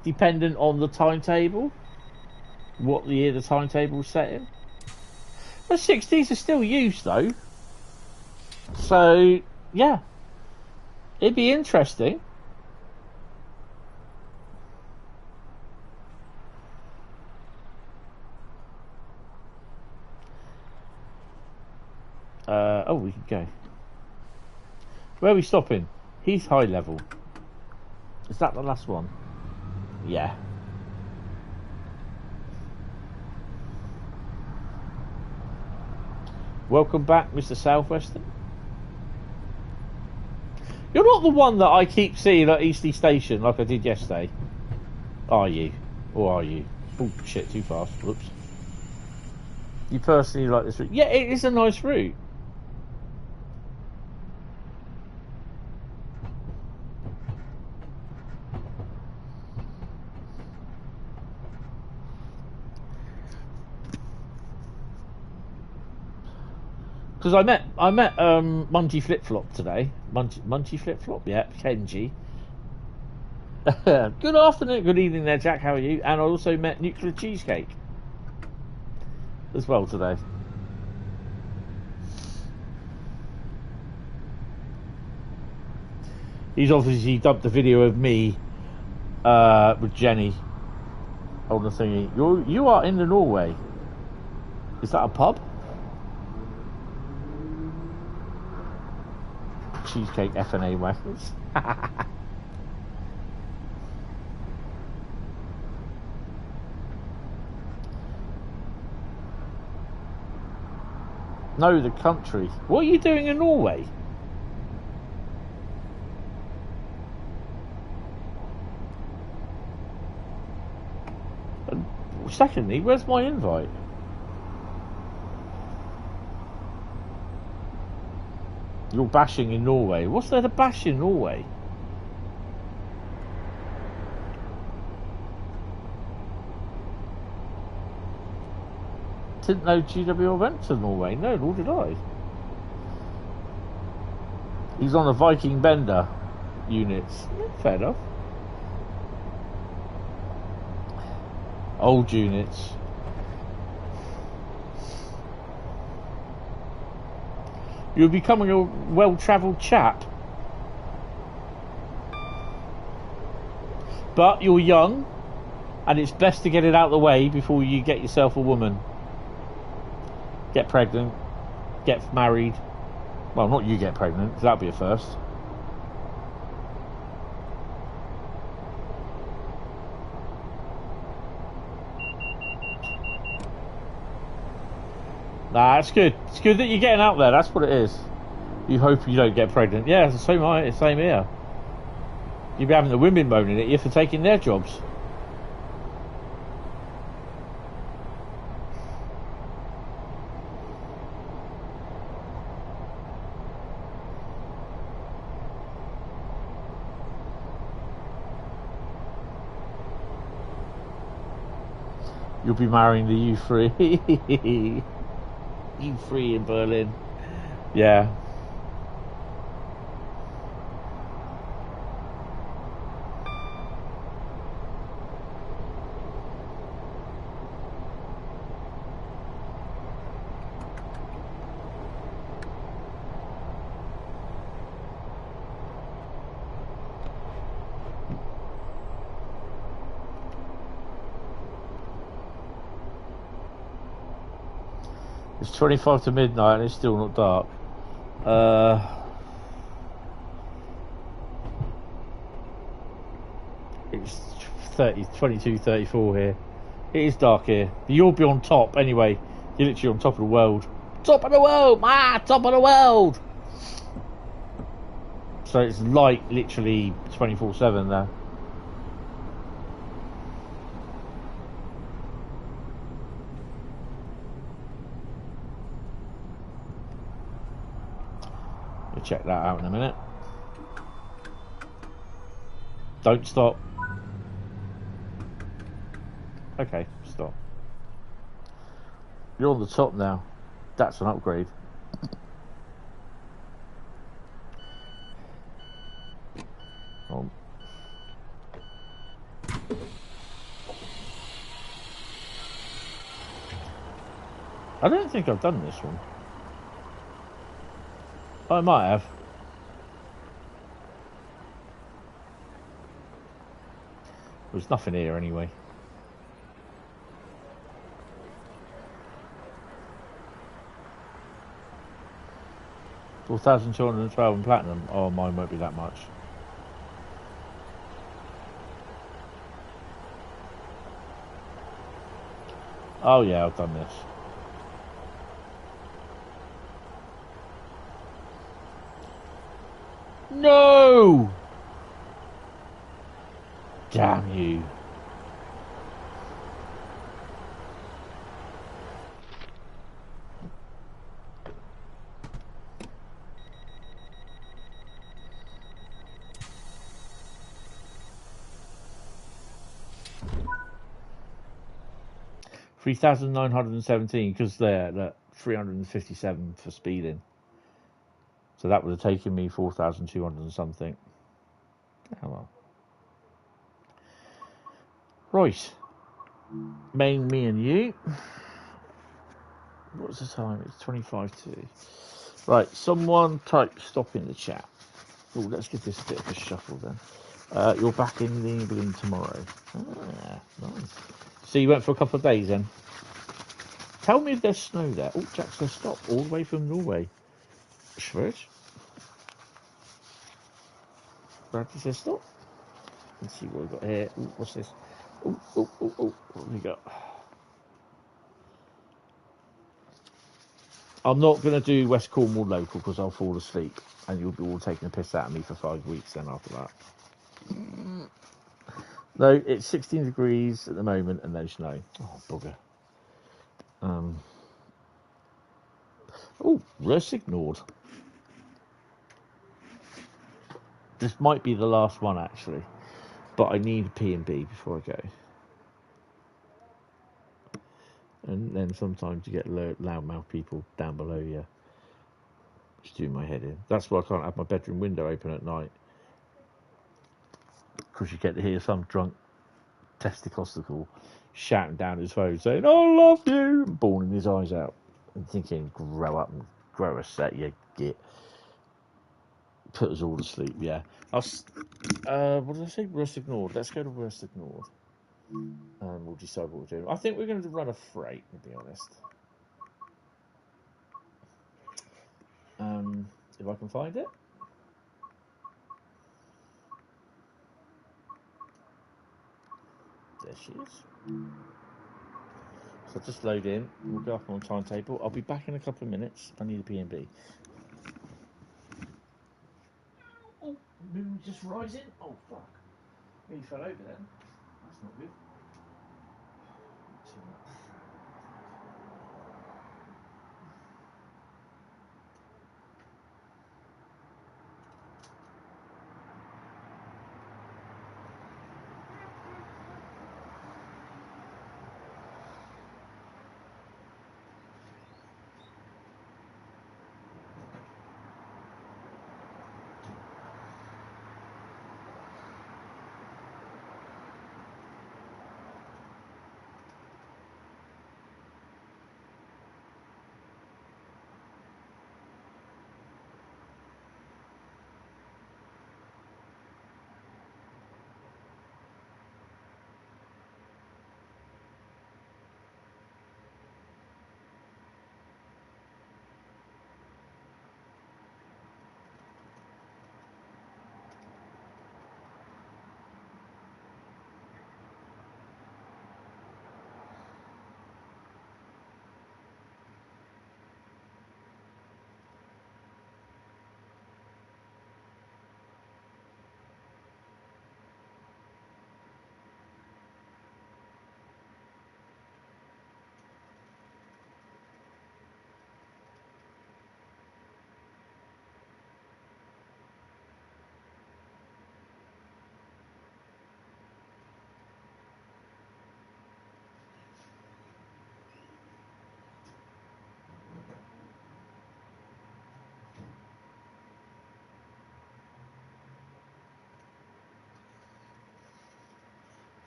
S1: dependent on the timetable, what the year the timetable set in. The 60s are still used though, so yeah, it'd be interesting. Oh, we can go. Where are we stopping? Heath High Level. Is that the last one? Yeah. Welcome back, Mr. Southwestern. You're not the one that I keep seeing at Eastleigh Station like I did yesterday. Are you? Or are you? Oh, shit, too fast. Whoops. You personally like this route? Yeah, it is a nice route. Because I met Munty Flip Flop today. Munty Flip Flop, yeah, Kenji. Good afternoon, good evening there, Jack. How are you? And I also met Nuclear Cheesecake as well today. He's obviously dumped a video of me with Jenny on the thingy. You are in the Norway. Is that a pub? Cheesecake F&A waffles. No, the country. What are you doing in Norway? And secondly, where's my invite? You're bashing in Norway. What's there to bash in Norway? Didn't know GW went to Norway. No, nor did I. He's on a Viking Bender units. Yeah, fair enough. Old units. You're becoming a well-travelled chap. But you're young, and it's best to get it out of the way before you get yourself a woman. Get pregnant, get married. Well, not you get pregnant, because that'd be a first. Nah, it's good. It's good that you're getting out there. That's what it is. You hope you don't get pregnant. Yeah, it's the same here. You'll be having the women moaning at you for taking their jobs. You'll be marrying the U3. U3 in Berlin. Yeah. It's 25 to midnight and it's still not dark. It's 22, 34 here. It is dark here. You'll be on top anyway. You're literally on top of the world. Top of the world! Top of the world! So it's light literally 24/7 there. Check that out in a minute. Don't stop. Okay, stop. You're on the top now. That's an upgrade. Oh. I don't think I've done this one. I might have. There's nothing here anyway. $4,212 in platinum. Oh, mine won't be that much. Oh yeah, I've done this. No! Damn you. $3,917 because they're at 357 for speeding. So that would have taken me 4,200 and something. Oh well. Right. Main, me and you. What's the time? It's 25 to. Right, someone type stop in the chat. Oh, let's give this a bit of a shuffle then. You're back in England tomorrow. Ah, nice. So you went for a couple of days then? Tell me if there's snow there. Oh, Jack says stop. All the way from Norway. Schwert. Bradley says stop. Let's see what we've got here. Ooh, what's this? Oh. What have we got? I'm not going to do West Cornwall local because I'll fall asleep and you'll be all taking a piss out of me for 5 weeks then after that. No, it's 16 degrees at the moment and then snow. Oh, bugger. Oh, Russ ignored. This might be the last one actually, but I need a P&B before I go. And then sometimes you get loudmouth people down below you. Just doing my head in. That's why I can't have my bedroom window open at night. Because you get to hear some drunk testicle shouting down his phone saying, I love you, and bawling his eyes out. And thinking, grow up and grow a set, you git. Put us all to sleep, yeah. What did I say? Worst ignored. Let's go to worst ignored. And we'll decide what we're doing. I think we're going to run a freight, to be honest. If I can find it. There she is. So I'll just load in. We'll go up on the timetable. I'll be back in a couple of minutes. I need a P&B. Oh, moon just rising. Oh, fuck. He fell over then. That's not good. Too much.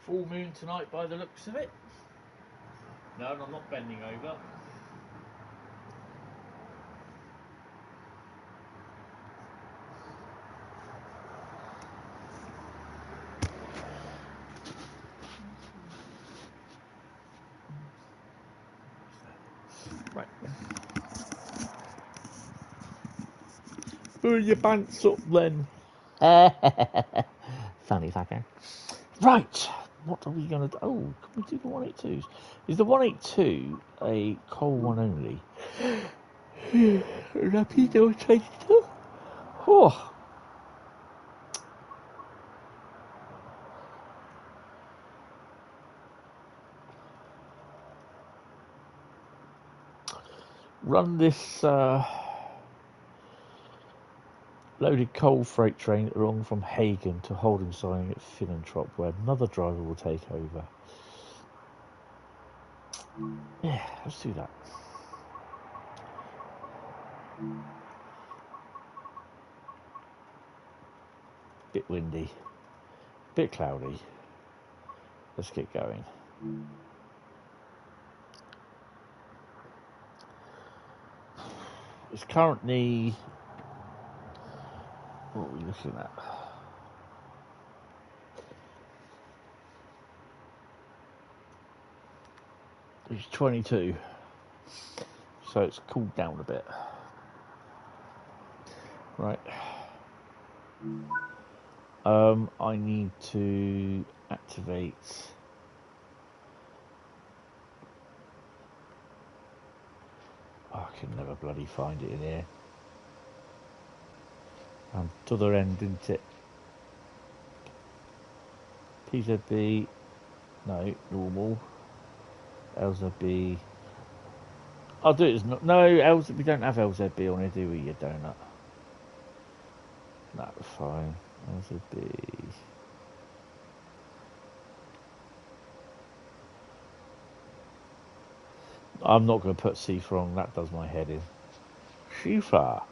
S1: Full moon tonight by the looks of it. No, I'm not bending over. Right. Pull your pants up then. Funny fucker. Right. What are we going to do? Oh, can we do the 182s? Is the 182 a coal one only? Rapido 22? Oh. run this loaded coal freight train along from Hagen to holding sign at Finnentrop, where another driver will take over. Yeah, let's do that. Bit windy, bit cloudy. Let's get going. It's currently, what are we looking at? It's 22, so it's cooled down a bit. Right. I need to activate I can never bloody find it in here. To the end, didn't it? PZB, no, normal. LZB. I'll do it as no, LZB, we don't have LZB on here, do we, you donut? No, fine. LZB. I'm not going to put Shifa on, that does my head in. Shifa.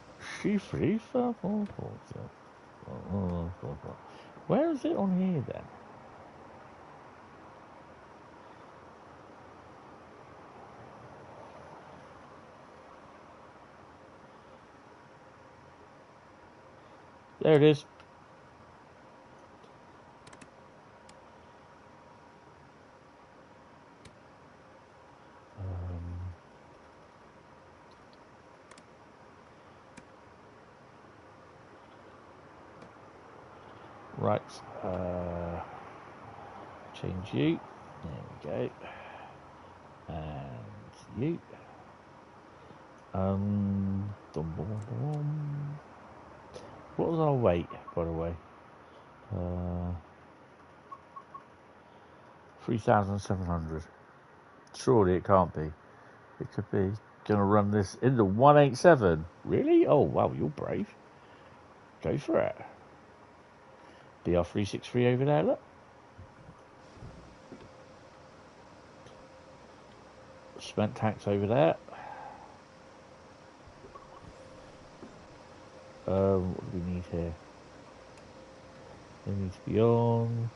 S1: Where is it on here then? There it is. Right, change you, there we go, and you, what was our weight, by the way? 3,700, surely it can't be, it could be, gonna run this into 187, really? Oh wow, you're brave, go for it. BR363 over there, look. Cement tanks over there. What do we need here? They need to be on.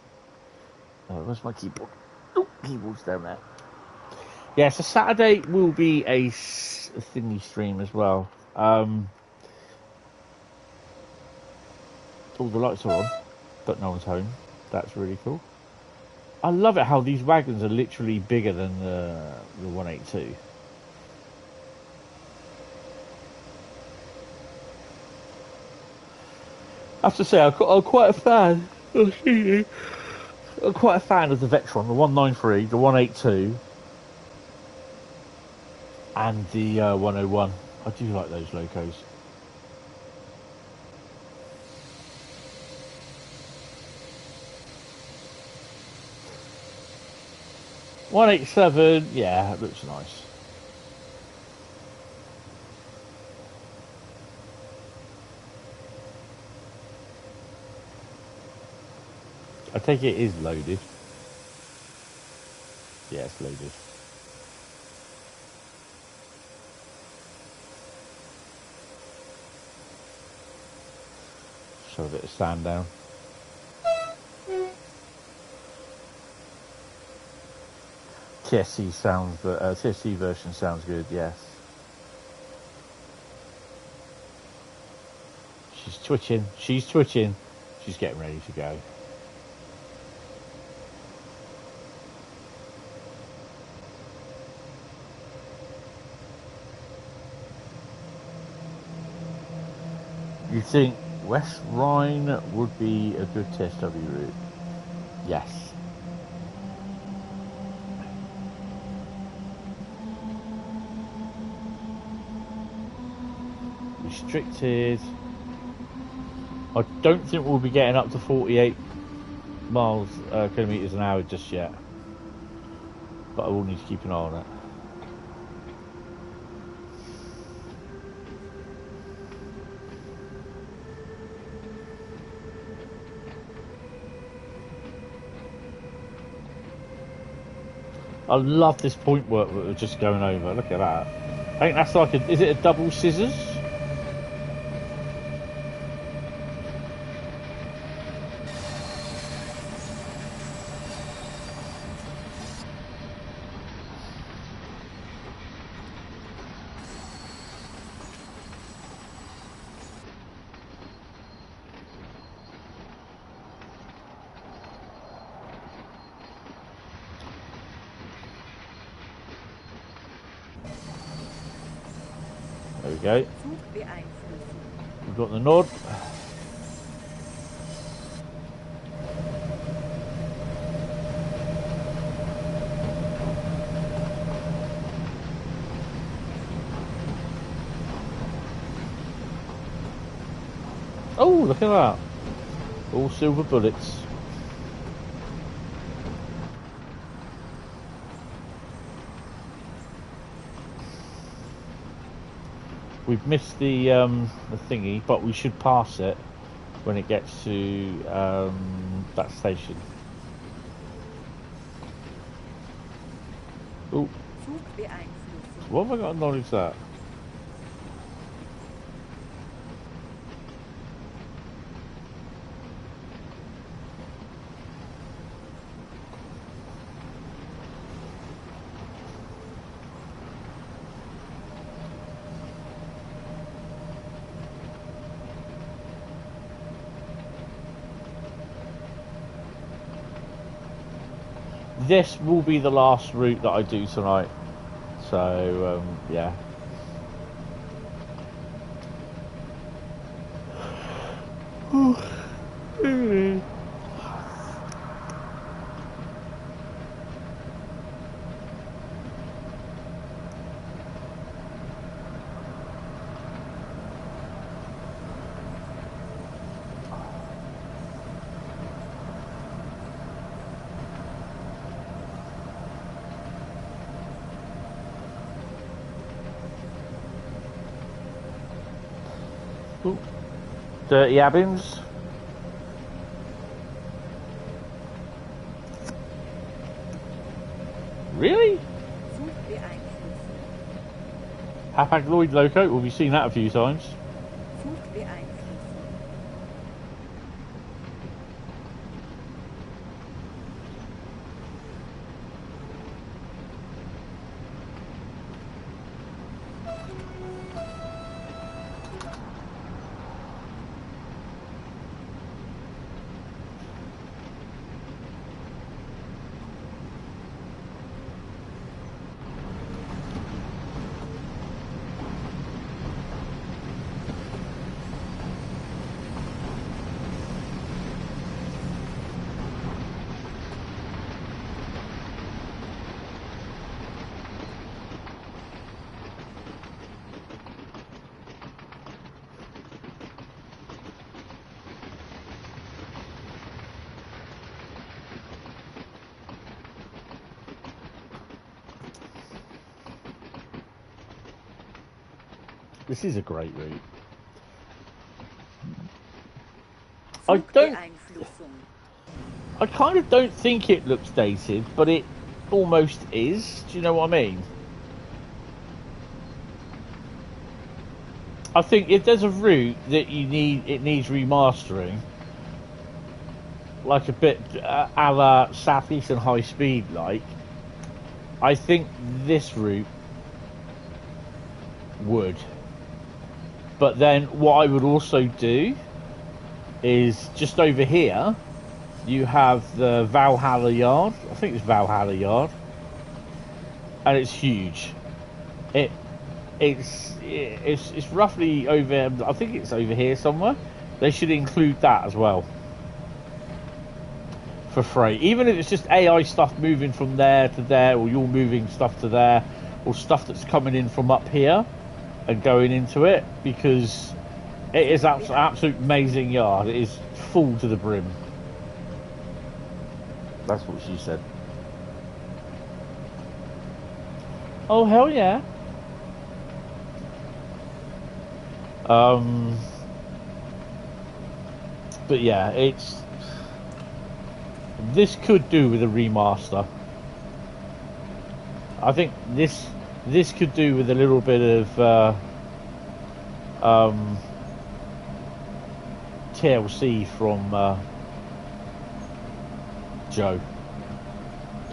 S1: Where's my keyboard? Oh, keyboard's down there. Yeah, so Saturday will be a thingy stream as well. All the lights are on, but no one's home. That's really cool. I love it how these wagons are literally bigger than the 182. I have to say, I'm quite a fan. I'm quite a fan of the Vectron, the 193, the 182, and the 101. I do like those locos. $187, yeah, it looks nice. I take it is loaded. Yeah, it's loaded. Show a bit of sand down. TSC sounds, TSC version sounds good, yes. She's twitching, she's getting ready to go. You think West Rhine would be a good TSW route? Yes. Restricted. I don't think we'll be getting up to 48 kilometers an hour just yet, but I will need to keep an eye on it. I love this point work that we're just going over. Look at that. I think that's like is it a double scissors? There we go. We've got the nod. Oh, look at that. All silver bullets. We've missed the thingy, but we should pass it when it gets to that station. Oh, what have I got to acknowledge that? This will be the last route that I do tonight, so yeah. Ooh. Dirty Abbins. Really? Hapag Lloyd Loco, well, we've seen that a few times. This is a great route. I kind of don't think it looks dated, but it almost is. Do you know what I mean? I think if there's a route that it needs remastering, like a bit a la Southeastern Highspeed, like, I think this route would. But then what I would also do is just over here, you have the Valhalla Yard. I think it's Valhalla Yard, and it's huge. It's roughly over. I think it's over here somewhere. They should include that as well for free, even if it's just AI stuff moving from there to there, or you're moving stuff to there, or stuff that's coming in from up here and going into it, because it is absolute amazing yard. It is full to the brim. That's what she said. Oh, hell yeah. But yeah, this could do with a remaster. I think this could do with a little bit of TLC from Joe,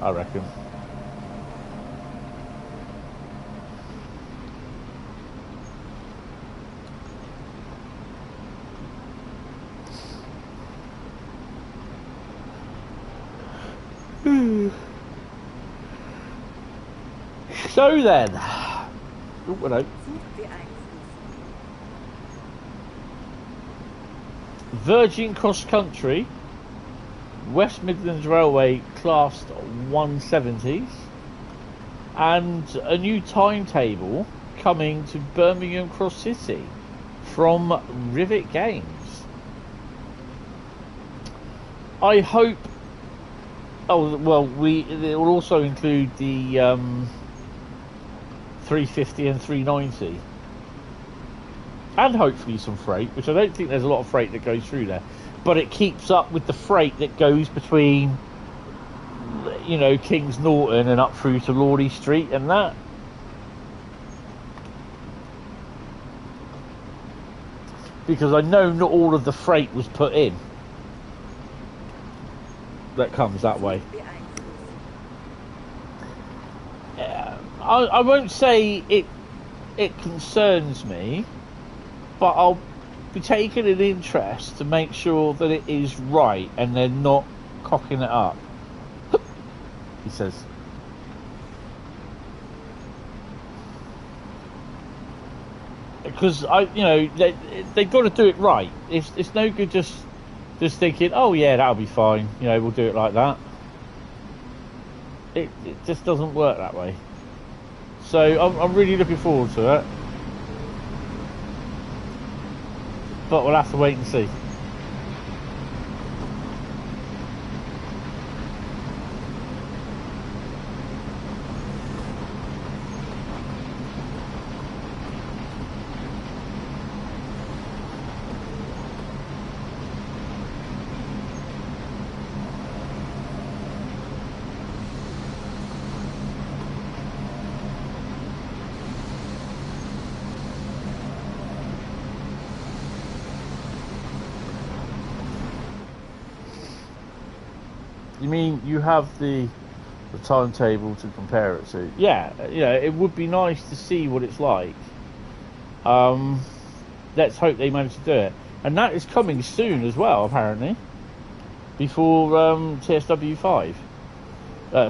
S1: I reckon. So then, oh, hello. Virgin Cross Country, West Midlands Railway Class 170s, and a new timetable coming to Birmingham Cross City from Rivet Games. I hope. Oh well, it will also include the 350 and 390, and hopefully some freight, which I don't think there's a lot of freight that goes through there, but it keeps up with the freight that goes between, you know, Kings Norton and up through to Lawley Street and that. Because I know not all of the freight was put in that comes that way. I won't say it concerns me, but I'll be taking an interest to make sure that it is right and they're not cocking it up. He says. Because they've got to do it right. It's no good just thinking, oh yeah, that'll be fine. You know, we'll do it like that. It just doesn't work that way. So I'm really looking forward to it, but we'll have to wait and see. You mean you have the timetable to compare it to? Yeah, it would be nice to see what it's like. Let's hope they manage to do it. And that is coming soon as well, apparently. Before TSW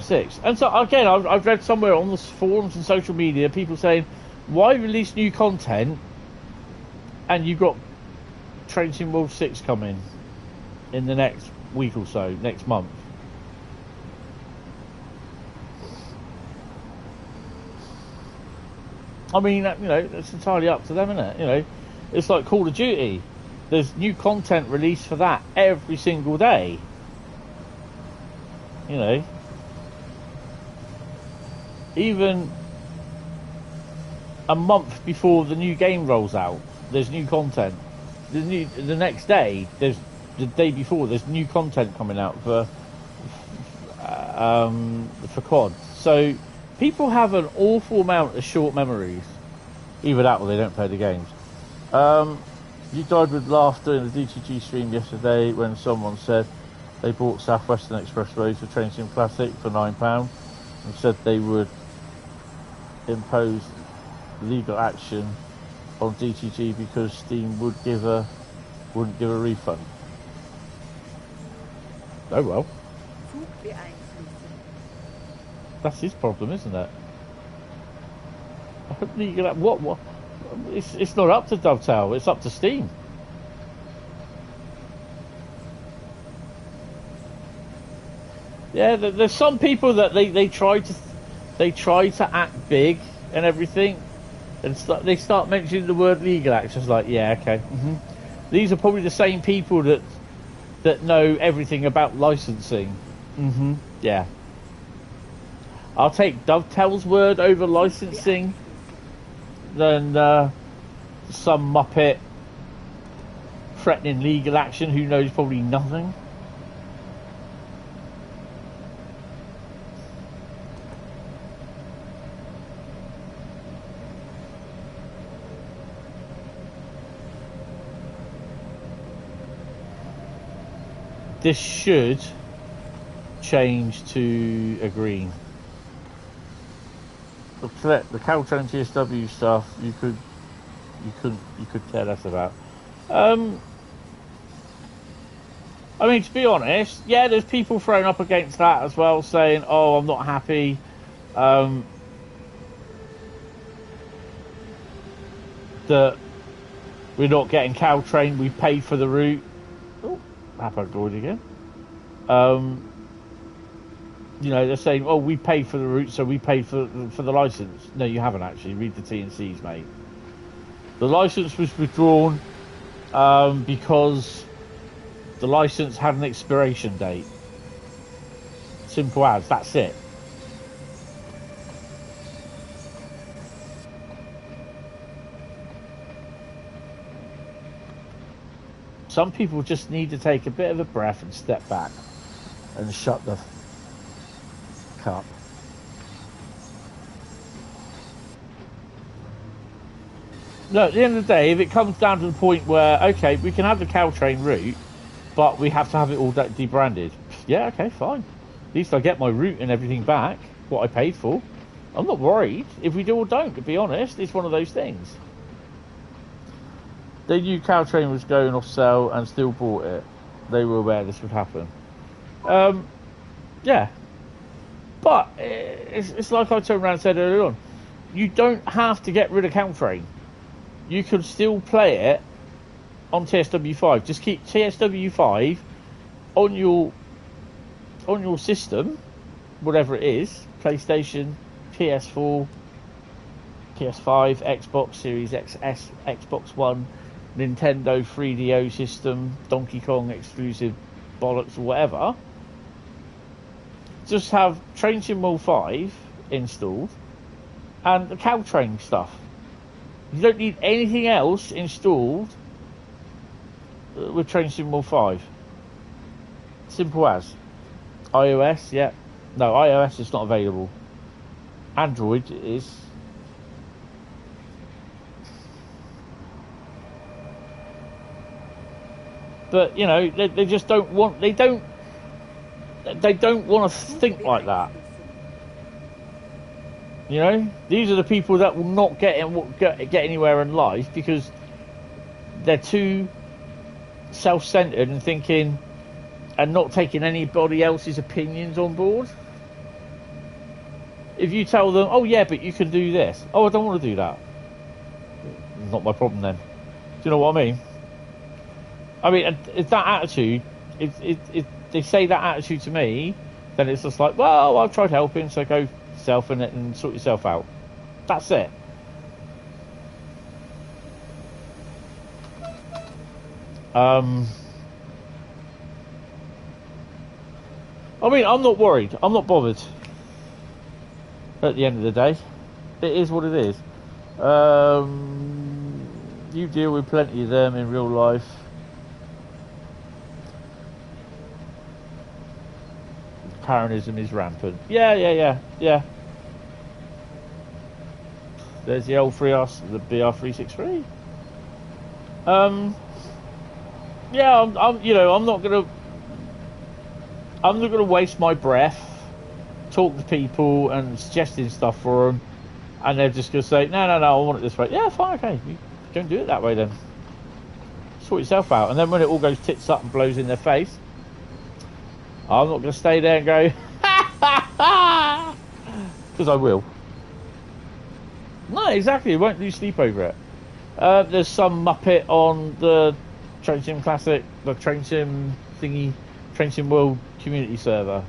S1: 6. And so, again, I've read somewhere on the forums and social media, people saying, why release new content and you've got Train Sim World 6 coming in the next week or so, next month? I mean, it's entirely up to them, isn't it? You know, it's like Call of Duty. There's new content released for that every single day. You know, even a month before the new game rolls out, there's new content. The next day, the day before, there's new content coming out for COD. So people have an awful amount of short memories. Either that or they don't play the games. You died with laughter in the DTG stream yesterday when someone said they bought Southeastern Expressways for Train Sim Classic for £9 and said they would impose legal action on DTG because Steam wouldn't give a refund. Oh well. That's his problem, isn't it? What? It's not up to Dovetail. It's up to Steam. Yeah, there's some people that they try to act big and everything, and they start mentioning the word legal action. It's like, yeah, okay. Mm-hmm. These are probably the same people that know everything about licensing. Mm-hmm. Yeah. I'll take Dovetail's word over licensing than some muppet threatening legal action who knows probably nothing. this should change to a green. The Caltrain TSW stuff you could care less about. I mean, to be honest, yeah, there's people thrown up against that as well, saying, "Oh, I'm not happy." That we're not getting Caltrain, we paid for the route. Oh, happened again. You know, they're saying, "Oh, we paid for the route, so we paid for the license." No, you haven't actually. Read the T&Cs, mate. The license was withdrawn because the license had an expiration date. Simple as. That's it. Some people just need to take a bit of a breath and step back and shut the up. Look, at the end of the day, if it comes down to the point where, okay, we can have the Caltrain route, but we have to have it all debranded. Yeah, okay, fine. At least I get my route and everything back, what I paid for. I'm not worried if we do or don't, to be honest. It's one of those things. They knew Caltrain was going off sale and still bought it. They were aware this would happen. Yeah. But it's like I turned around and said earlier on. You don't have to get rid of Caltrain. You can still play it on TSW5. Just keep TSW5 on your system, whatever it is, PlayStation, PS4, PS5, Xbox Series XS, Xbox One, Nintendo 3DO system, Donkey Kong exclusive bollocks or whatever. Just have Train Sim World 5 installed and the Caltrain stuff. You don't need anything else installed with Train Sim World 5. Simple as. iOS, yeah. No, iOS is not available. Android is. But, you know, they just don't want... They don't want to think like that. You know, these are the people that will not get anywhere in life because they're too self-centered and thinking and not taking anybody else's opinions on board. If you tell them, "Oh yeah, but you can do this," "Oh, I don't want to do that," not my problem then. Do you know what I mean? I mean, it's that attitude. If they say that attitude to me, then it's just like, well, I've tried helping, so go yourself in it and sort yourself out. That's it. I mean, I'm not worried. I'm not bothered. At the end of the day, it is what it is. You deal with plenty of them in real life. Karenism is rampant. Yeah. There's the L3R, the BR363. Yeah, I'm not gonna waste my breath talking to people and suggesting stuff for them, and they're just gonna say, no, I want it this way. Yeah, fine, okay. You don't do it that way then. Sort yourself out. And then when it all goes tits up and blows in their face, I'm not going to stay there and go, because I will. No, exactly. I won't lose sleep over it. There's some muppet on the Train Sim Classic, the Train Sim thingy, Train Sim World community server.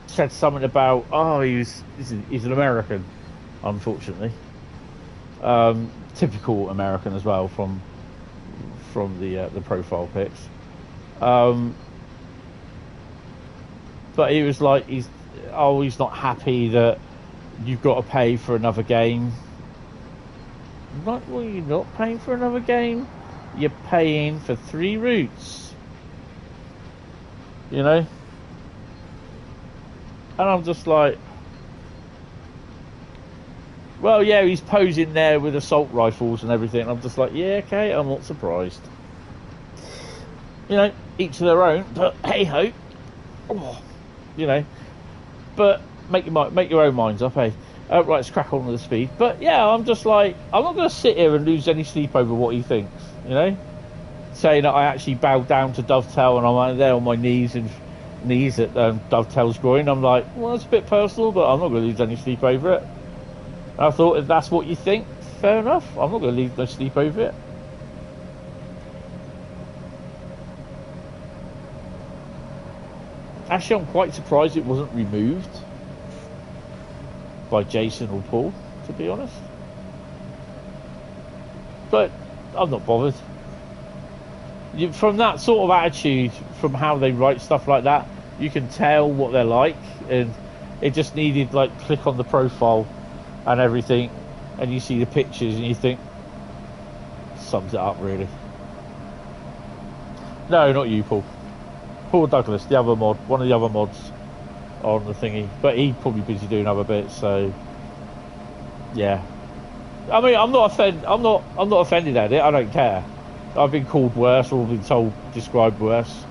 S1: Said something about, he's an American, unfortunately. Typical American as well from the profile pics. But he was like, he's not happy that you've got to pay for another game. Like, well, you're not paying for another game. You're paying for 3 routes. You know? And I'm just like, well, yeah, he's posing there with assault rifles and everything. I'm just like, yeah, okay, I'm not surprised. You know, each to their own. But hey ho, you know. But make your own minds up, hey. Right, let's crack on with the speed. But yeah, I'm just like, I'm not going to sit here and lose any sleep over what he thinks, you know. Saying that I actually bowed down to Dovetail and I'm there on my knees at Dovetail's groin. I'm like, well, it's a bit personal, but I'm not going to lose any sleep over it. And I thought, if that's what you think, fair enough. I'm not going to lose no sleep over it. Actually, I'm quite surprised it wasn't removed by Jason or Paul, to be honest. But I'm not bothered. From that sort of attitude, from how they write stuff like that, you can tell what they're like, and it just needed like click on the profile and everything, and you see the pictures and you think, sums it up really. No, not you, Paul. Paul Douglas, the other mod, one of the other mods on the thingy, but he's probably busy doing other bits. So yeah, I mean, I'm not offended at it. I don't care. I've been called worse or been described worse.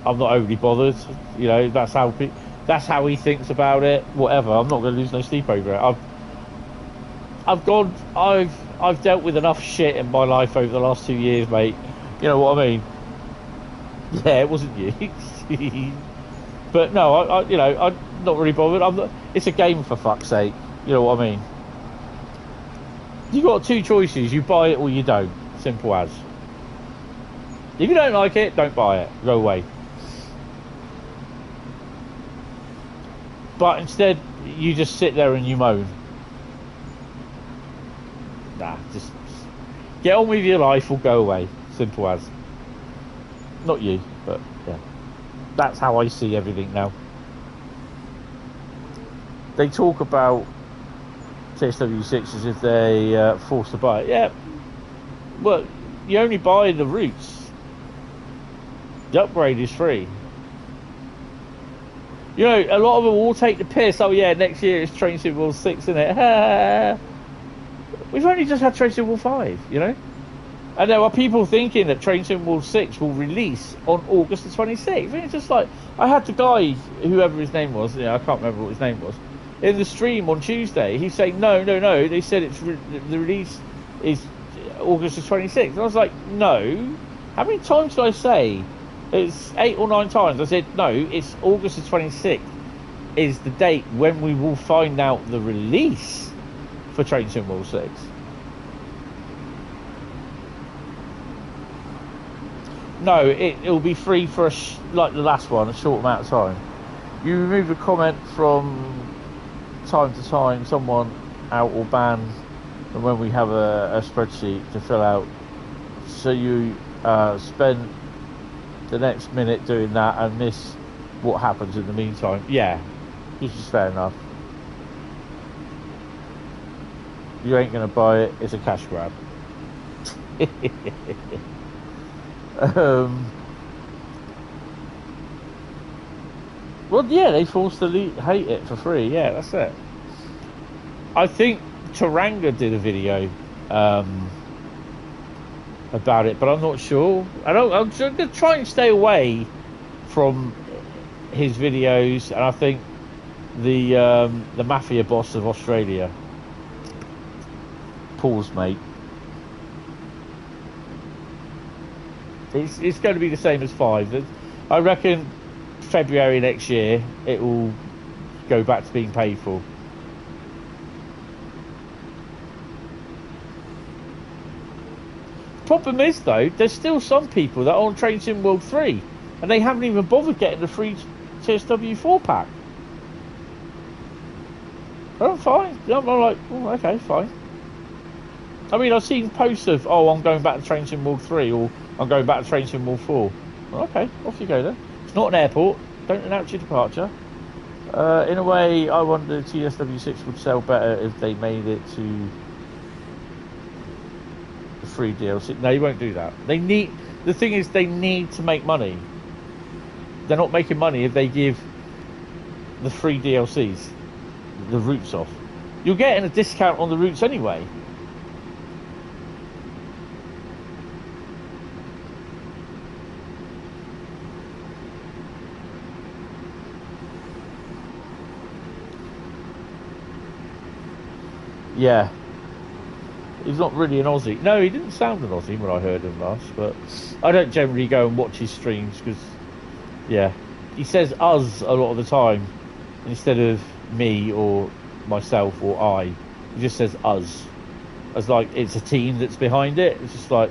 S1: I'm not overly bothered. You know, that's how he thinks about it. Whatever. I'm not going to lose no sleep over it. I've dealt with enough shit in my life over the last 2 years, mate. You know what I mean? Yeah, it wasn't you. But no, I'm not really bothered. It's a game, for fuck's sake. You know what I mean? You got two choices: you buy it or you don't. Simple as. If you don't like it, don't buy it. Go away. But instead, you just sit there and you moan. Nah, just get on with your life or go away. Simple as. Not you, but yeah. That's how I see everything now. They talk about TSW6 as if they forced to buy it. Yeah. Well, you only buy the routes. The upgrade is free. You know, a lot of them will take the piss. Oh yeah, next year it's Train Sim World 6, isn't it? We've only just had Train Sim World 5, you know? And there are people thinking that Train Sim World 6 will release on August the 26th. And it's just like, I had the guy, whoever his name was, I can't remember what his name was, in the stream on Tuesday. He's saying, no, they said the release is August the 26th. And I was like, no. How many times did I say? It's 8 or 9 times. I said, no, it's August the 26th is the date when we will find out the release for Train Sim World 6. No, it'll be free for like the last one, a short amount of time. You remove a comment from time to time, someone out or banned, and when we have a spreadsheet to fill out, so you spend the next minute doing that and miss what happens in the meantime. Yeah, which is fair enough. You ain't gonna buy it, it's a cash grab. Well, yeah, they forced to hate it for free. Yeah, that's it. I think Taranga did a video about it, but I'm not sure. I'm just going to try and stay away from his videos, and I think the mafia boss of Australia, Paul's mate, it's going to be the same as 5. I reckon February next year it will go back to being paid for. Problem is though, there's still some people that are on Train Sim World 3 and they haven't even bothered getting the free TSW 4 pack. Oh, fine. I'm like, oh, okay, fine. I mean, I've seen posts of, oh, I'm going back to Train Sim World 3 or I'm going back to Train Sim World 4. Well, okay, off you go then. It's not an airport. Don't announce your departure. In a way, I wonder if TSW6 would sell better if they made it to the free DLC. No, you won't do that. The thing is, they need to make money. They're not making money if they give the free DLCs the routes off. You're getting a discount on the routes anyway. Yeah. He's not really an Aussie. No, he didn't sound an Aussie when I heard him last, but I don't generally go and watch his streams because, yeah, he says us a lot of the time instead of me or myself or I. He just says us, as like it's a team that's behind it. It's just like,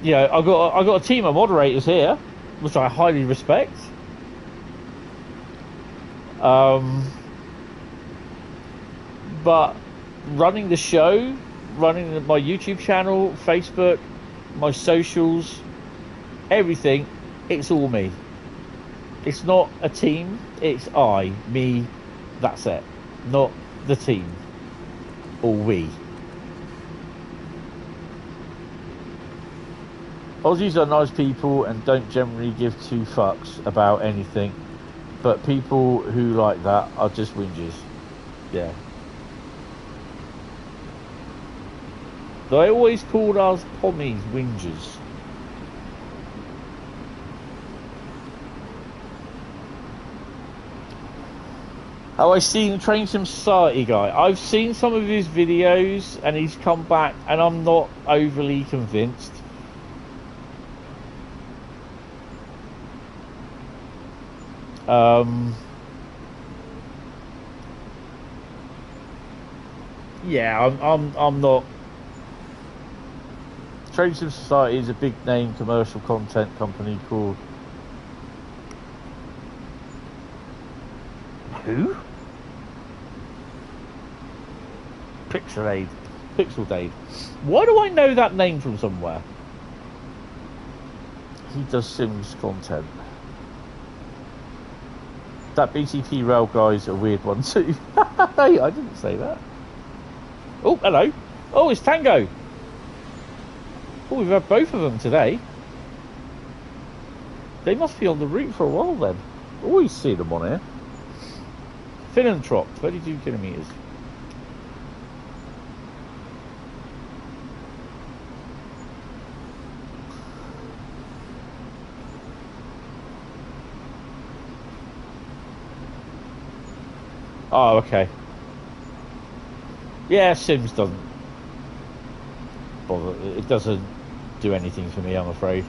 S1: you know, I got a team of moderators here, which I highly respect. But running the show, running my YouTube channel, Facebook, my socials, everything, it's all me. It's not a team, it's me, that's it. Not the team, or we. Aussies are nice people and don't generally give two fucks about anything, but people who like that are just whingers. Yeah. They always called us pommies whingers. Have I seen the Train Sim Society guy? I've seen some of his videos and he's come back and I'm not overly convinced. Yeah, I'm not. Train Sim Society is a big name commercial content company called who? Pixelade. Why do I know that name from somewhere? He does Sims content. That BTP rail guy's a weird one too. Hey, I didn't say that. Oh, hello. Oh, it's Tango. Oh, we've had both of them today. They must be on the route for a while then. Always see them on here. Philantrop, 32 kilometres. Oh, okay. Yeah, Sims doesn't bother. It doesn't do anything for me, I'm afraid.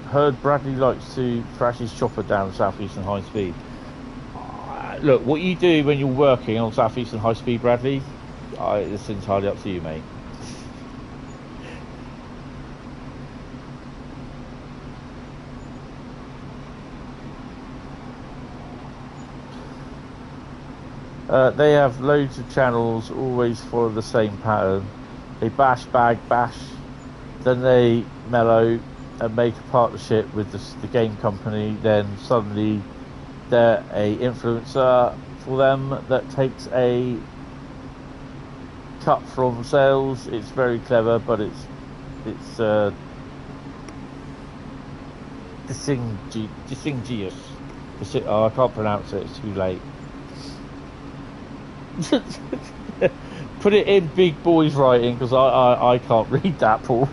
S1: Heard Bradley likes to thrash his chopper down Southeastern Highspeed. Look, what you do when you're working on Southeastern Highspeed, Bradley, it's entirely up to you, mate. They have loads of channels, always follow the same pattern. They bash, then they mellow and make a partnership with the game company. Then suddenly they're a influencer for them that takes a cut from sales. It's very clever, but it's disingenuous. I can't pronounce it. It's too late. Put it in big boys writing because I can't read that, Paul.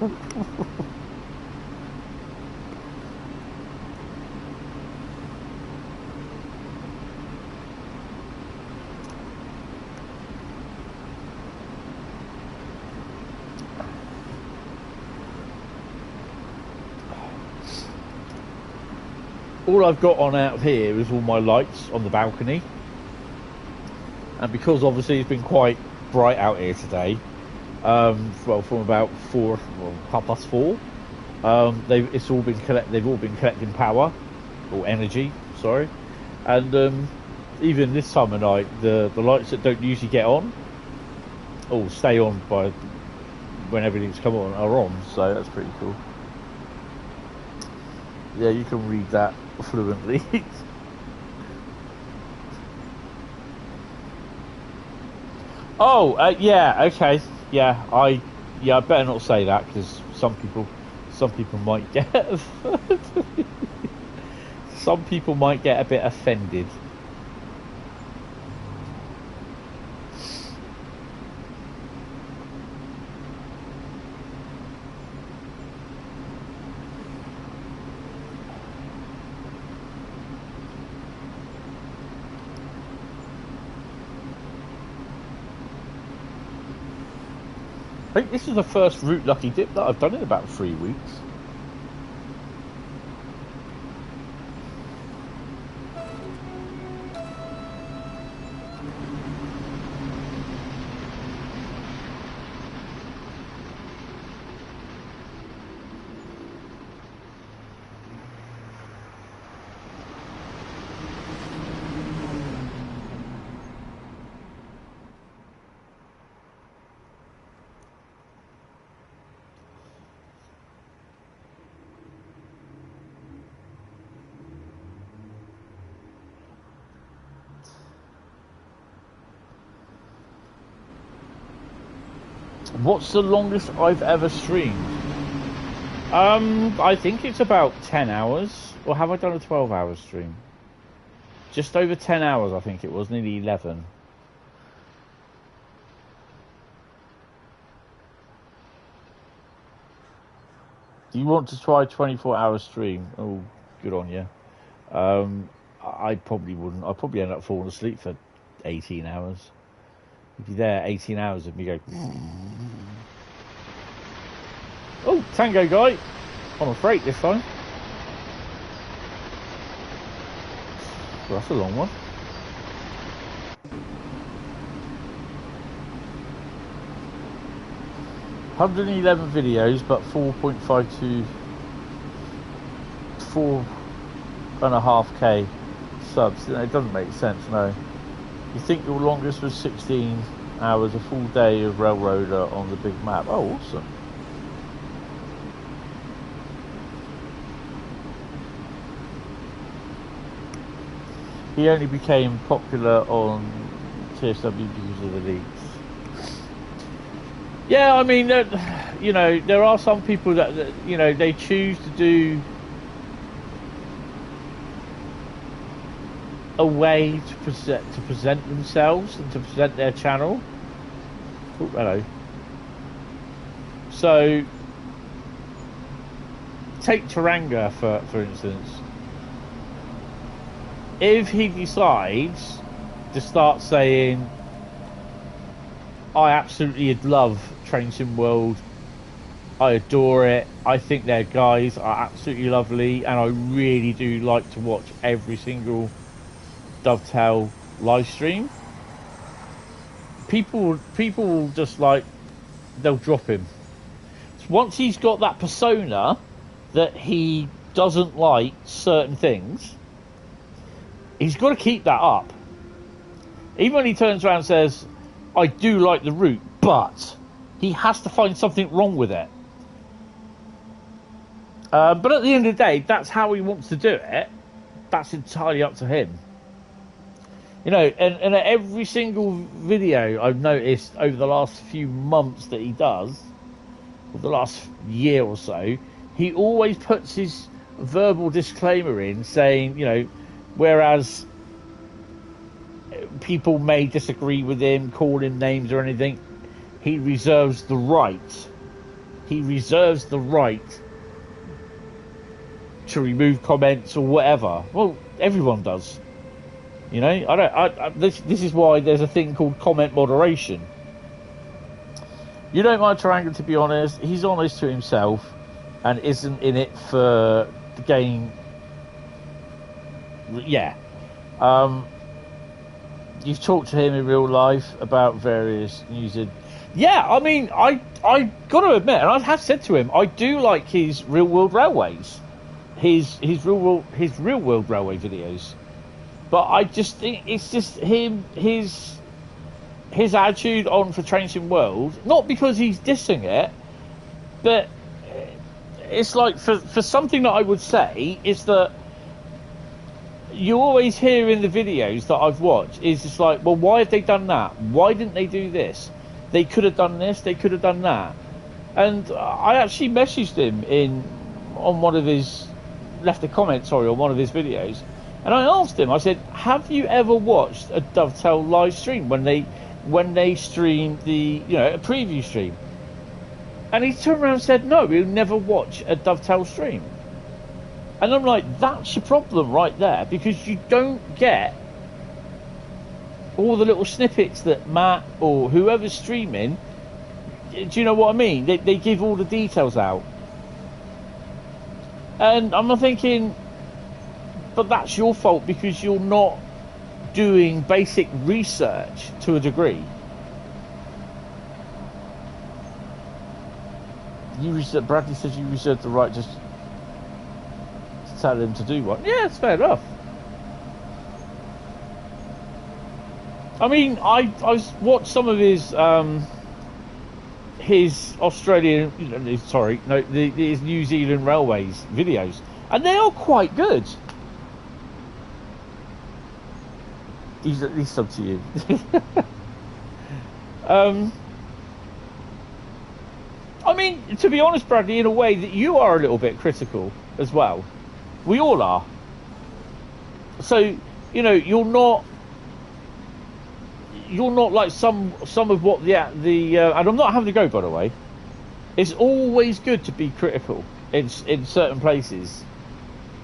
S1: All I've got on out of here is all my lights on the balcony. And because obviously it's been quite bright out here today, well, from about 4:30, they've all been collecting power or energy, sorry. And even this time of night, the lights that don't usually get on, or stay on by when everything's come on, are on. So that's pretty cool. Yeah, you can read that fluently. Oh, yeah, okay, yeah, I better not say that because some people might get some people might get a bit offended. I think this is the first Route Lucky Dip that I've done in about 3 weeks. What's the longest I've ever streamed? I think it's about 10 hours. Or have I done a 12-hour stream? Just over 10 hours, I think it was, nearly 11. Do you want to try a 24-hour stream? Oh, good on you. I probably wouldn't. I'd probably end up falling asleep for 18 hours. You'd be there 18 hours and you go... Oh, Tango guy. On a freight this time. Well, that's a long one. $111 videos, but 4.52... 4.5k subs. It doesn't make sense, no. You think your longest was 16 hours, a full day of Railroader on the big map. Oh, awesome. He only became popular on TSW because of the leaks. Yeah, I mean, you know, there are some people that, you know, they choose to do a way to present themselves and to present their channel. Oh, hello. So, take Taranga for instance. If he decides to start saying, I absolutely love Train Sim World, I adore it, I think their guys are absolutely lovely, and I really do like to watch every single Dovetail live stream, people will just like, they'll drop him. So once he's got that persona that he doesn't like certain things, he's got to keep that up. Even when he turns around and says, I do like the route, but he has to find something wrong with it. But at the end of the day, that's how he wants to do it. That's entirely up to him. You know, and at every single video I've noticed over the last few months that he does, or the last year or so, he always puts his verbal disclaimer in saying, you know, whereas people may disagree with him, call him names or anything, he reserves the right. He reserves the right to remove comments or whatever. Well, everyone does. You know, this is why there's a thing called comment moderation. You don't mind Taranga, to be honest. He's honest to himself and isn't in it for the game. Yeah. You've talked to him in real life about various news. Yeah, I mean, I got to admit, and I have said to him, I do like his real world railways, his real world railway videos. But I just think it's just him, his attitude on for Train Sim World, not because he's dissing it, but it's like for something that I would say is that you always hear in the videos that I've watched is just like, well, why have they done that? Why didn't they do this? They could have done this, they could have done that. And I actually messaged him on one of his, left a comment, sorry, on one of his videos. And I asked him, I said, have you ever watched a Dovetail live stream when they stream the, you know, a preview stream? And he turned around and said, no, we'll never watch a Dovetail stream. And I'm like, that's your problem right there, because you don't get all the little snippets that Matt or whoever's streaming Do you know what I mean? They give all the details out. And I'm thinking, but that's your fault because you're not doing basic research to a degree. Bradley says you reserve the right to tell him to do one. Yeah, it's fair enough. I mean, I watched some of his Australian, his New Zealand Railways videos, and they are quite good. He's at least up to you. I mean, to be honest, Bradley, in a way that you are a little bit critical as well. We all are. So, you know, you're not like some of what the and I'm not having to go, by the way. It's always good to be critical in certain places.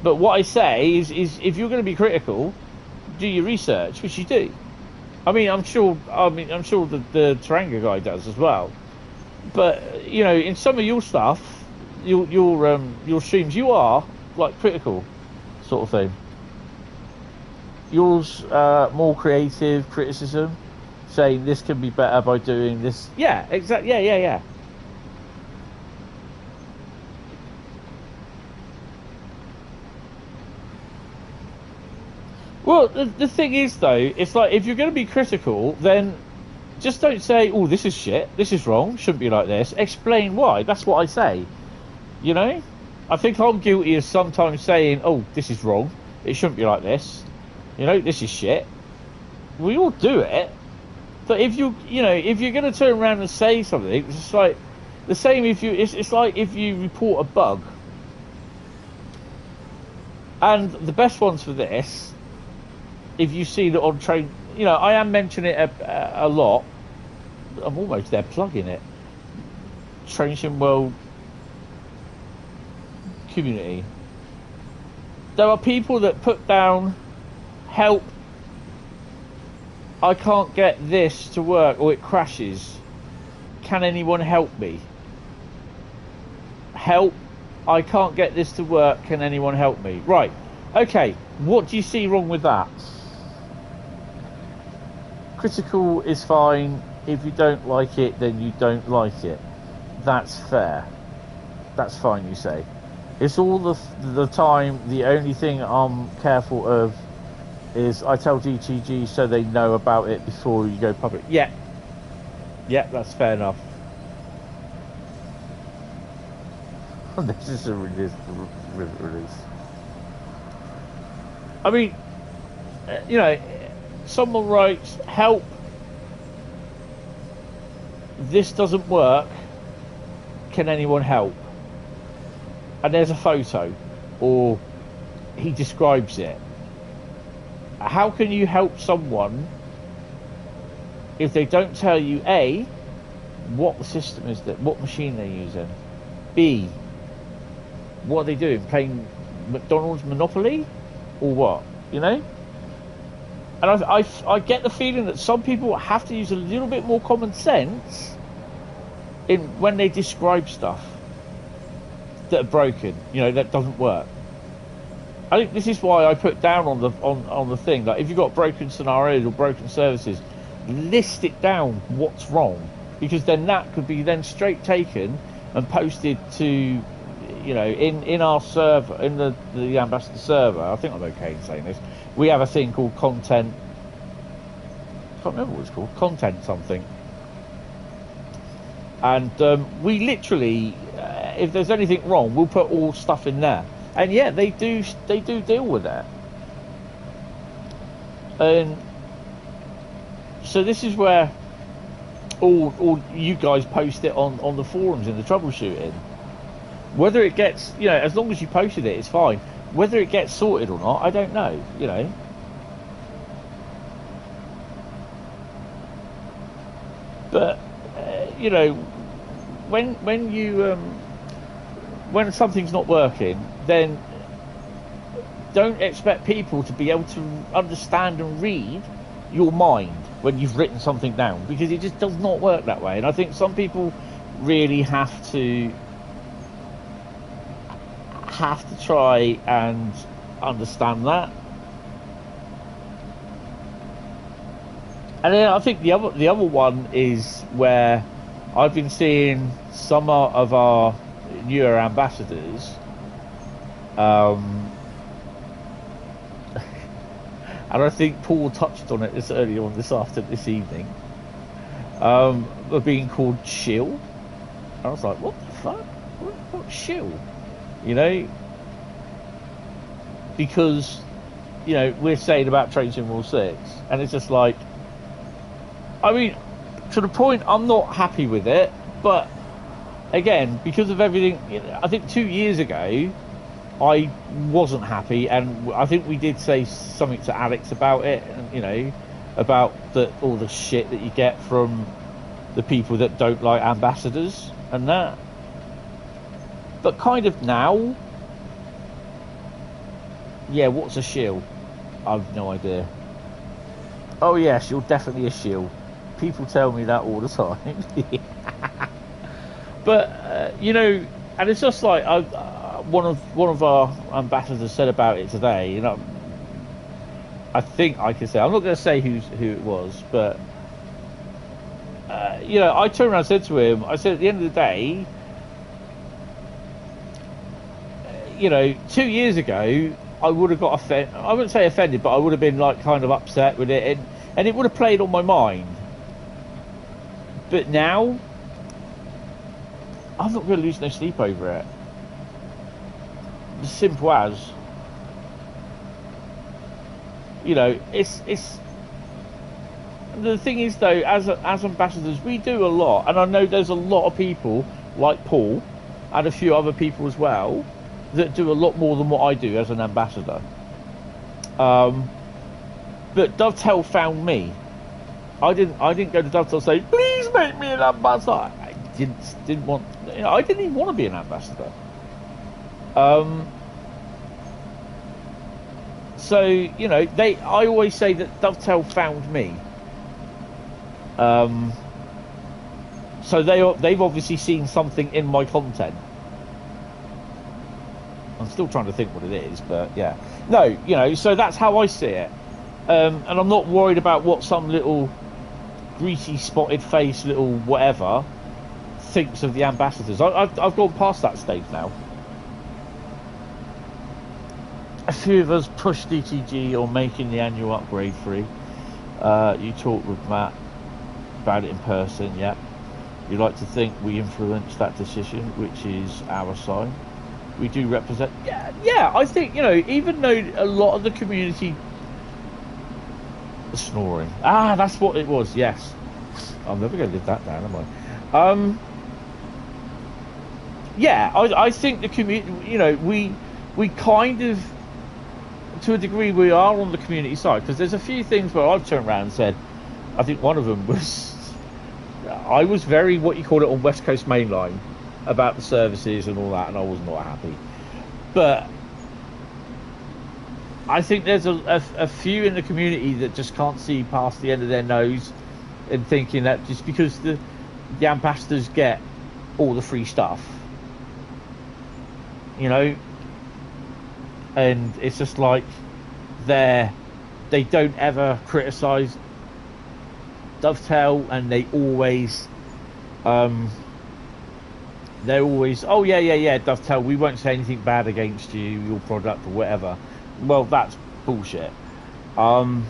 S1: But what I say is if you're going to be critical, do your research, which you do. I mean, I'm sure the Taranga guy does as well. But you know, in some of your stuff, your streams, you are like critical, sort of thing. Yours more creative criticism, saying this can be better by doing this. Yeah, exactly. Yeah. Well, the thing is, though, it's like if you're going to be critical, then just don't say, oh, this is shit, this is wrong, shouldn't be like this. Explain why. That's what I say. You know? I think I'm guilty of sometimes saying, oh, this is wrong, it shouldn't be like this. You know, this is shit. We all do it. But if you're going to turn around and say something, it's just like the same it's like if you report a bug. And the best ones for this, if you see that on train, you know, I am mentioning it a lot. I'm almost there plugging it. Train World community. There are people that put down, help, I can't get this to work or it crashes. Can anyone help me? Help, I can't get this to work. Can anyone help me? Right. Okay. What do you see wrong with that? Critical is fine. If you don't like it, then you don't like it. That's fair. That's fine, you say. It's all the time. The only thing I'm careful of is I tell DTG so they know about it before you go public. Yeah, that's fair enough. This is a release. I mean, you know, someone writes, help, this doesn't work, can anyone help? And there's a photo, or he describes it. How can you help someone if they don't tell you, A, what the system is, what machine they're using, B, what are they doing, playing McDonald's Monopoly, or what, you know? And I get the feeling that some people have to use a little bit more common sense when they describe stuff that are broken, you know, that doesn't work. I think this is why I put down on the thing, like if you've got broken scenarios or broken services, list it down what's wrong, because then that could be then straight taken and posted to, you know, in our server, in the ambassador server. I think I'm okay in saying this. We have a thing called content. I can't remember what it's called. Content something. And we literally, if there's anything wrong, we'll put all stuff in there. And yeah, they do deal with that. And so this is where all you guys post it on the forums in the troubleshooting. Whether it gets, you know, as long as you posted it, it's fine. Whether it gets sorted or not, I don't know, you know. But you know, when something's not working, then don't expect people to be able to understand and read your mind when you've written something down, because it just does not work that way. And I think some people really have to try and understand that. And then I think the other one is where I've been seeing some of our newer ambassadors, and I think Paul touched on it this earlier on this evening, are being called shill. I was like, what the fuck? What shill? You know? Because, you know, we're saying about Train Sim Rule 6, and it's just like, I mean, to the point, I'm not happy with it, but again, because of everything, you know, I think 2 years ago, I wasn't happy, and I think we did say something to Alex about it, and, you know, about all the shit that you get from the people that don't like ambassadors and that. But kind of now, yeah, what's a shill? I've no idea. Oh yes, you're definitely a shill. People tell me that all the time. But you know, and it's just like one of our ambassadors said about it today. You know, I think I can say, I'm not going to say who it was, but you know, I turned around and said to him, I said, at the end of the day, you know, 2 years ago, I would have got offended. I wouldn't say offended, but I would have been like kind of upset with it, and it would have played on my mind. But now, I'm not going to lose no sleep over it. As simple as, you know, it's. The thing is, though, as ambassadors, we do a lot, and I know there's a lot of people like Paul, and a few other people as well, that do a lot more than what I do as an ambassador. But Dovetail found me. I didn't go to Dovetail and say, please make me an ambassador. I didn't want, you know, I didn't even want to be an ambassador. So, you know, I always say that Dovetail found me. So they've obviously seen something in my content. I'm still trying to think what it is, but yeah. No, you know, so that's how I see it. And I'm not worried about what some little greasy spotted face little whatever thinks of the ambassadors. I've gone past that stage now. A few of us push DTG on making the annual upgrade free. You talked with Matt about it in person, yeah. You like to think we influenced that decision, which is our side. We do represent, yeah, I think, you know, even though a lot of the community snoring, that's what it was, yes. I'm never going to live that down, am I? Yeah, I think the community, you know, we kind of, to a degree, we are on the community side, because there's a few things where I've turned around and said, I think one of them was, I was very, what you call it, on West Coast Mainline, about the services and all that, and I was not happy. But I think there's a few in the community that just can't see past the end of their nose and thinking that just because the ambassadors get all the free stuff, you know, and it's just like they don't ever criticise Dovetail, and they're always oh yeah Dovetail, we won't say anything bad against you, your product or whatever. Well, that's bullshit. You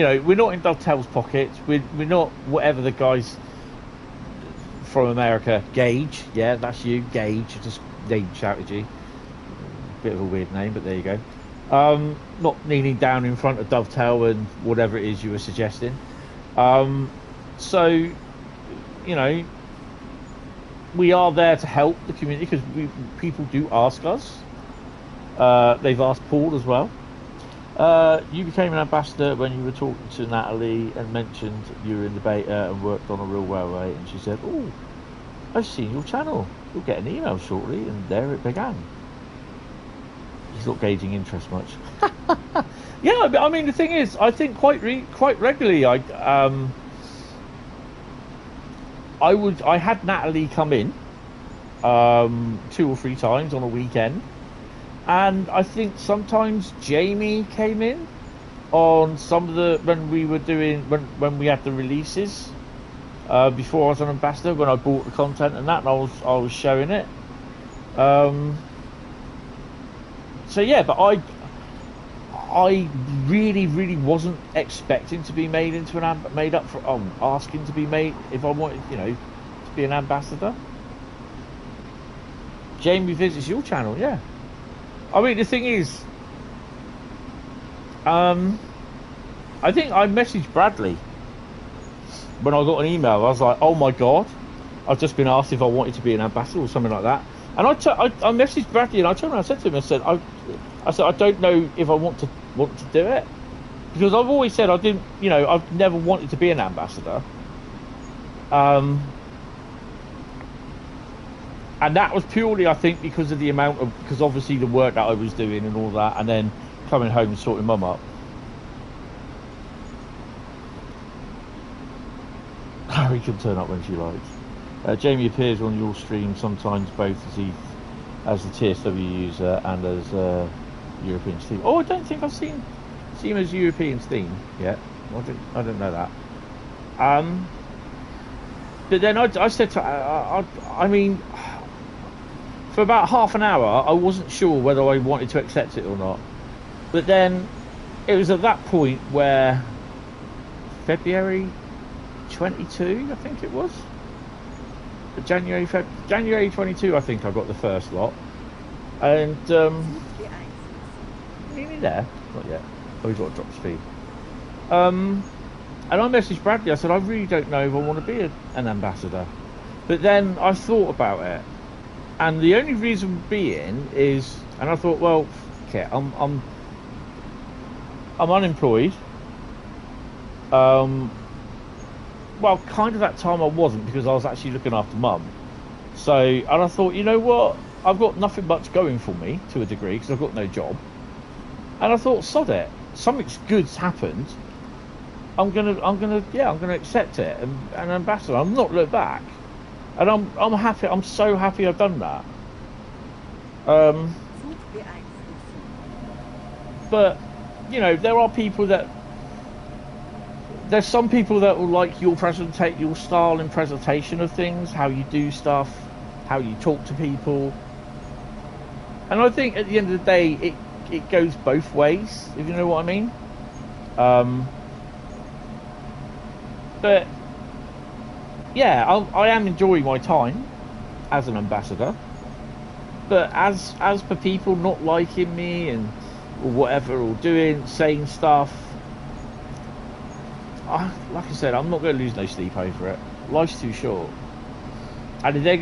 S1: know, we're not in Dovetail's pockets, we're not whatever the guys from America, Gage, yeah, that's you, Gage, just name shouted you, bit of a weird name, but there you go. Not kneeling down in front of Dovetail and whatever it is you were suggesting. So, you know, we are there to help the community, because people do ask us. They've asked Paul as well. You became an ambassador when you were talking to Natalie and mentioned you were in the beta and worked on a real railway, and she said, oh, I've seen your channel, you'll get an email shortly, and there it began. He's not gauging interest much. Yeah, I mean, the thing is, I think quite regularly, I had Natalie come in 2 or 3 times on a weekend, and I think sometimes Jamie came in on some of the when we we had the releases before I was an ambassador, when I bought the content and that, and I was showing it. So yeah, but I really wasn't expecting to be made into asking to be made if I wanted, to be an ambassador. Jamie visits your channel, yeah. I mean, the thing is, I think I messaged Bradley when I got an email. I was like, oh my god, I've just been asked if I wanted to be an ambassador or something like that. And I messaged Bradley and I turned around and said to him, I said I don't know if I want to do it, because I've always said I didn't, I've never wanted to be an ambassador. And that was purely, I think, because of because obviously the work that I was doing and all that, and then coming home and sorting mum up. Harry can turn up when she likes. Jamie appears on your stream sometimes, both as the TSW user and as European Steam. Oh, I don't think I've seen him as European Steam yet. I don't know that. But then I said to I mean, for about half an hour, I wasn't sure whether I wanted to accept it or not. But then it was at that point where February 22, I think it was. January 22, I think I got the first lot. And nearly there, not yet. Oh, he's got to drop speed. And I messaged Bradley. I said, I really don't know if I want to be an ambassador. But then I thought about it, and the only reason being is, and I thought, well, okay, I'm unemployed. Well, kind of that time I wasn't, because I was actually looking after mum. So, and I thought, you know what? I've got nothing much going for me to a degree, because I've got no job. And I thought, sod it. Something good's happened. I'm gonna accept it and ambassador. I'm not look back, and I'm happy. I'm so happy I've done that. But there are people that. There's some people that will like your style and presentation of things, how you do stuff, how you talk to people. And I think at the end of the day, it goes both ways, if you know what I mean. But yeah, I am enjoying my time as an ambassador. But as for people not liking me or whatever, or saying stuff, like I said, I'm not going to lose no sleep over it. Life's too short, and if they're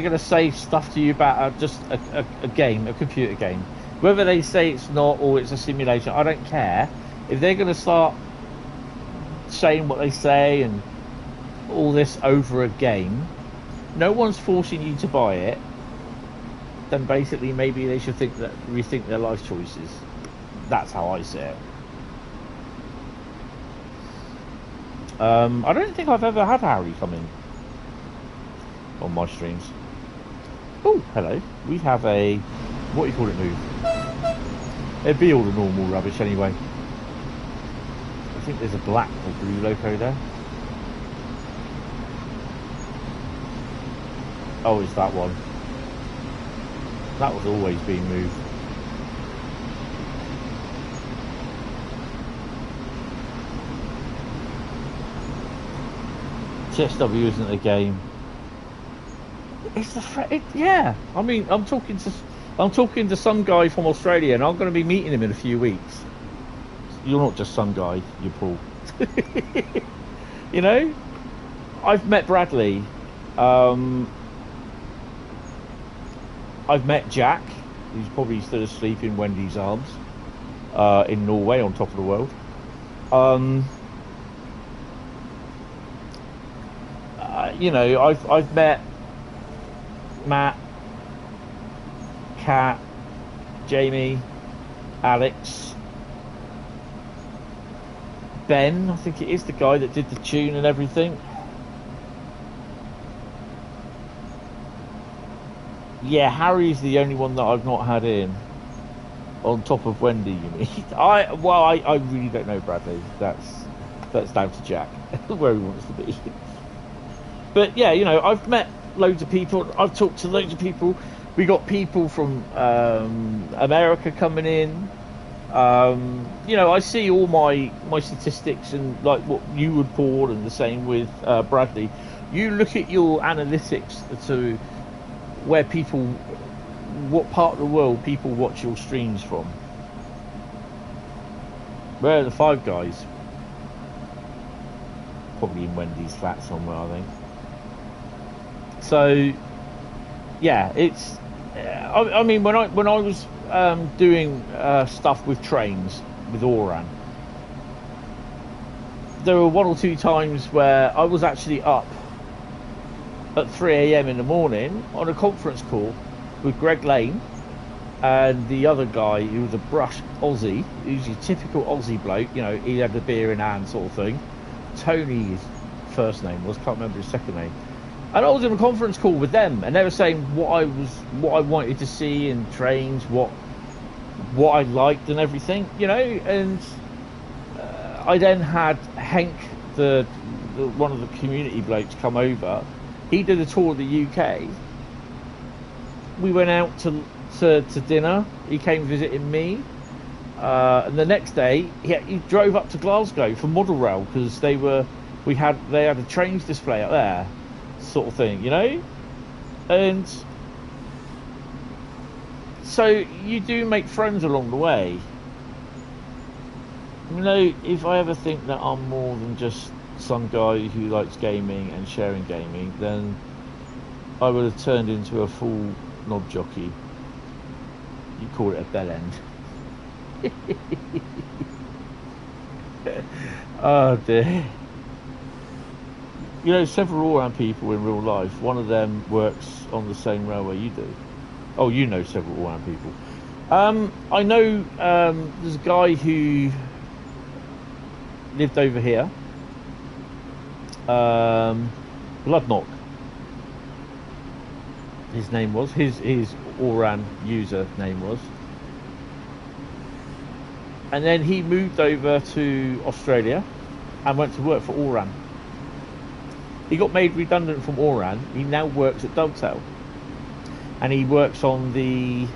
S1: gonna say stuff to you about just a game, a computer game, whether they say it's not or it's a simulation, I don't care. If they're gonna start saying what they say and all this over a game, no one's forcing you to buy it. Then basically, maybe they should rethink their life choices. That's how I see it. I don't think I've ever had Harry come in on my streams. Oh, hello. We have a, what do you call it, move? It'd be all the normal rubbish anyway. I think there's a black or blue loco there. Oh, it's that one. That was always being moved. TSW isn't a game. It's yeah. I mean, I'm talking to some guy from Australia, and I'm going to be meeting him in a few weeks. You're not just some guy, you're Paul. I've met Bradley. I've met Jack, who's probably still asleep in Wendy's arms in Norway, on top of the world. I've met Matt, Kat, Jamie, Alex, Ben, I think it is, the guy that did the tune and everything. Yeah, Harry's the only one that I've not had in. On top of Wendy, you mean? I really don't know Bradley. That's down to Jack, where he wants to be. But yeah, you know, I've met loads of people. I've talked to loads of people. We got people from America coming in. You know, I see all my statistics and like what you would Paul, and the same with Bradley. You look at your analytics to where people, what part of the world people watch your streams from. Where are the five guys? Probably in Wendy's flat somewhere, I think. So, yeah, it's. I mean, when I was doing stuff with trains with Oran, there were one or two times where I was actually up at 3 a.m. in the morning on a conference call with Greg Lane and the other guy who was a brush Aussie, who's your typical Aussie bloke. You know, he had the beer in hand sort of thing. Tony, his first name was, can't remember his second name. And I was in a conference call with them, and they were saying what I wanted to see in trains, what I liked and everything, you know. And I then had Henk, the one of the community blokes, come over. He did a tour of the UK. We went out to dinner. He came visiting me, and the next day he drove up to Glasgow for Model Rail because they had a trains display up there, sort of thing, you know. And so you do make friends along the way. You know, if I ever think that I'm more than just some guy who likes gaming and sharing gaming, then I would have turned into a full knob jockey. You call it a bell end. Oh dear. You know, several Oran people in real life. One of them works on the same railway you do. Oh, you know several Oran people. I know there's a guy who lived over here. Bloodknock. His name was. His Oran user name was. And then he moved over to Australia and went to work for Oran. He got made redundant from Oran. He now works at Dovetail. And he works on the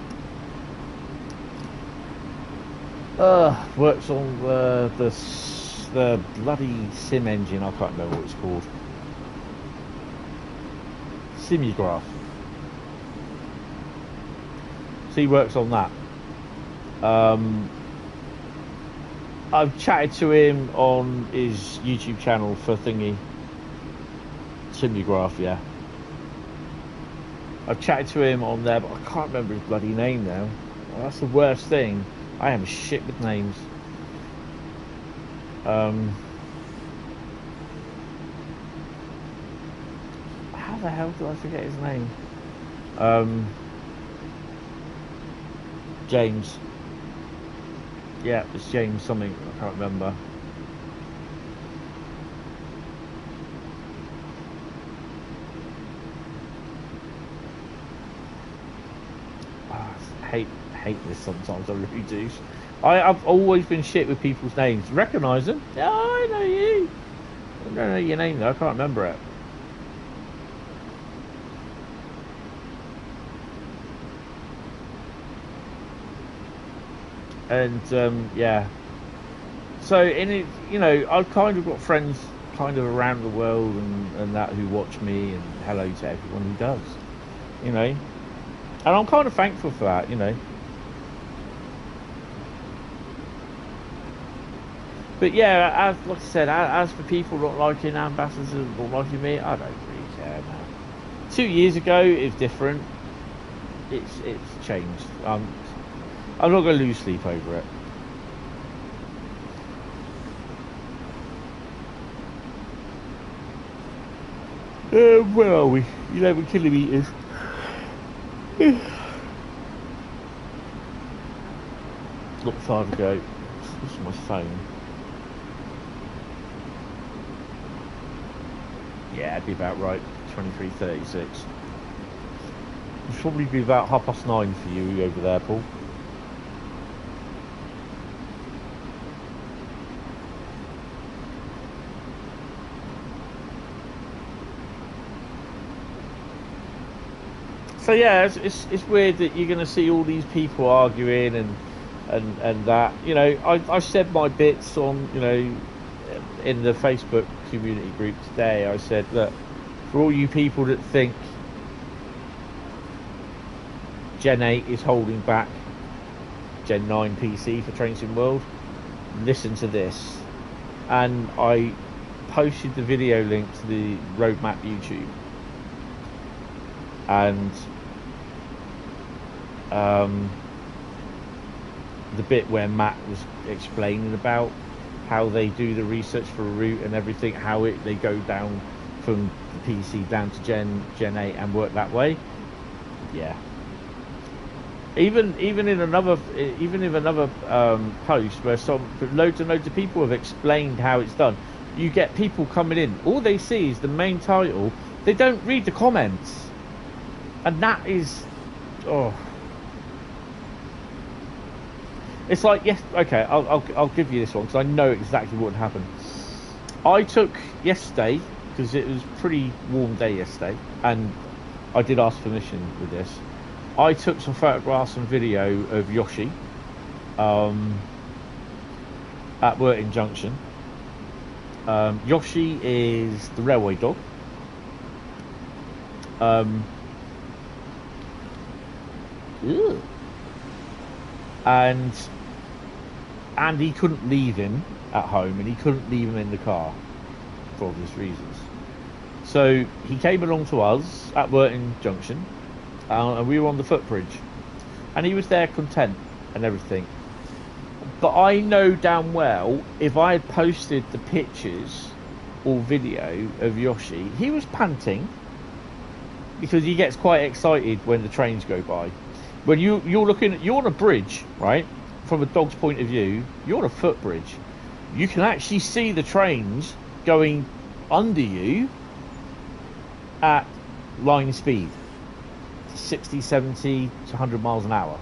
S1: the bloody sim engine. I can't remember what it's called. Simulgraph. So he works on that. I've chatted to him on his YouTube channel for thingy. Simulgraph, yeah. I've chatted to him on there, but I can't remember his bloody name now. Well, that's the worst thing. I am shit with names. How the hell do I forget his name? James. Yeah, it's James something. I can't remember. I hate this sometimes. I really do. I've always been shit with people's names. Recognise them? Yeah, I know you. I don't know your name though. I can't remember it. And yeah. So in it, you know, I've kind of got friends kind of around the world and that who watch me, and hello to everyone who does. You know. And I'm kind of thankful for that, you know. But yeah, like I said, as for people not liking ambassadors and not liking me, I don't really care, man. 2 years ago, it's different. It's changed. I'm not going to lose sleep over it. Where are we? 11 kilometres. Not far to go. This is my phone. Yeah, it'd be about right. 23:36. It'll probably be about 9:30 for you over there, Paul. So yeah, it's weird that you're going to see all these people arguing and that. You know, I said my bits on, you know, in the Facebook community group today. I said, look, for all you people that think Gen 8 is holding back Gen 9 PC for Train Sim World, listen to this. And I posted the video link to the roadmap YouTube. And the bit where Matt was explaining about how they do the research for a route and everything, how they go down from the PC down to Gen 8 and work that way. Yeah. Even in another post where loads of people have explained how it's done, you get people coming in. All they see is the main title. They don't read the comments, and that is, it's like, yes, okay, I'll give you this one because I know exactly what happened. I took yesterday, because it was a pretty warm day yesterday, and I did ask permission with this. I took some photographs and video of Yoshi at Worthing Junction. Yoshi is the railway dog. And Andy couldn't leave him at home, and he couldn't leave him in the car for obvious reasons. So he came along to us at Worthing Junction, and we were on the footbridge, and he was there content and everything. But I know damn well, if I had posted the pictures or video of Yoshi, he was panting because he gets quite excited when the trains go by. When you're on a bridge, right? From a dog's point of view, you're on a footbridge. You can actually see the trains going under you at line speed, 60, 70 to 100 miles an hour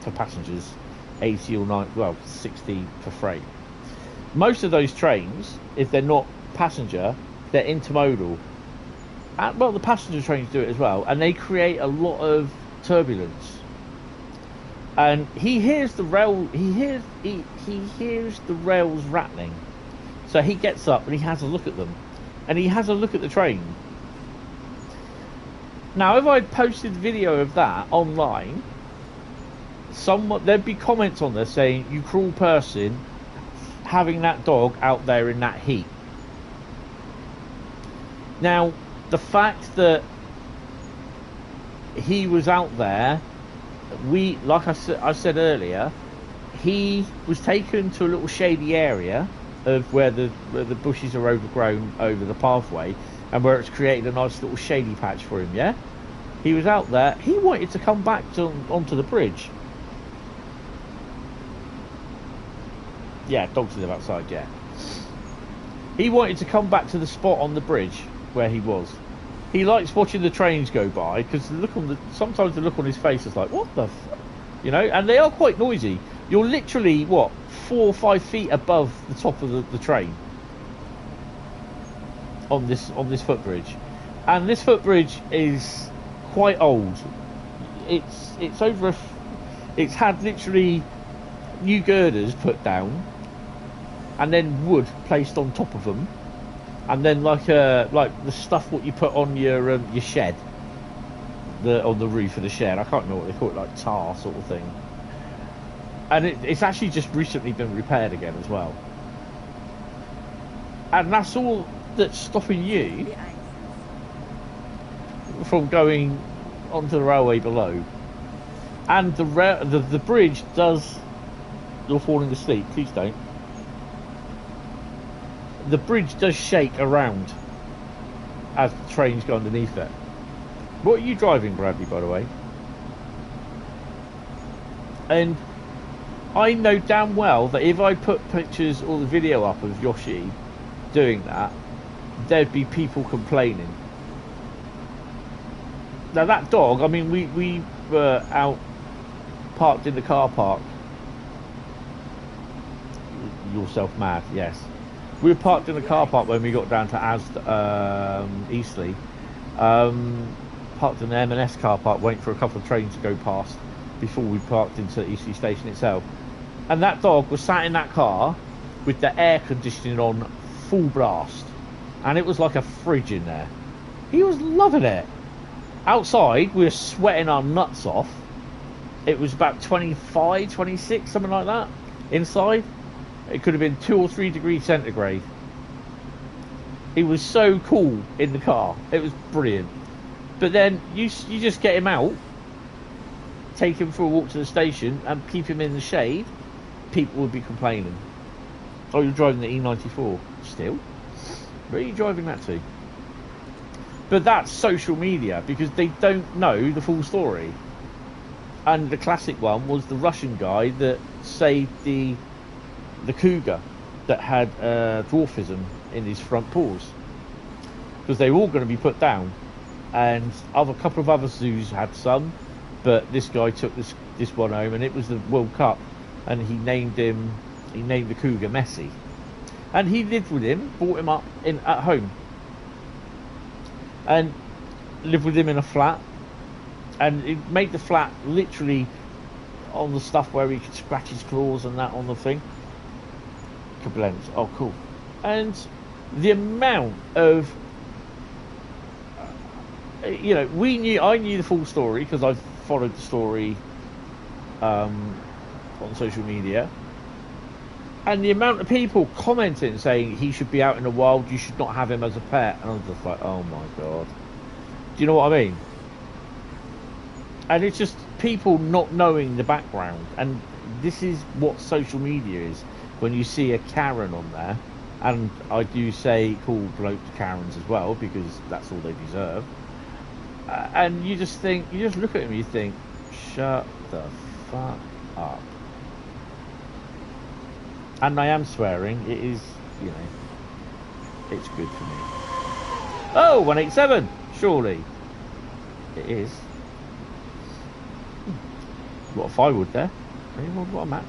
S1: for passengers, 80 or 90, well, 60 for freight. Most of those trains, if they're not passenger, they're intermodal. Well, the passenger trains do it as well, and they create a lot of turbulence. And he hears the rails rattling. So he gets up and he has a look at them, and he has a look at the train. Now, if I'd posted video of that online, there'd be comments on there saying, "You cruel person, having that dog out there in that heat." Now, the fact that he was out there, like I said earlier, he was taken to a little shady area of where the bushes are overgrown over the pathway, and where it's created a nice little shady patch for him. Yeah, he was out there. He wanted to come back onto the bridge. Yeah, dogs live outside. Yeah, he wanted to come back to the spot on the bridge where he was. He likes watching the trains go by because sometimes the look on his face is like, what the fuck? You know, and they are quite noisy. You're literally, 4 or 5 feet above the top of the train on this footbridge. And this footbridge is quite old. It's had literally new girders put down and then wood placed on top of them. And then like the stuff what you put on your shed, on the roof of the shed. I can't remember what they call it, like tar sort of thing. And it's actually just recently been repaired again as well. And that's all that's stopping you from going onto the railway below. And the bridge does. You're falling asleep. Please don't. The bridge does shake around as the trains go underneath it. What are you driving, Bradley, by the way? And I know damn well that if I put pictures or the video up of Yoshi doing that, there'd be people complaining. Now that dog, I mean, we were out parked in the car park. Yourself mad, yes. We were parked in the car park when we got down to Eastleigh. Parked in the M&S car park, waiting for a couple of trains to go past before we parked into Eastleigh station itself. And that dog was sat in that car with the air conditioning on full blast. And it was like a fridge in there. He was loving it. Outside, we were sweating our nuts off. It was about 25, 26, something like that. Inside, it could have been 2 or 3 degrees centigrade. He was so cool in the car. It was brilliant. But then you just get him out, take him for a walk to the station, and keep him in the shade. People would be complaining. Oh, you're driving the E94 still? Where are you driving that to? But that's social media, because they don't know the full story. And the classic one was the Russian guy that saved the cougar that had dwarfism in his front paws, because they were all going to be put down, and a couple of other zoos had some, but this guy took this one home, and it was the World Cup, and he named the cougar Messi, and he lived with him, brought him up at home, and lived with him in a flat, and it made the flat literally on the stuff where he could scratch his claws and that on the thing. Lens. Oh, cool. And the amount of I knew the full story because I followed the story on social media, and the amount of people commenting saying he should be out in the wild, you should not have him as a pet, and I was just like, oh my god, do you know what I mean? And it's just people not knowing the background, and this is what social media is. When you see a Karen on there, and I do say call blokes Karens as well, because that's all they deserve, and you just look at them, you think, shut the fuck up. And I am swearing, it is, it's good for me. Oh, 187, surely. It is. What a firewood there. What a match.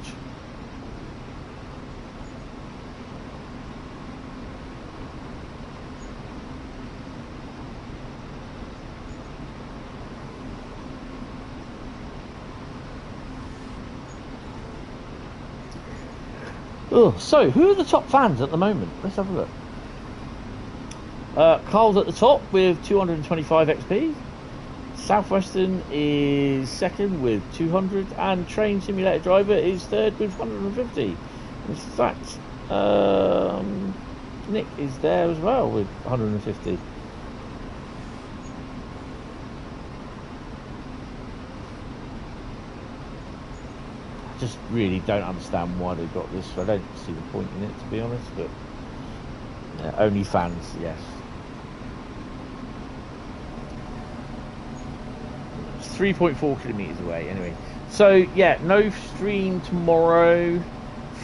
S1: Oh, so who are the top fans at the moment? Let's have a look. Carl's at the top with 225 XP. Southwestern is second with 200, and Train Simulator Driver is third with 150. In fact, Nick is there as well with 150. Just really don't understand why they got this. I don't see the point in it, to be honest, but only fans, yes. It's 3.4 kilometres away, anyway. So, yeah, no stream tomorrow.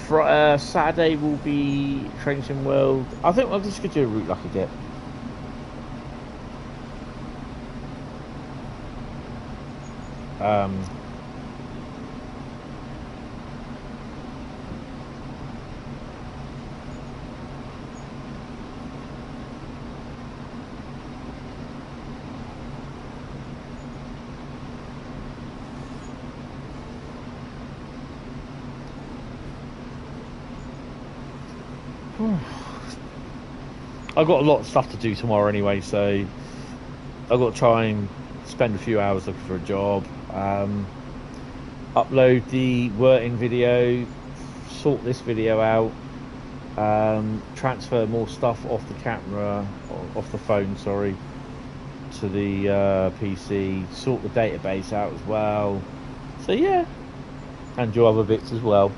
S1: Saturday will be Train Sim World. I think I'll just go do a route like I did. I've got a lot of stuff to do tomorrow anyway, so I've got to try and spend a few hours looking for a job, upload the Wurting video, sort this video out, transfer more stuff off the camera, off the phone, sorry, to the PC, sort the database out as well, so yeah, and do other bits as well.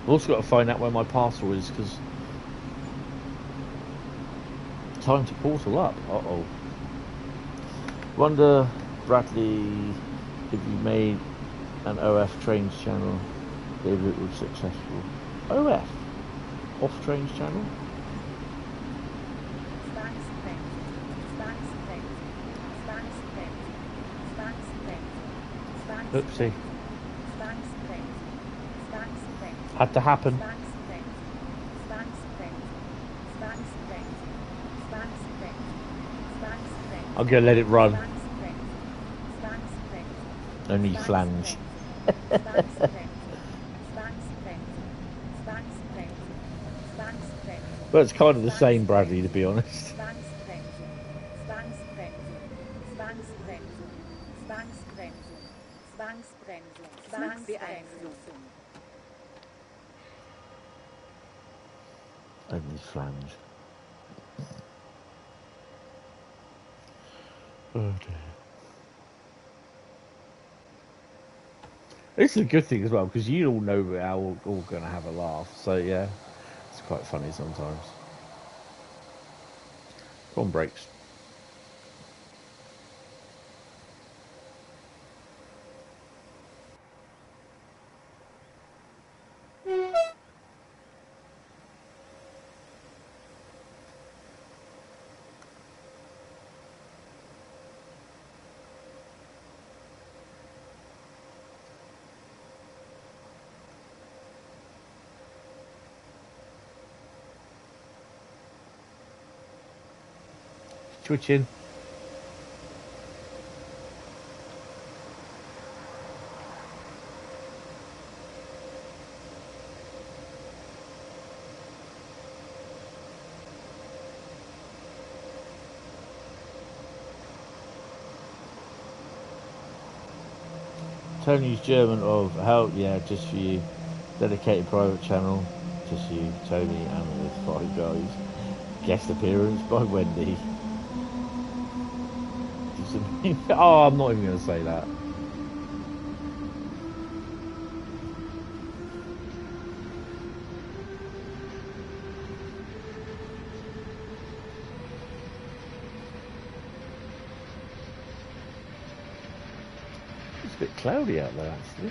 S1: I've also got to find out where my parcel is, because time to portal up. Uh-oh. Wonder, Bradley, if you made an OF Trains channel, if it was successful. OF? Off Trains channel? Oopsie. Had to happen. I'm going to let it run. Only flange. But it's kind of the same, Bradley, to be honest. Only flange. Oh dear. This is a good thing as well, because you all know we're all going to have a laugh. So yeah, it's quite funny sometimes. Come on, brakes. Twitching. Tony's German of help, yeah, just for you. Dedicated private channel, just you, Tony, and the 5 guys. Guest appearance by Wendy. Oh, I'm not even going to say that. It's a bit cloudy out there, actually.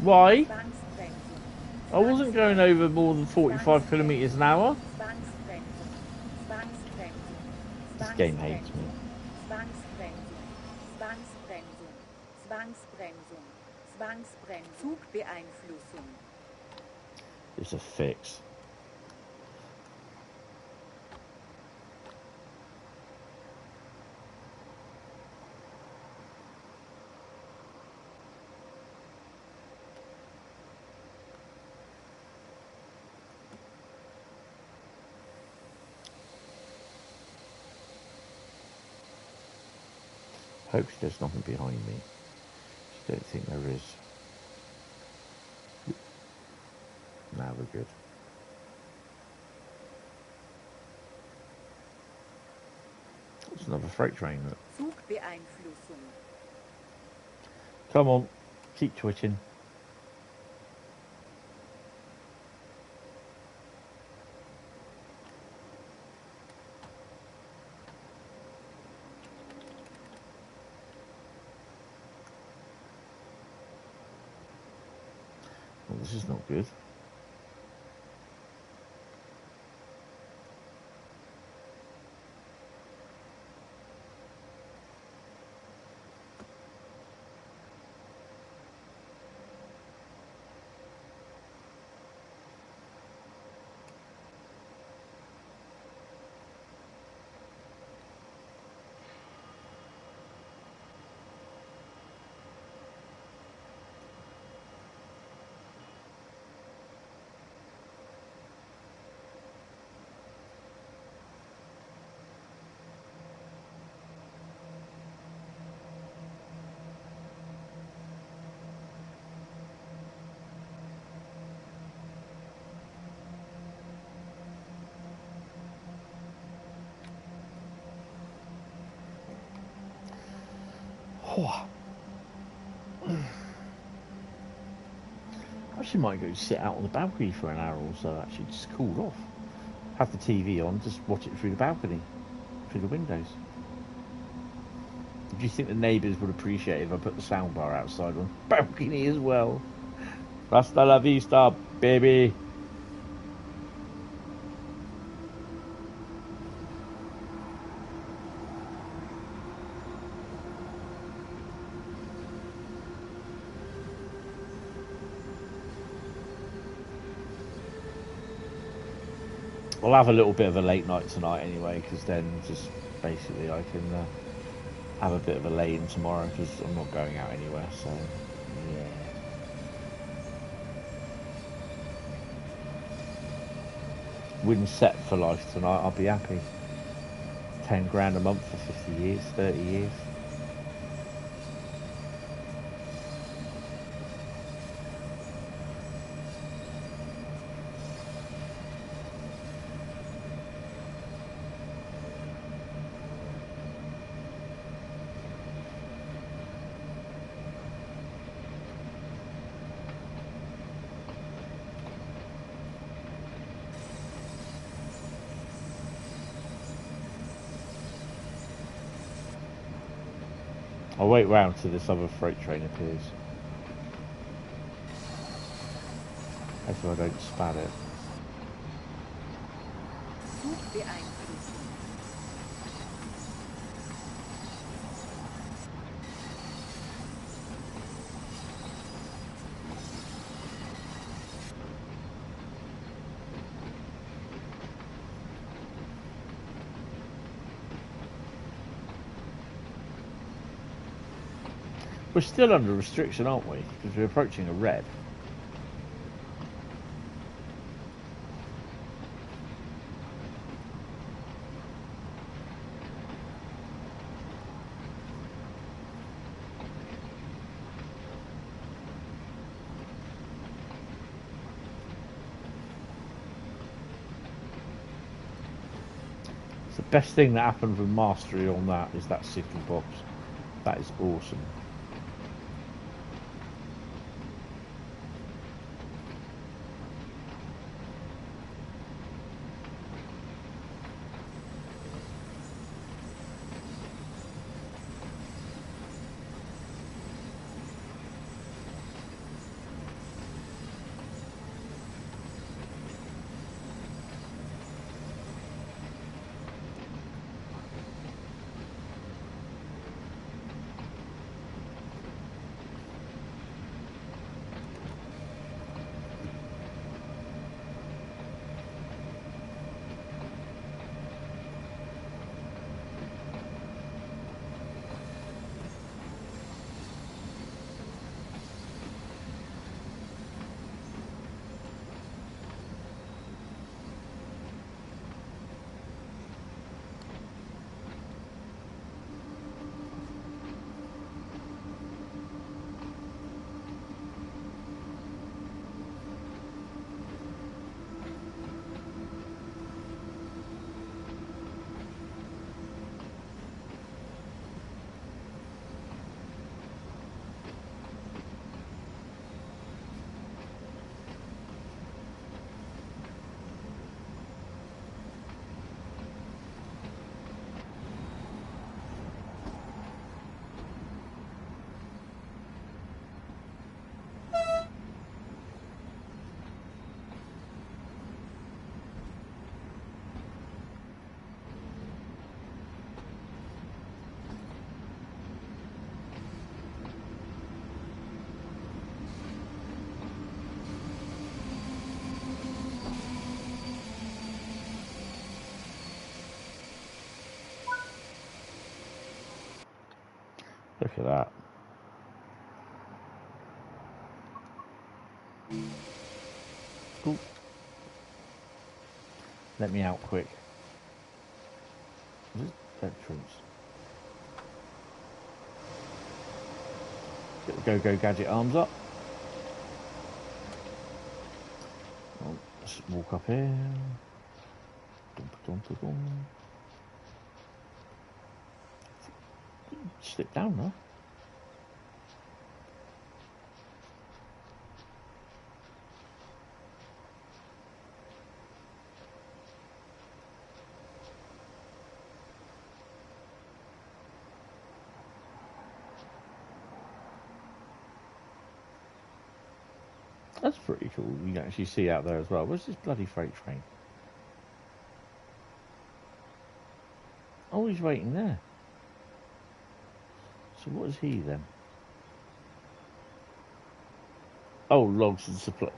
S1: Why? I wasn't going over more than 45 kilometers an hour. This game hates me. It's a fix. Hope there's nothing behind me. I don't think there is. Now we're good. It's another freight train. Look. Come on, keep twitching. Well, this is not good. Actually, might go sit out on the balcony for an hour or so. Actually, just cool off. Have the TV on, just watch it through the balcony, through the windows. Do you think the neighbours would appreciate if I put the soundbar outside on the balcony as well? Hasta la vista, baby. I'll have a little bit of a late night tonight anyway, because then just basically I can have a bit of a lay-in tomorrow, because I'm not going out anywhere, so yeah. Win set for life tonight, I'll be happy. 10 grand a month for 50 years, 30 years. I'll wait round till this other freight train appears. Hopefully I don't spat it. We're still under restriction, aren't we? Because we're approaching a red. It's the best thing that happened with mastery on that is that signal box. That is awesome. Look at that. Ooh. Let me out quick. Is this entrance? Get the go gadget arms up. Oh, let's walk up here. Slip down, huh? That's pretty cool. You can actually see out there as well. Where's this bloody freight train? Oh, he's waiting there. So what is he then? Oh, logs and supply.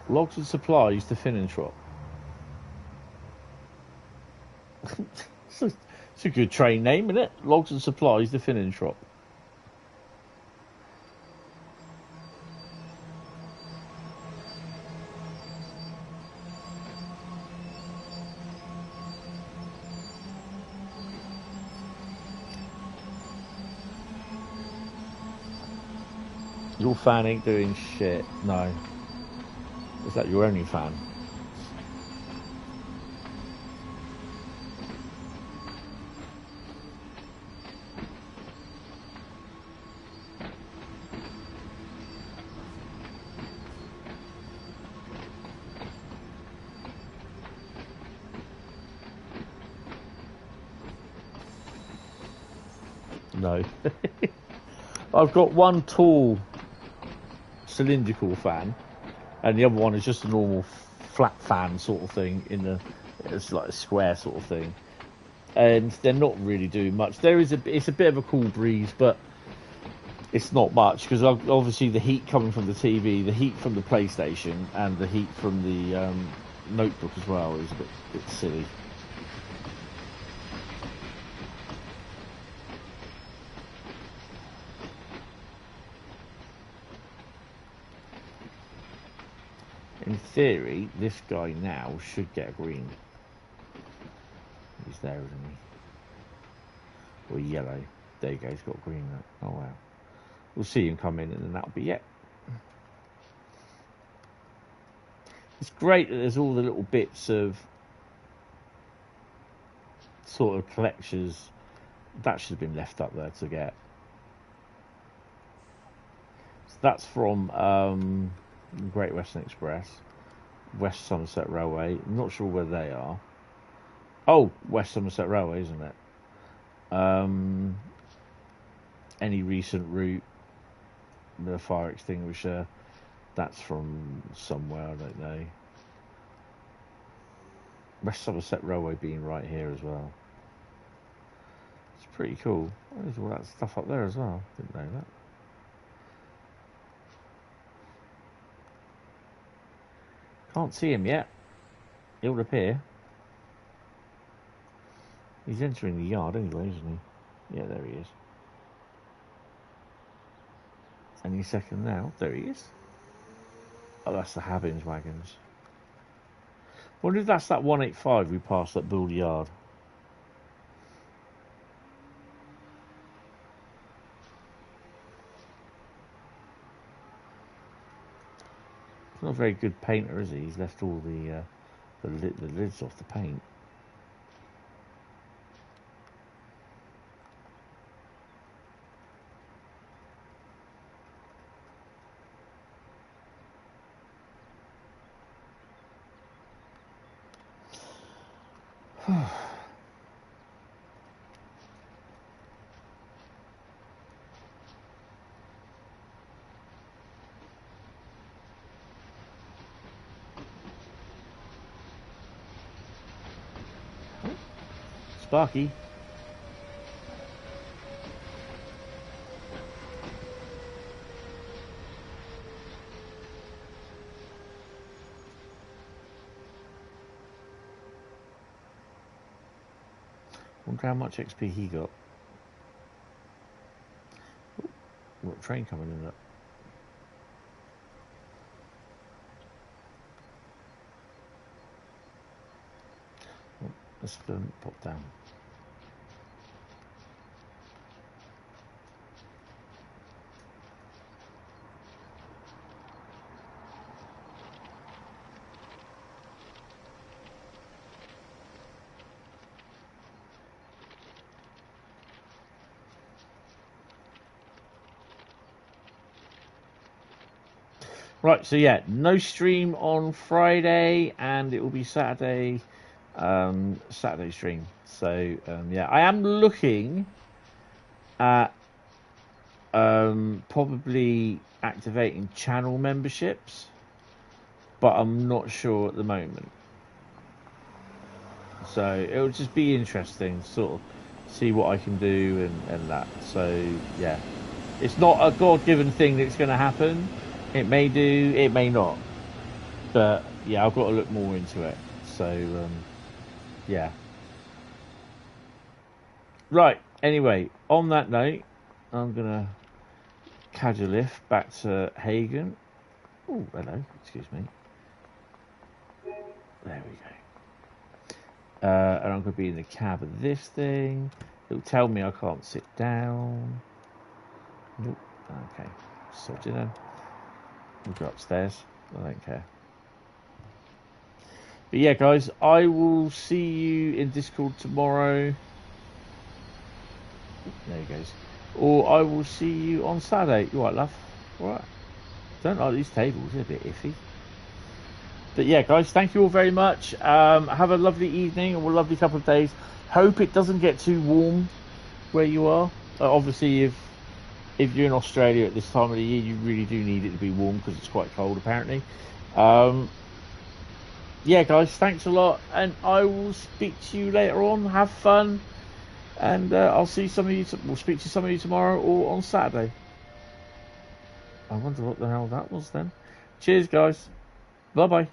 S1: Logs and supplies to Finnentrop. It's a good train name, isn't it? Logs and supplies to Finnentrop. Your fan ain't doing shit. No. Is that your only fan? No. I've got one tall cylindrical fan, and the other one is just a normal flat fan sort of thing. It's like a square sort of thing, and they're not really doing much. It's a bit of a cool breeze, but it's not much because obviously the heat coming from the TV, the heat from the PlayStation, and the heat from the notebook as well is a bit silly. In theory, this guy now should get a green. He's there, isn't he? Or yellow. There you go, he's got green. Oh wow. We'll see him come in and then that'll be it. It's great that there's all the little bits of sort of collectors. That should have been left up there to get. So that's from Great Western Express, West Somerset Railway. I'm not sure where they are. Oh, West Somerset Railway, isn't it? Any recent route, the fire extinguisher, that's from somewhere, I don't know. West Somerset Railway being right here as well. It's pretty cool. There's all that stuff up there as well. Didn't know that. Can't see him yet. He'll appear. He's entering the yard anyway, isn't he? Yeah, there he is. Any second now. There he is. Oh, that's the Habbins wagons. Wonder if that's that 185 we passed at Bull Yard. He's not a very good painter, is he? He's left all the lids off the paint. Sparky. Wonder how much XP he got. Ooh, what train coming in? That. Oh, let's pop down. Right, so yeah, no stream on Friday, and it will be Saturday, Saturday stream. So yeah, I am looking at probably activating channel memberships, but I'm not sure at the moment. So it'll just be interesting, sort of see what I can do and that. So yeah, it's not a God-given thing that's going to happen. It may do, it may not. But yeah, I've got to look more into it. So yeah. Right. Anyway, on that note, I'm gonna catch a lift back to Hagen. Oh, hello. Excuse me. There we go. And I'm gonna be in the cab of this thing. It'll tell me I can't sit down. Nope. Okay. Sort it then. We'll go upstairs. I don't care. But yeah, guys, I will see you in Discord tomorrow. There he goes. Or I will see you on Saturday. You alright, love? Alright. Don't like these tables, they're a bit iffy. But yeah, guys, thank you all very much. Have a lovely evening or a lovely couple of days. Hope it doesn't get too warm where you are. Obviously, if you're in Australia at this time of the year, you really do need it to be warm because it's quite cold, apparently. Yeah, guys, thanks a lot, and I will speak to you later on. Have fun, and I'll see some of you. We'll speak to some of you tomorrow or on Saturday. I wonder what the hell that was then. Cheers, guys. Bye bye.